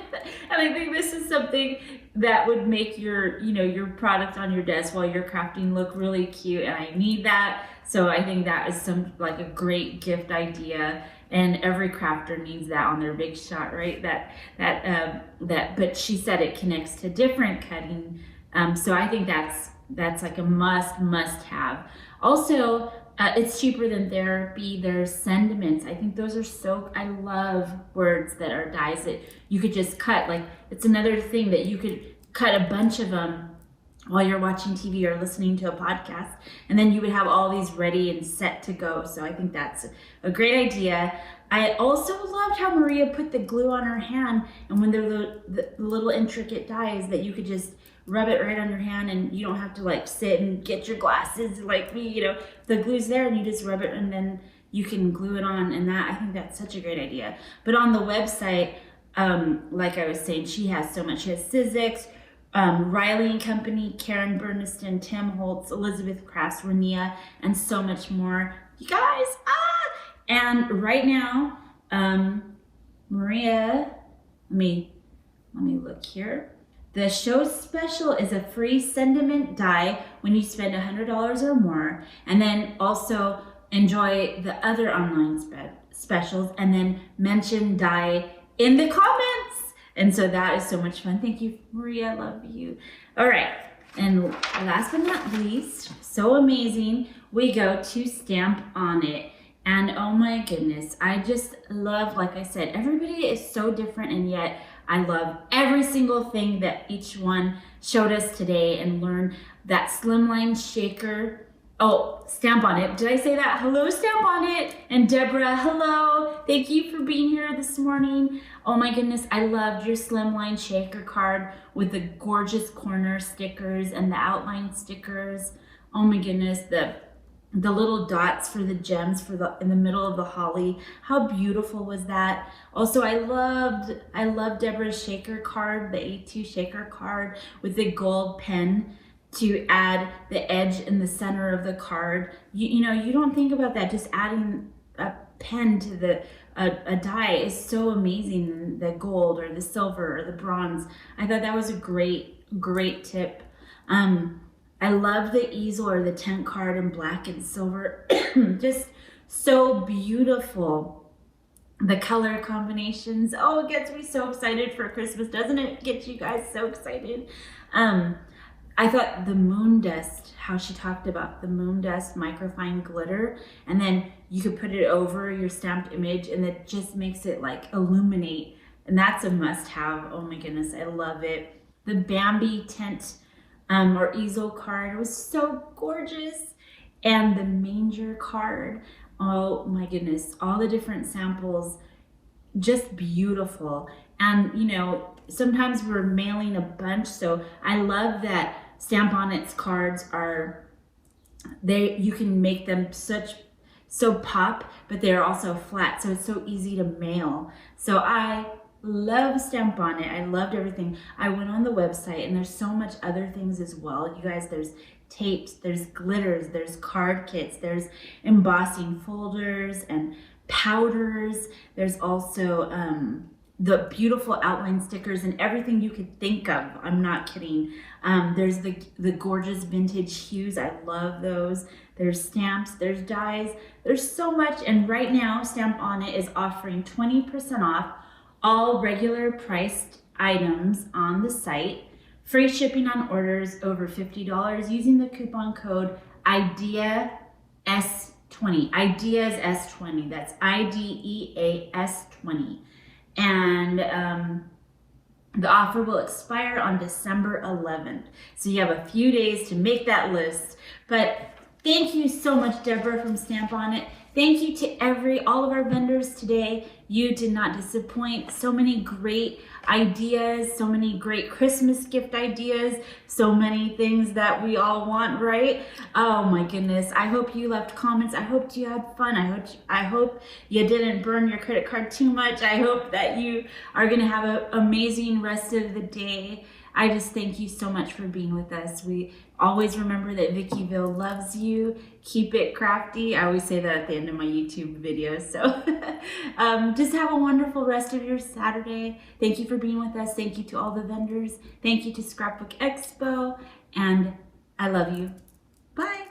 I think this is something that would make your, you know, your product on your desk while you're crafting look really cute, and I need that. So I think that is like a great gift idea, and every crafter needs that on their big shot, right? But she said it connects to different cutting. So I think that's like a must have. Also, it's cheaper than Therapy. There's Sentiments. I think those are so, I love words that are dies that you could just cut. Like, it's another thing that you could cut a bunch of them while you're watching TV or listening to a podcast, and then you would have all these ready and set to go. So I think that's a great idea. I also loved how Maria put the glue on her hand, and when they're the little intricate dies that you could just rub it right on your hand, and you don't have to like sit and get your glasses like me, you know, the glue's there and you just rub it and then you can glue it on. And that, I think that's such a great idea. But on the website, like I was saying, she has so much. She has 𝐒𝐭𝐬𝐧𝐧𝐞, Riley and Company, Karen Burniston, Tim Holtz, Elizabeth Crafts, Renia, and so much more. You guys, and right now, Maria, let me look here. The show special is a free sentiment die when you spend $100 or more, and then also enjoy the other online specials, and then mention die in the comments. And so that is so much fun. Thank you, Maria. Love you. All right. And last but not least, so amazing, we go to Stamp On It. And oh my goodness, I just love, like I said, everybody is so different, and yet I love every single thing that each one showed us today, and learn that slimline shaker. Oh, Stamp On It. Did I say that? Hello, Stamp On It. And Deborah, hello. Thank you for being here this morning. Oh my goodness, I loved your slimline shaker card with the gorgeous corner stickers and the outline stickers. Oh my goodness, the little dots for the gems in the middle of the holly. How beautiful was that? Also, I loved Deborah's shaker card, the A2 shaker card with the gold pen to add the edge in the center of the card. You know, you don't think about that. Just adding a pen to a die is so amazing. The gold or the silver or the bronze. I thought that was a great tip. I love the easel or the tent card in black and silver. Just so beautiful. The color combinations. Oh, it gets me so excited for Christmas. Doesn't it get you guys so excited? I thought the moon dust, how she talked about the moon dust microfine glitter, and then you could put it over your stamped image and it just makes it like illuminate. And that's a must have. Oh my goodness, I love it. The Bambi tent or easel card was so gorgeous. And the Manger card, oh my goodness, all the different samples, just beautiful. And you know, sometimes we're mailing a bunch, so I love that Stamp On It's cards are, you can make them so pop, but they're also flat, so it's so easy to mail. So I love Stamp On It. I loved everything. I went on the website and there's so much other things as well. You guys, there's tapes, there's glitters, there's card kits, there's embossing folders and powders. There's also the beautiful outline stickers and everything you could think of. I'm not kidding. There's the gorgeous vintage hues. I love those. There's stamps, there's dies, there's so much. And right now, Stamp On It is offering 20% off all regular priced items on the site. Free shipping on orders over $50 using the coupon code IDEAS20. IDEAS S20. That's IDEAS20. And the offer will expire on December 11th. So you have a few days to make that list. But thank you so much, Deborah from Stamp On It. Thank you to all of our vendors today. You did not disappoint. So many great ideas, so many great Christmas gift ideas, so many things that we all want, right? Oh my goodness. I hope you left comments. I hope you had fun. I hope you didn't burn your credit card too much. I hope that you are going to have an amazing rest of the day. I just thank you so much for being with us. We always remember that Vickyville loves you. Keep it crafty. I always say that at the end of my YouTube videos. So just have a wonderful rest of your Saturday. Thank you for being with us. Thank you to all the vendors. Thank you to Scrapbook Expo. And I love you. Bye.